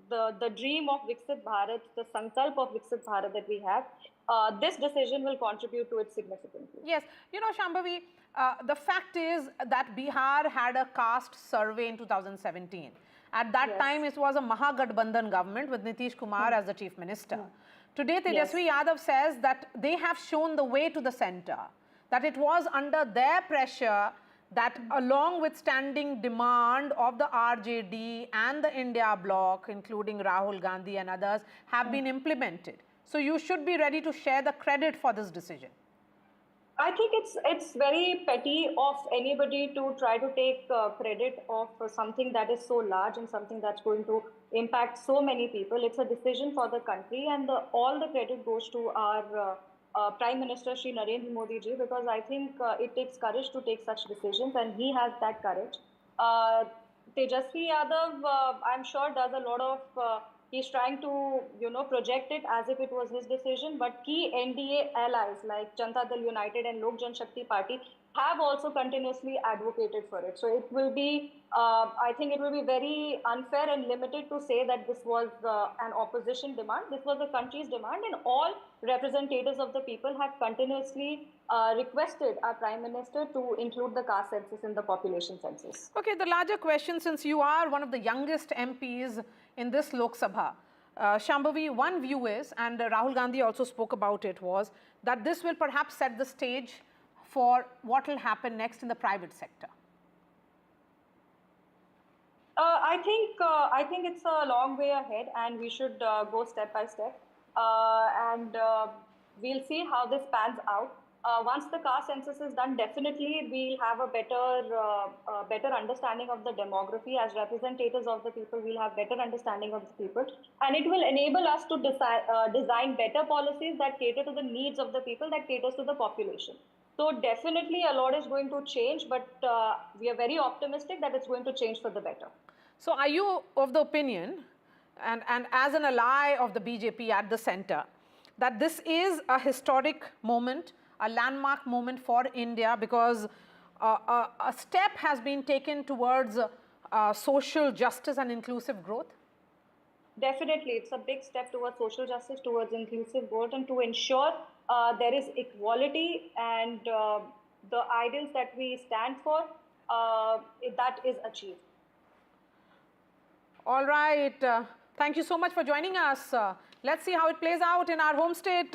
the dream of Viksit Bharat, the sankalp of Viksit Bharat that we have. This decision will contribute to it significantly. Yes, Shambhavi, the fact is that Bihar had a caste survey in 2017. At that time, it was a Mahagathbandhan government with Nitish Kumar as the chief minister. Today, Tejasvi Yadav says that they have shown the way to the center, that it was under their pressure that along with standing demand of the RJD and the India bloc, including Rahul Gandhi and others, have been implemented. So you should be ready to share the credit for this decision. I think it's very petty of anybody to try to take credit of something that is so large and something that's going to impact so many people. It's a decision for the country, and all the credit goes to our Prime Minister Shri Narendra Modi ji, because I think it takes courage to take such decisions, and he has that courage. Tejasvi Yadav, I'm sure, does a lot of, he's trying to, project it as if it was his decision, but key NDA allies like Janata Dal United and Lok Jan Shakti Party have also continuously advocated for it. So it will be, I think it will be very unfair and limited to say that this was an opposition demand. This was the country's demand, and all representatives of the people have continuously requested our Prime Minister to include the caste census in the population census. Okay, the larger question, since you are one of the youngest MPs in this Lok Sabha, Shambhavi, one view is, and Rahul Gandhi also spoke about it, was that this will perhaps set the stage for what will happen next in the private sector. I think it's a long way ahead, and we should go step by step, and we'll see how this pans out. Once the caste census is done, definitely we'll have a better understanding of the demography. As representatives of the people, we'll have better understanding of the people, and it will enable us to design better policies that cater to the needs of the people, that caters to the population. So definitely a lot is going to change, but we are very optimistic that it's going to change for the better. So are you of the opinion, and as an ally of the BJP at the center, that this is a historic moment, a landmark moment for India, because a step has been taken towards social justice and inclusive growth? Definitely, it's a big step towards social justice, towards inclusive growth, and to ensure there is equality, and the ideals that we stand for, that is achieved. All right. Thank you so much for joining us. Let's see how it plays out in our home state.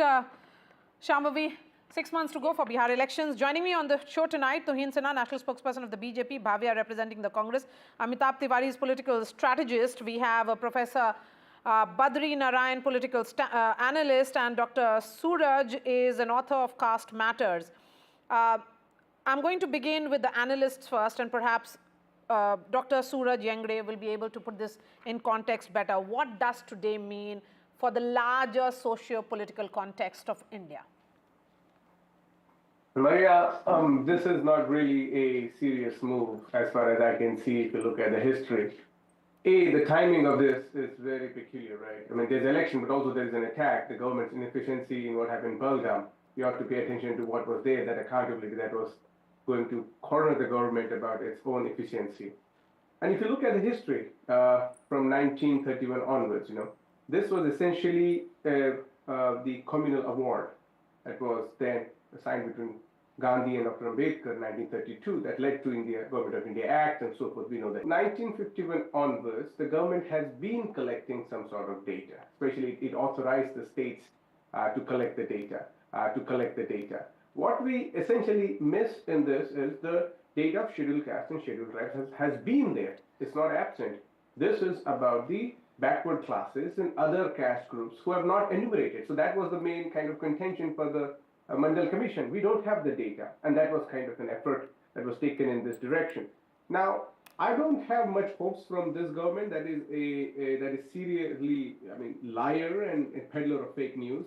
Shambhavi, 6 months to go for Bihar elections. Joining me on the show tonight, Tuhin Sinha, national spokesperson of the BJP, Bhavya representing the Congress, Amitabh Tiwari is political strategist. We have Professor Badri Narayan, political analyst, and Dr. Suraj is an author of Caste Matters. I'm going to begin with the analysts first, and perhaps Dr. Suraj Yengre will be able to put this in context better. What does today mean for the larger socio-political context of India? Maria, this is not really a serious move as far as I can see if you look at the history. The timing of this is very peculiar, right? I mean, there's election, but also there's an attack, the government's inefficiency in what happened in Belgaum. You have to pay attention to what was there, that accountability that was going to corner the government about its own efficiency. And if you look at the history from 1931 onwards, this was essentially the communal award that was then signed between Gandhi and Dr. Ambedkar in 1932 that led to India, Government of India Act and so forth. We know that. 1951 onwards, the government has been collecting some sort of data, especially it authorized the states to collect the data, What we essentially miss in this is the data of scheduled caste and scheduled tribes has been there. It's not absent. This is about the backward classes and other caste groups who have not enumerated. So that was the main kind of contention for the Mandal Commission. We don't have the data, and that was kind of an effort that was taken in this direction. Now, I don't have much hopes from this government that is seriously, liar and a peddler of fake news.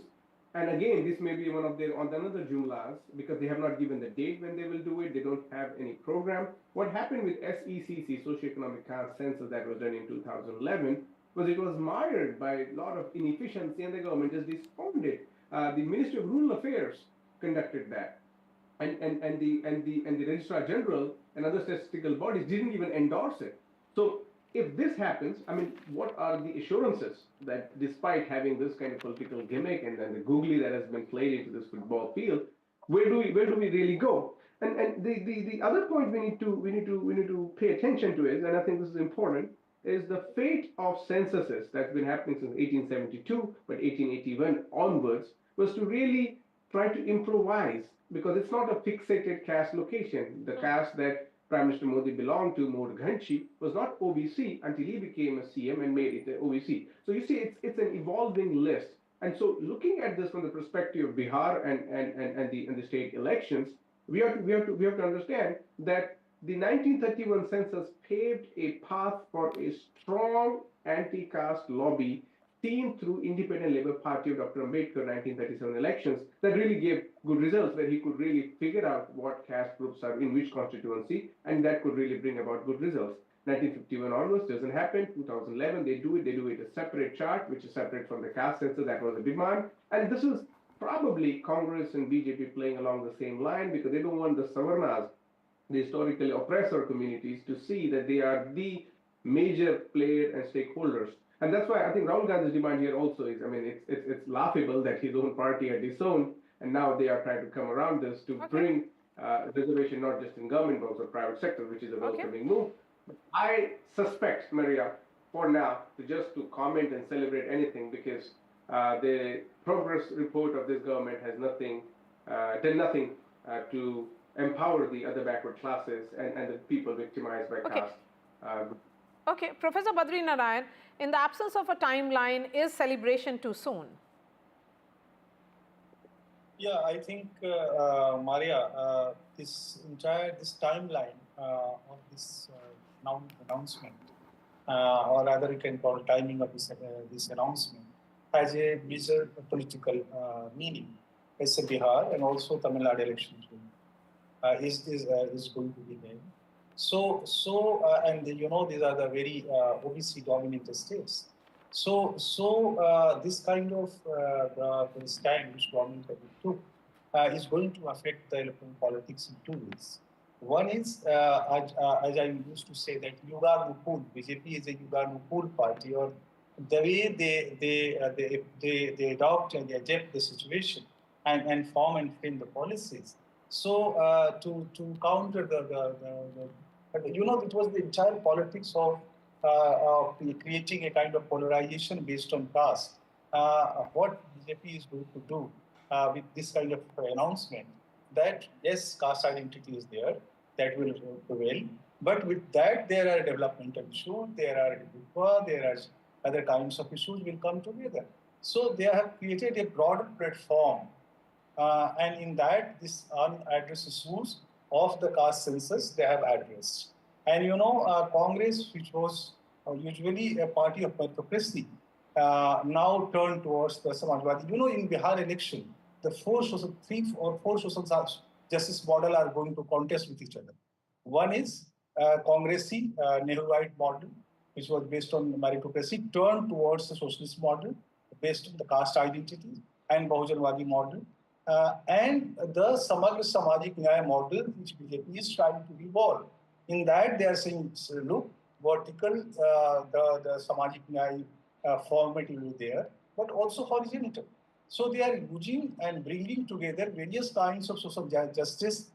And again, this may be one of their on another jumlas because they have not given the date when they will do it. They don't have any program. What happened with SECC, Socioeconomic Caste Census, that was done in 2011, was it was mired by a lot of inefficiency, and the government just desponded. The Ministry of Rural Affairs conducted that, and the Registrar General and other statistical bodies didn't even endorse it. So if this happens, what are the assurances that despite having this kind of political gimmick and then the googly that has been played into this football field, where do we really go? And the other point we need to pay attention to is, and I think this is important, is the fate of censuses that's been happening since 1872, but 1881 onwards, was to really try to improvise, because it's not a fixated caste location. The caste that Prime Minister Modi belonged to, Mod Ghanchi, was not OBC until he became a CM and made it an OBC. So you see, it's an evolving list. And so looking at this from the perspective of Bihar and the state elections, we have to understand that the 1931 census paved a path for a strong anti-caste lobby seen through Independent Labour Party of Dr. Ambedkar 1937 elections that really gave good results, where he could really figure out what caste groups are in which constituency, and that could really bring about good results. 1951 onwards doesn't happen. 2011 they do it a separate chart, which is separate from the caste census. That was a demand, and this is probably Congress and BJP playing along the same line, because they don't want the Savarnas, the historically oppressor communities, to see that they are the major player and stakeholders. And that's why I think Rahul Gandhi's demand here also is, it's laughable that his own party had disowned, and now they are trying to come around this to bring reservation not just in government but also private sector, which is a welcoming move. But I suspect, Maria, for now, to comment and celebrate anything, because the progress report of this government has done nothing to empower the other backward classes and the people victimized by caste. Okay, Professor Badri Narayan, in the absence of a timeline, is celebration too soon? Yeah, I think, Maria, this timeline of this announcement, or rather you can call timing of this announcement, has a major political meaning. It's a Bihar and also Tamil Nadu elections is going to be there. So and these are the very OBC dominated states. So this kind of the stand which government took is going to affect the electoral politics in two ways. One is, as I used to say, that Yuga Nupur, BJP is a Yuga Nupur party, or the way they adopt and they adapt the situation and form and frame the policies. So to counter it was the entire politics of creating a kind of polarization based on caste. What BJP is going to do with this kind of announcement, that yes, caste identity is there, that will prevail, but with that there are developmental issues, there are other kinds of issues will come together. So they have created a broader platform, and in that, these unaddressed issues of the caste census they have addressed. And Congress, which was usually a party of meritocracy, now turned towards the Samajwadi. In Bihar election, the three or four social justice model are going to contest with each other. One is Congressy Nehruite model, which was based on meritocracy, turned towards the socialist model based on the caste identity, and Bahujanwadi model, and the Samagra Samajik Nyaya model, which BJP is trying to evolve. In that, they are saying, look, vertical, the Samajik Nyaya format will be there, but also horizontal. So they are using and bringing together various kinds of social justice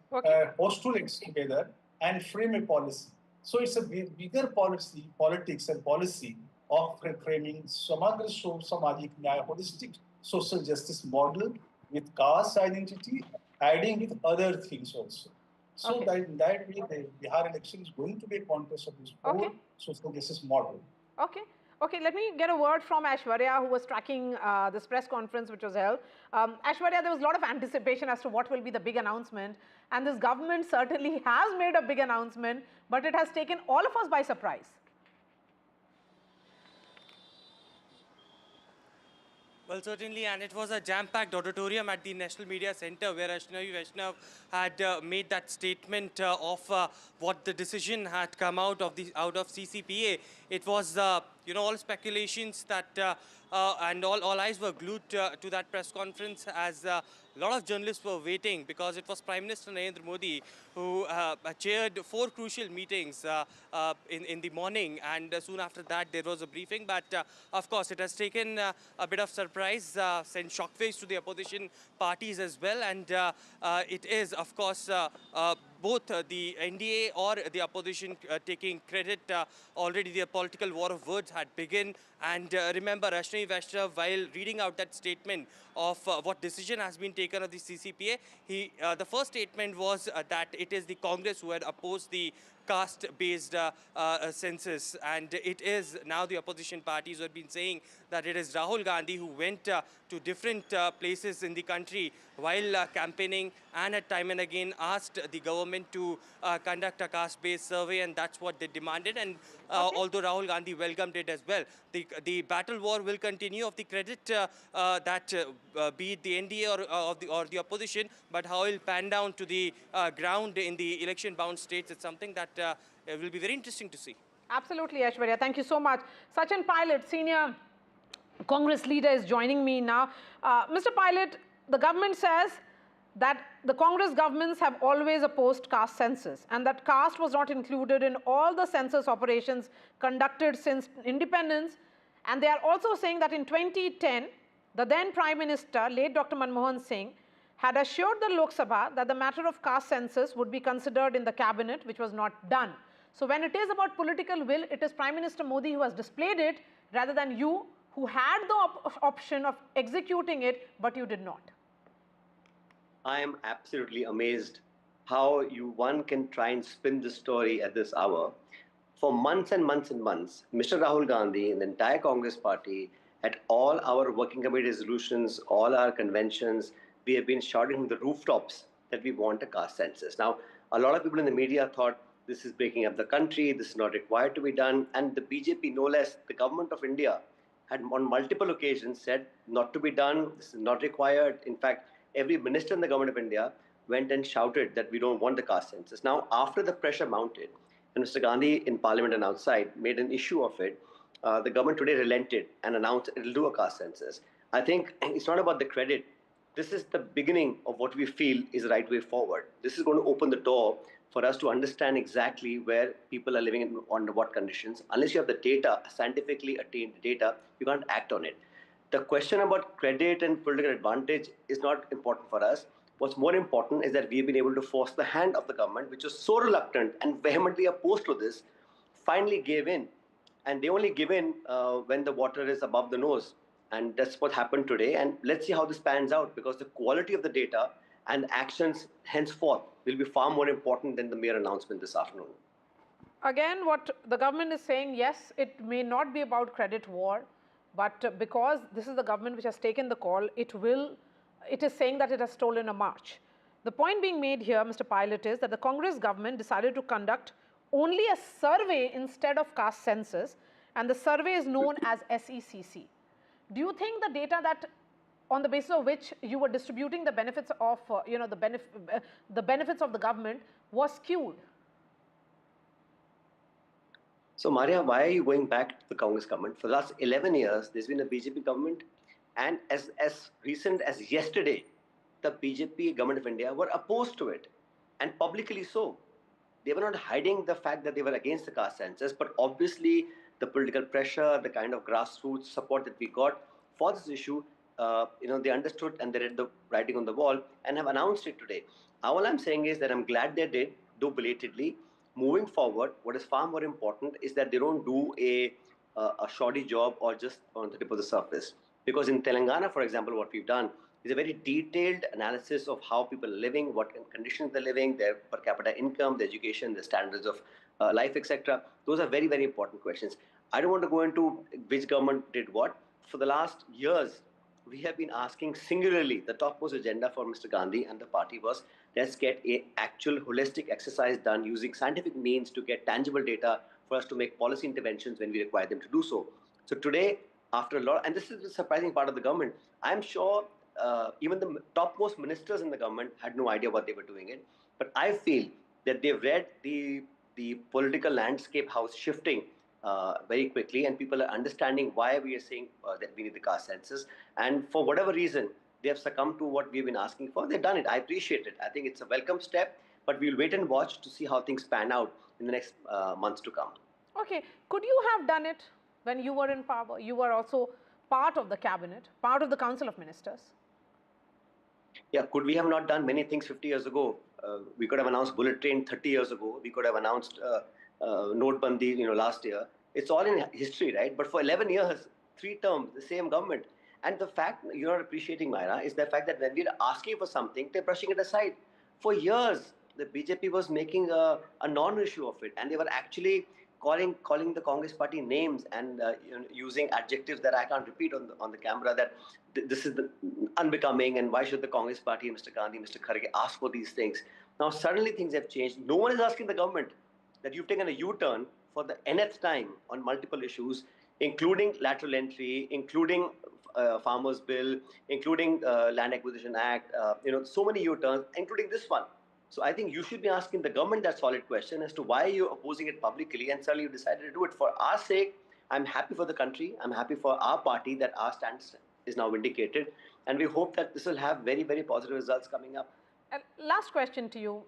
postulates together and frame a policy. So it's a bigger politics and policy of framing Samagra Samajik Nyaya holistic social justice model with caste identity, adding with other things also. So that in that way, the Bihar election is going to be a contest of this whole social justice model. Okay, let me get a word from Aishwarya, who was tracking this press conference which was held. Aishwarya, there was a lot of anticipation as to what will be the big announcement, and this government certainly has made a big announcement, but it has taken all of us by surprise. Well, certainly, and it was a jam-packed auditorium at the National Media Center where Ashnavi Vaishnav had made that statement of what the decision had come out of CCPA. It was, all speculations that and all eyes were glued to that press conference as a lot of journalists were waiting, because it was Prime Minister Narendra Modi who chaired 4 crucial meetings in the morning, and soon after that there was a briefing. But of course, it has taken a bit of surprise, sent shockwaves to the opposition parties as well, and it is, of course, both the NDA or the opposition taking credit. Already the political war of words had begun. And remember, Ashnavi Vaishnav, while reading out that statement of what decision has been taken of the CCPA, the first statement was that it is the Congress who had opposed the caste-based census, and it is now the opposition parties who have been saying that it is Rahul Gandhi who went to different places in the country while campaigning, and at time and again asked the government to conduct a caste-based survey, and that's what they demanded. And although Rahul Gandhi welcomed it as well, the battle war will continue of the credit that be it the NDA or the opposition, but how it will pan down to the ground in the election-bound states, it's something that will be very interesting to see. Absolutely, Aishwarya. Thank you so much. Sachin Pilot, senior Congress leader, is joining me now. Mr. Pilot, the government says that the Congress governments have always opposed caste census, and that caste was not included in all the census operations conducted since independence. And they are also saying that in 2010, the then Prime Minister, late Dr. Manmohan Singh, had assured the Lok Sabha that the matter of caste census would be considered in the cabinet, which was not done. So when it is about political will, it is Prime Minister Modi who has displayed it rather than you, who had the option of executing it, but you did not. I am absolutely amazed how one can try and spin this story at this hour. For months and months and months, Mr. Rahul Gandhi and the entire Congress party, at all our working committee resolutions, all our conventions, we have been shouting from the rooftops that we want a caste census. Now, a lot of people in the media thought this is breaking up the country, this is not required to be done, and the BJP, no less, the government of India, had on multiple occasions said not to be done, this is not required. In fact, every minister in the government of India went and shouted that we don't want the caste census. Now, after the pressure mounted, and Mr. Gandhi in Parliament and outside made an issue of it, the government today relented and announced it will do a caste census. I think it's not about the credit. This is the beginning of what we feel is the right way forward. This is going to open the door for us to understand exactly where people are living in, under what conditions. Unless you have the data, scientifically attained data, you can't act on it. The question about credit and political advantage is not important for us. What's more important is that we've been able to force the hand of the government, which was so reluctant and vehemently opposed to this, finally gave in. And they only give in when the water is above the nose. And that's what happened today. And let's see how this pans out, because the quality of the data and actions henceforth will be far more important than the mere announcement this afternoon. again, what the government is saying, yes, it may not be about credit war, but because this is the government which has taken the call, it is saying that it has stolen a march. The point being made here, Mr. Pilot, is that the Congress government decided to conduct only a survey instead of caste census, and the survey is known as SECC. Do you think the data that on the basis of which you were distributing the benefits of the benefits of the government was skewed? So Maria, why are you going back to the Congress government? For the last 11 years, there's been a BJP government, and as recent as yesterday, the BJP government of India were opposed to it, and publicly so. They were not hiding the fact that they were against the caste census, but obviously the political pressure, the kind of grassroots support that we got for this issue, they understood and they read the writing on the wall and have announced it today. All I'm saying is that I'm glad they did, though belatedly. Moving forward, what is far more important is that they don't do a shoddy job or just on the tip of the surface. Because in Telangana, for example, what we've done is a very detailed analysis of how people are living, what conditions they're living, their per capita income, their education, their standards of life, etc. Those are very, very important questions. I don't want to go into which government did what. For the last years, we have been asking singularly, the topmost agenda for Mr. Gandhi and the party was, let's get an actual holistic exercise done using scientific means to get tangible data for us to make policy interventions when we require them to do so. So today, after a lot, and this is the surprising part of the government, I'm sure even the topmost ministers in the government had no idea what they were doing it. But I feel that they've read the political landscape, how it's shifting very quickly, and people are understanding why we are saying that we need the caste census. And for whatever reason, they have succumbed to what we've been asking for. They've done it. I appreciate it. I think it's a welcome step, but we'll wait and watch to see how things pan out in the next months to come. Okay. Could you have done it when you were in power? You were also part of the cabinet, part of the Council of Ministers. Yeah, could we have not done many things 50 years ago? We could have announced bullet train 30 years ago. We could have announced Notebandi, last year. It's all in history, right? But for 11 years, 3 terms, the same government. And the fact you're not appreciating, Myra, is the fact that when we're asking for something, they're brushing it aside. For years, the BJP was making a non-issue of it, and they were actually calling the Congress party names and using adjectives that I can't repeat on the camera, that this is unbecoming, and why should the Congress party, Mr. Gandhi, Mr. Kharge, ask for these things? Now suddenly things have changed. No one is asking the government that you've taken a U-turn for the nth time on multiple issues, including lateral entry, including Farmers Bill, including Land Acquisition Act, so many U-turns, including this one. So I think you should be asking the government that solid question as to why you're opposing it publicly, and suddenly you decided to do it. For our sake, I'm happy for the country. I'm happy for our party that our stance is now vindicated. And we hope that this will have very, very positive results coming up. Last question to you.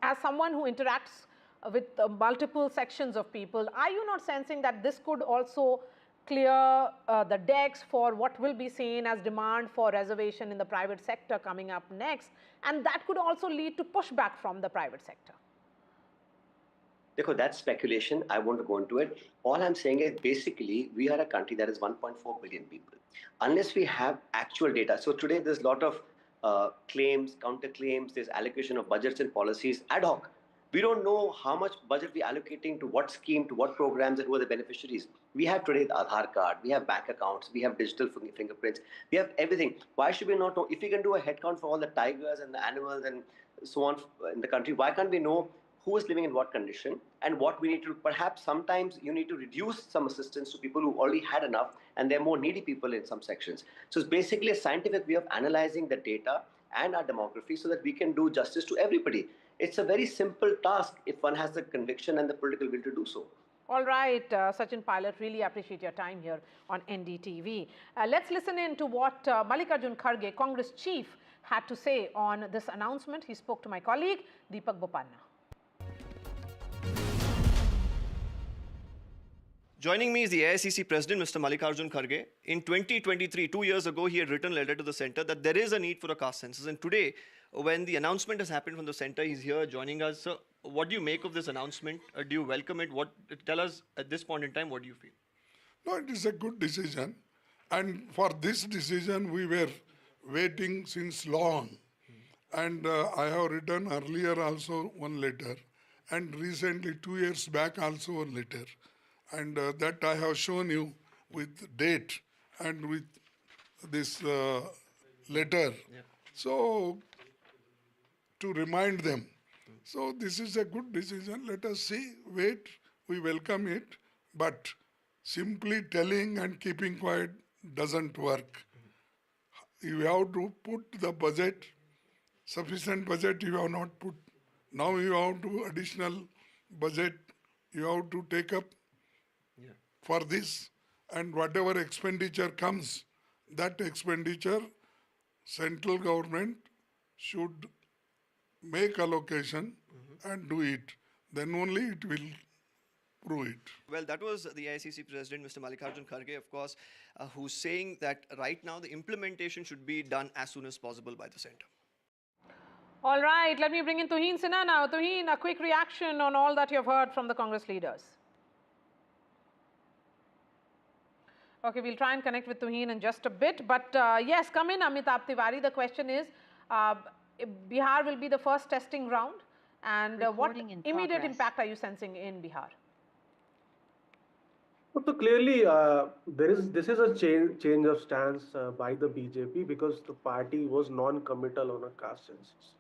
As someone who interacts with multiple sections of people, are you not sensing that this could also clear the decks for what will be seen as demand for reservation in the private sector coming up next, and that could also lead to pushback from the private sector? That's speculation. I won't go into it. All I'm saying is basically we are a country that is 1.4 billion people. Unless we have actual data. So today there's a lot of claims, counterclaims, there's allocation of budgets and policies ad hoc. We don't know how much budget we're allocating to what scheme, to what programs, and who are the beneficiaries. We have today the Aadhaar card, we have bank accounts, we have digital fingerprints, we have everything. Why should we not know? If we can do a head count for all the tigers and the animals and so on in the country, why can't we know who is living in what condition and what we need to? Perhaps sometimes you need to reduce some assistance to people who already had enough, and they're more needy people in some sections. So it's basically a scientific way of analyzing the data and our demography so that we can do justice to everybody. It's a very simple task if one has the conviction and the political will to do so. All right, Sachin Pilot, really appreciate your time here on NDTV. Let's listen in to what Mallikarjun Kharge, Congress chief, had to say on this announcement. He spoke to my colleague, Deepak Bopanna. Joining me is the AICC President, Mr. Mallikarjun Kharge. In 2023, 2 years ago, he had written a letter to the centre that there is a need for a caste census. And today, when the announcement has happened from the centre, he's here joining us. So, what do you make of this announcement? Do you welcome it? Tell us at this point in time, what do you feel? No, it is a good decision. And for this decision, we were waiting since long. And I have written earlier also one letter and recently 2 years back also a letter. And that I have shown you with date and with this letter. Yeah. So, to remind them. So this is a good decision. Let us see, wait, we welcome it. But simply telling and keeping quiet doesn't work. You have to put the budget, sufficient budget you have not put. Now you have to additional budget you have to take up for this, and whatever expenditure comes, that expenditure central government should make allocation and do it. Then only it will prove it. Well, that was the AICC President, Mr. Mallikarjun Kharge, of course, who's saying that right now the implementation should be done as soon as possible by the centre. All right, let me bring in Tuhin Sinha now. Tuhin, a quick reaction on all that you've heard from the Congress leaders. Okay, we'll try and connect with Tuhin in just a bit. But yes, come in, Amitabh Tiwari. The question is, Bihar will be the first testing ground. And what immediate impact are you sensing in Bihar? So clearly, this is a change of stance by the BJP, because the party was non-committal on a caste census,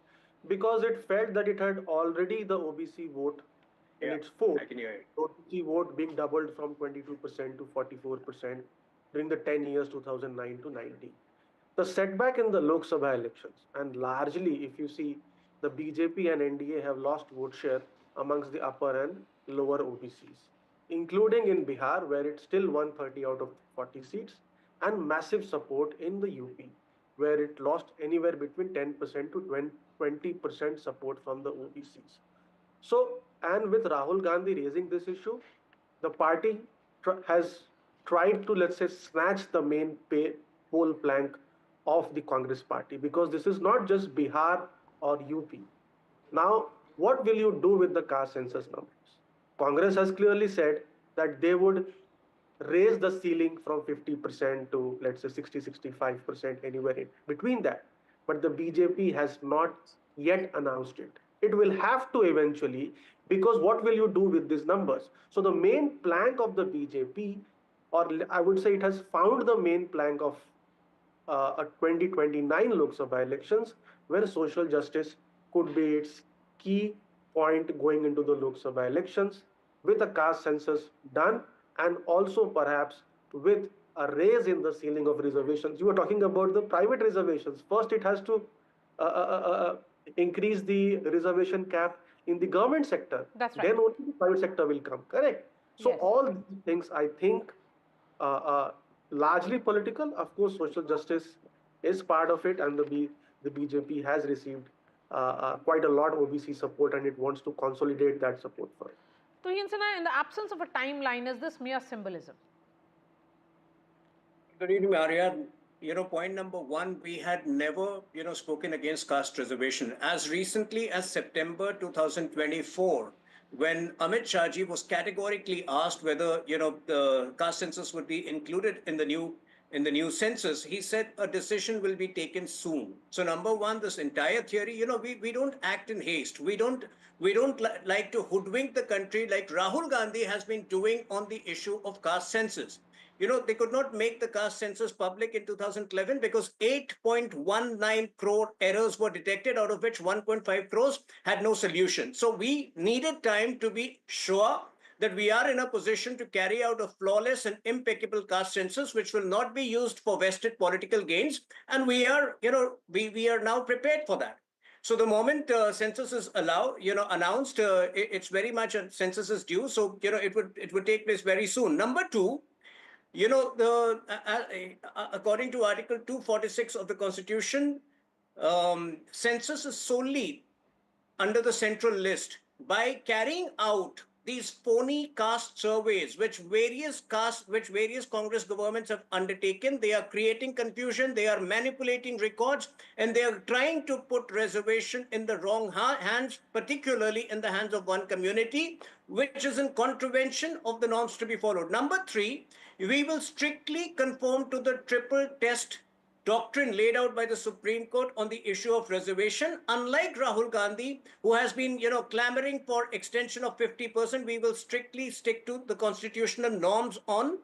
because it felt that it had already the OBC vote in its fold. OBC vote being doubled from 22% to 44% during the 10 years 2009 to 19. The setback in the Lok Sabha elections, and largely if you see, the BJP and NDA have lost vote share amongst the upper and lower OBCs, including in Bihar, where it still won 30 out of 40 seats, and massive support in the UP, where it lost anywhere between 10% to 20% support from the OBCs. So, and with Rahul Gandhi raising this issue, the party has tried to, let's say, snatch the main poll plank of the Congress party, because this is not just Bihar or UP. Now, what will you do with the caste census numbers? Congress has clearly said that they would raise the ceiling from 50% to, let's say, 60-65%, anywhere in between that. But the BJP has not yet announced it. It will have to eventually, because what will you do with these numbers? So the main plank of the BJP, or I would say it has found the main plank of a 2029 Lok Sabha elections, where social justice could be its key point going into the Lok Sabha elections, with a caste census done, and also perhaps with a raise in the ceiling of reservations. You were talking about the private reservations. First, it has to increase the reservation cap in the government sector. That's right. Then only the private sector will come, correct? So Yes. all these things, I think, largely political. Of course, social justice is part of it, and the BJP has received quite a lot of OBC support, and it wants to consolidate that support for it. Tuhin Sinha, in the absence of a timeline, is this mere symbolism? Good evening, Maria. Point number one, we had never, spoken against caste reservation. As recently as September 2024, when Amit Shahji was categorically asked whether, the caste census would be included in the new census, he said a decision will be taken soon. So number one, this entire theory, we don't act in haste. We don't like to hoodwink the country like Rahul Gandhi has been doing on the issue of caste census. They could not make the caste census public in 2011 because 8.19 crore errors were detected, out of which 1.5 crores had no solution. So we needed time to be sure that we are in a position to carry out a flawless and impeccable caste census, which will not be used for vested political gains. And we are, we are now prepared for that. So the moment census is announced, it's very much a census is due. So, it would take place very soon. Number two, according to Article 246 of the Constitution, census is solely under the central list. By carrying out these phony caste surveys, which various Congress governments have undertaken, they are creating confusion, they are manipulating records, and they are trying to put reservation in the wrong hands, particularly in the hands of one community, which is in contravention of the norms to be followed. Number three, we will strictly conform to the triple test doctrine laid out by the Supreme Court on the issue of reservation. Unlike Rahul Gandhi, who has been, clamoring for extension of 50%, we will strictly stick to the constitutional norms on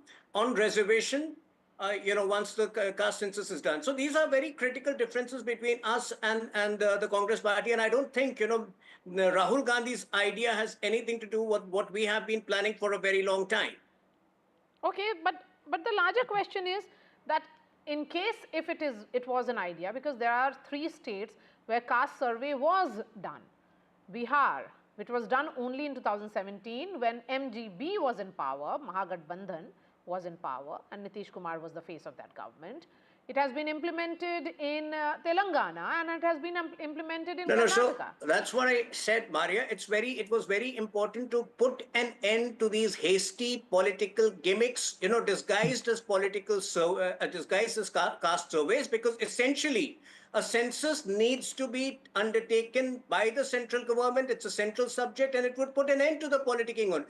reservation, once the caste census is done. So these are very critical differences between us and the Congress party. And I don't think, Rahul Gandhi's idea has anything to do with what we have been planning for a very long time. Okay, but the larger question is that in case if it was an idea, because there are 3 states where caste survey was done. Bihar, which was done only in 2017 when MGB was in power, Mahagathbandhan was in power, and Nitish Kumar was the face of that government. It has been implemented in Telangana and it has been implemented in Karnataka. So that's what I said, Maria. It was very important to put an end to these hasty political gimmicks, disguised as disguised as caste surveys, because essentially a census needs to be undertaken by the central government. It's a central subject, and it would put an end to the politicking on.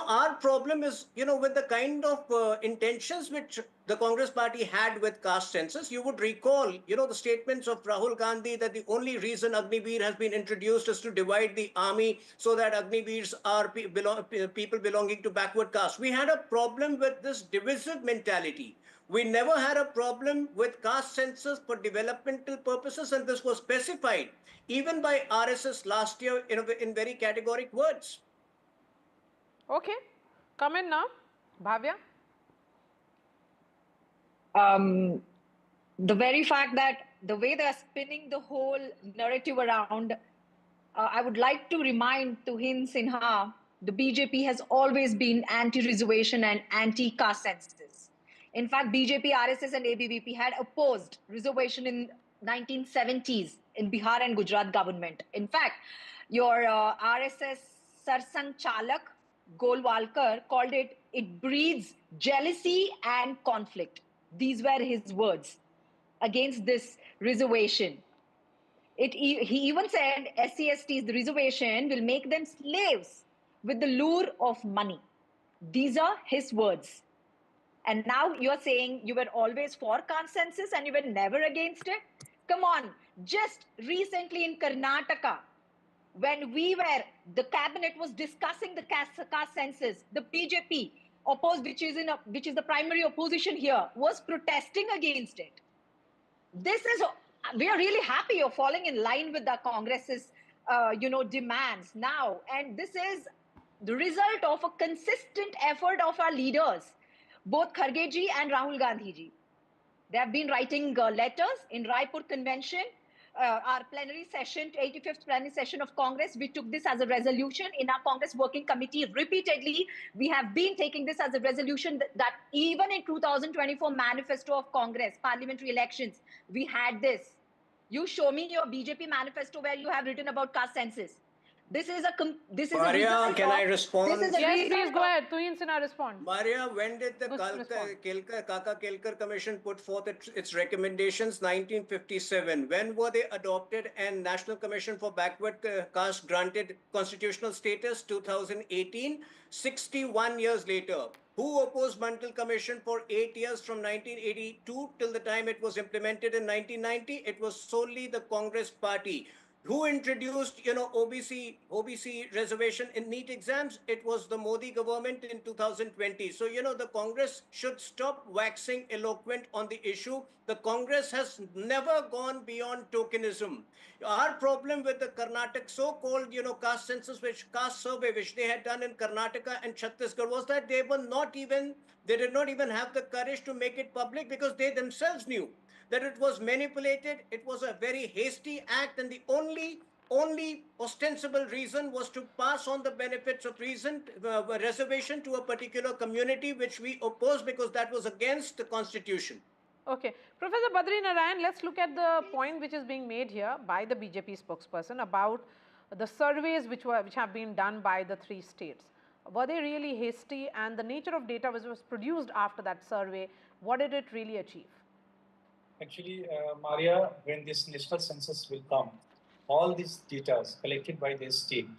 Our problem is, with the kind of intentions which the Congress party had with caste census. You would recall, the statements of Rahul Gandhi that the only reason Agniveer has been introduced is to divide the army so that Agniveers are people belonging to backward caste. We had a problem with this divisive mentality. We never had a problem with caste census for developmental purposes, and this was specified even by RSS last year in very categoric words. Okay, come in now, Bhavya. The very fact that the way they are spinning the whole narrative around, I would like to remind Tuhin Sinha, the BJP has always been anti-reservation and anti-caste census. In fact, BJP, RSS and ABVP had opposed reservation in 1970s in Bihar and Gujarat government. In fact, your RSS Sarsang Chalak, Golwalkar, called it breeds jealousy and conflict. These were his words against this reservation. He even said SC/STs, the reservation will make them slaves with the lure of money. These are his words. And now you're saying you were always for caste census and you were never against it? Come on, just recently in Karnataka, when the cabinet was discussing the caste census, the BJP opposed, which is the primary opposition here, was protesting against it. We are really happy you're falling in line with the Congress's, demands now. And this is the result of a consistent effort of our leaders, both Kharge ji and Rahul Gandhi ji. They have been writing letters in Raipur Convention, our plenary session, 85th plenary session of Congress. We took this as a resolution in our Congress Working Committee repeatedly. We have been taking this as a resolution that even in 2024 manifesto of Congress, parliamentary elections, we had this. You show me your BJP manifesto where you have written about caste census. This is a Maria, can I respond? Yes, please go ahead. Tuhin Sinha, respond. Maria, when did the Kaka Kelkar Commission put forth its recommendations? 1957. When were they adopted and National Commission for Backward Caste granted constitutional status? 2018. 61 years later. Who opposed Mantle Commission for 8 years from 1982 till the time it was implemented in 1990? It was solely the Congress party. Who introduced, OBC reservation in NEET exams? It was the Modi government in 2020. So, the Congress should stop waxing eloquent on the issue. The Congress has never gone beyond tokenism. Our problem with the Karnataka so-called, caste census, caste survey, which they had done in Karnataka and Chhattisgarh, was that they did not even have the courage to make it public because they themselves knew that it was manipulated, it was a very hasty act, and the only ostensible reason was to pass on the benefits of reservation to a particular community, which we opposed because that was against the Constitution. Okay. Professor Badri Narayan, let's look at the point which is being made here by the BJP spokesperson about the surveys which have been done by the 3 states. Were they really hasty, and the nature of data which was produced after that survey, what did it really achieve? Actually, Maria, when this national census will come, all these data collected by the state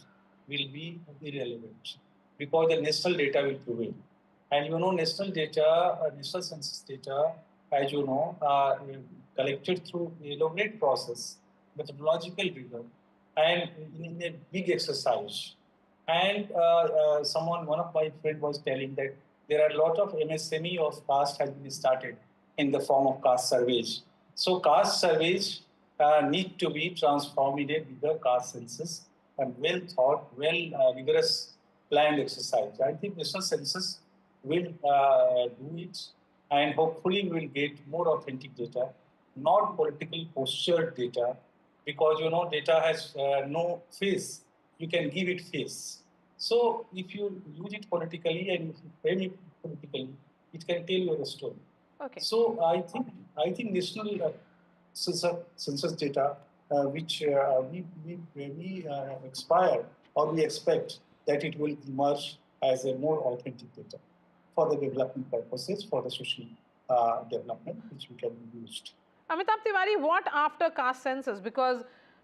will be irrelevant because the national data will prevail. And national census data, as you know, collected through an elaborate process, methodological rigor, and in a big exercise. And one of my friends was telling that there are a lot of MSME of caste has been started in the form of caste surveys. So caste surveys need to be transformed in a bigger caste census and well thought, rigorous planned exercise. I think national census will do it, and hopefully we will get more authentic data, not political postured data, because data has no face. You can give it face. So if you use it politically and if you frame it politically, it can tell you the story. Okay. So I think national census data, which we expire or we expect that it will emerge as a more authentic data for the development purposes, for the social development, which we can be used. Amitabh Tiwari, what after caste census? Because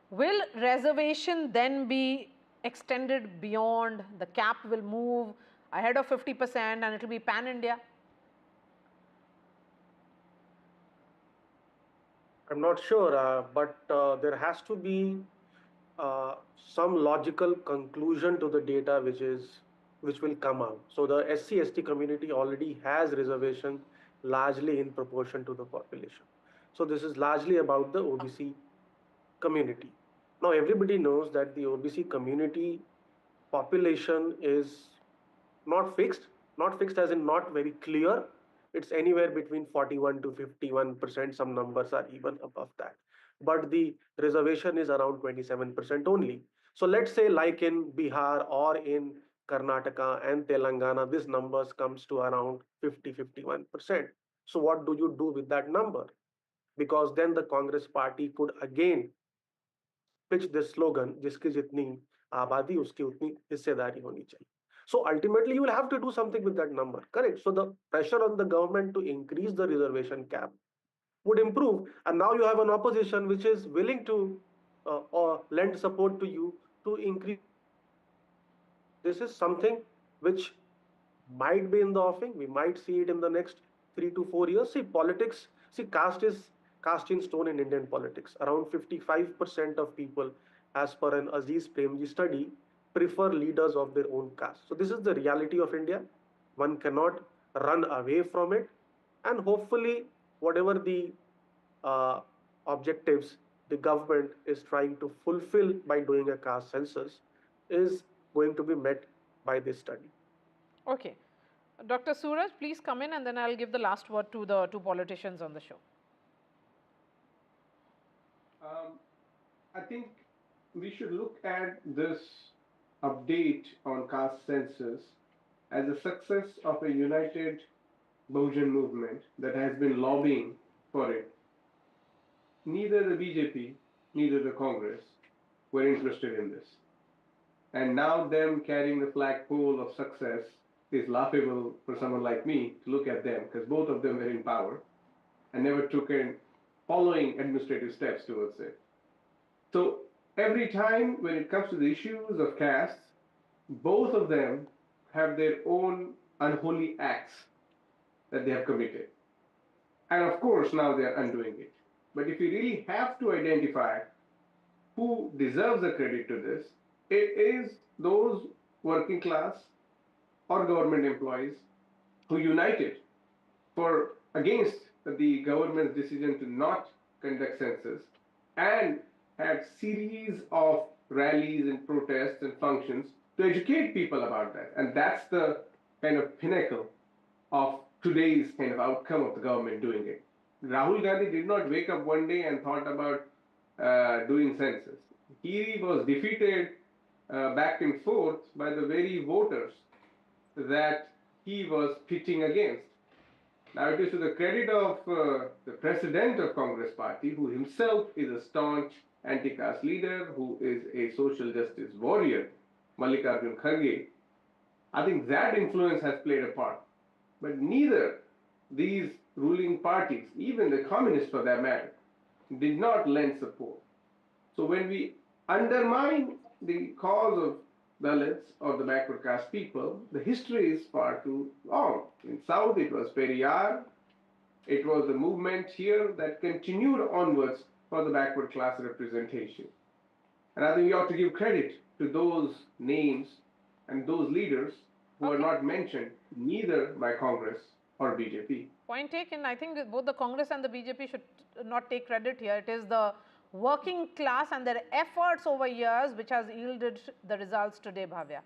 will reservation then be extended beyond, the cap will move ahead of 50% and it will be pan-India? I'm not sure, but there has to be some logical conclusion to the data which will come out. So the SC/ST community already has reservation largely in proportion to the population. So this is largely about the OBC community. Now everybody knows that the OBC community population is not fixed as in not very clear. It's anywhere between 41 to 51%. Some numbers are even above that. But the reservation is around 27% only. So let's say like in Bihar or in Karnataka and Telangana, this numbers comes to around 50-51%. So what do you do with that number? Because then the Congress party could again pitch this slogan, जिसकी जितनी आबादी उसकी उतनी हिस्सेदारी होनी चाहिए. So ultimately you will have to do something with that number, correct? So the pressure on the government to increase the reservation cap would improve, and now you have an opposition which is willing to lend support to you to increase. This is something which might be in the offing. We might see it in the next 3 to 4 years. See, politics, caste is cast in stone in Indian politics. Around 55% of people, as per an Aziz Premji study, prefer leaders of their own caste. So this is the reality of India. One cannot run away from it. And hopefully, whatever the objectives the government is trying to fulfill by doing a caste census is going to be met by this study. Okay. Dr. Suraj, please come in and then I'll give the last word to the two politicians on the show. I think we should look at this update on caste census as a success of a united Bahujan movement that has been lobbying for it. Neither the BJP, neither the Congress were interested in this. And now them carrying the flagpole of success is laughable for someone like me to look at them, because both of them were in power and never took in following administrative steps towards it. So every time when it comes to the issues of caste, both of them have their own unholy acts that they have committed. And of course now they are undoing it. But if you really have to identify who deserves the credit to this, it is those working class or government employees who united against the government's decision to not conduct census and had series of rallies and protests and functions to educate people about that. And that's the kind of pinnacle of today's kind of outcome of the government doing it. Rahul Gandhi did not wake up one day and thought about doing census. He was defeated back and forth by the very voters that he was pitting against. Now it is to the credit of the president of Congress party, who himself is a staunch anti-caste leader, who is a social justice warrior, Mallikarjun Kharge. I think that influence has played a part. But neither these ruling parties, even the communists for that matter, did not lend support. So when we undermine the cause of Dalits or the backward caste people, the history is far too long. In South, it was Periyar, It was the movement here that continued onwards for the backward class representation. And I think we ought to give credit to those names and those leaders who are not mentioned neither by Congress or BJP. Point taken. I think both the Congress and the BJP should not take credit here. It is the working class and their efforts over years which has yielded the results today, Bhavya.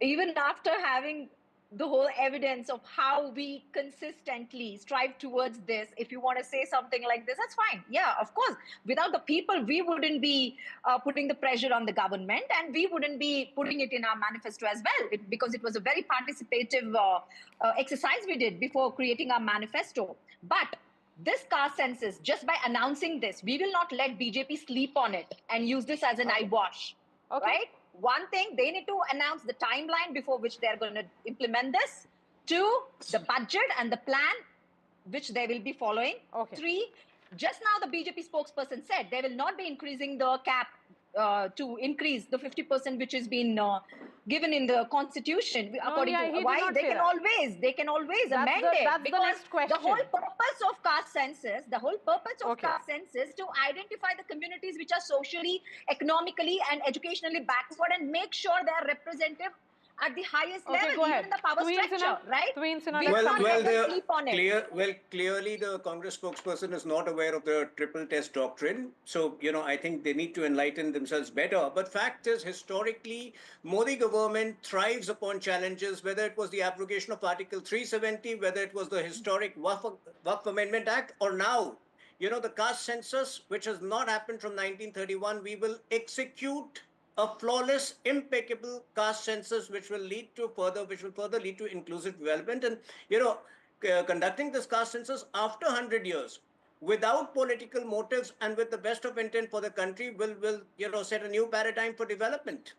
Even after having the whole evidence of how we consistently strive towards this, if you want to say something like this, that's fine. Yeah, of course. Without the people, we wouldn't be putting the pressure on the government, and we wouldn't be putting it in our manifesto as well, because it was a very participative exercise we did before creating our manifesto. But this caste census, just by announcing this, we will not let BJP sleep on it and use this as an eyewash, right? One thing, they need to announce the timeline before which they're going to implement this. 2, the budget and the plan which they will be following. 3, just now the BJP spokesperson said they will not be increasing the cap to increase the 50% which has been given in the constitution. According to why they can always amend it, because the whole purpose of caste census, caste census to identify the communities which are socially, economically and educationally backward and make sure they are representative at the highest level, even in the power structure, right? Clearly the Congress spokesperson is not aware of the triple test doctrine. So, I think they need to enlighten themselves better. But fact is, historically, Modi government thrives upon challenges, whether it was the abrogation of Article 370, whether it was the historic Waqf Amendment Act, or now, the caste census, which has not happened from 1931, we will execute a flawless, impeccable caste census, which will further lead to inclusive development. And conducting this caste census after 100 years, without political motives and with the best of intent for the country, will set a new paradigm for development.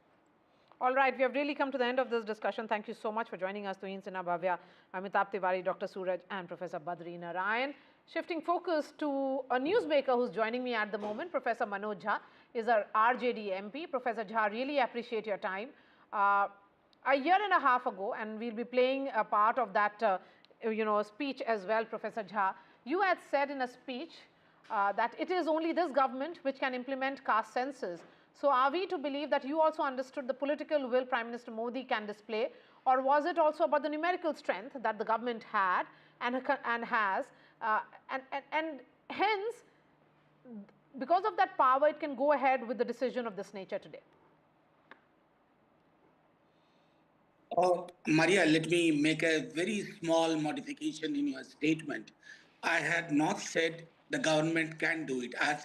All right, we have really come to the end of this discussion. Thank you so much for joining us, Tuhin Sinha, Bhavya, Amitabh Tiwari, Dr. Suraj, and Professor Badri Narayan. Shifting focus to a newsmaker who's joining me at the moment, Professor Manoj Jha is our RJD MP. Professor Jha, really appreciate your time. A year and a half ago, and we'll be playing a part of that speech as well, Professor Jha, you had said in a speech that it is only this government which can implement caste census. So are we to believe that you also understood the political will Prime Minister Modi can display, or was it also about the numerical strength that the government had and has, and hence, because of that power, it can go ahead with the decision of this nature today? Maria, let me make a very small modification in your statement. I had not said the government can do it. I had said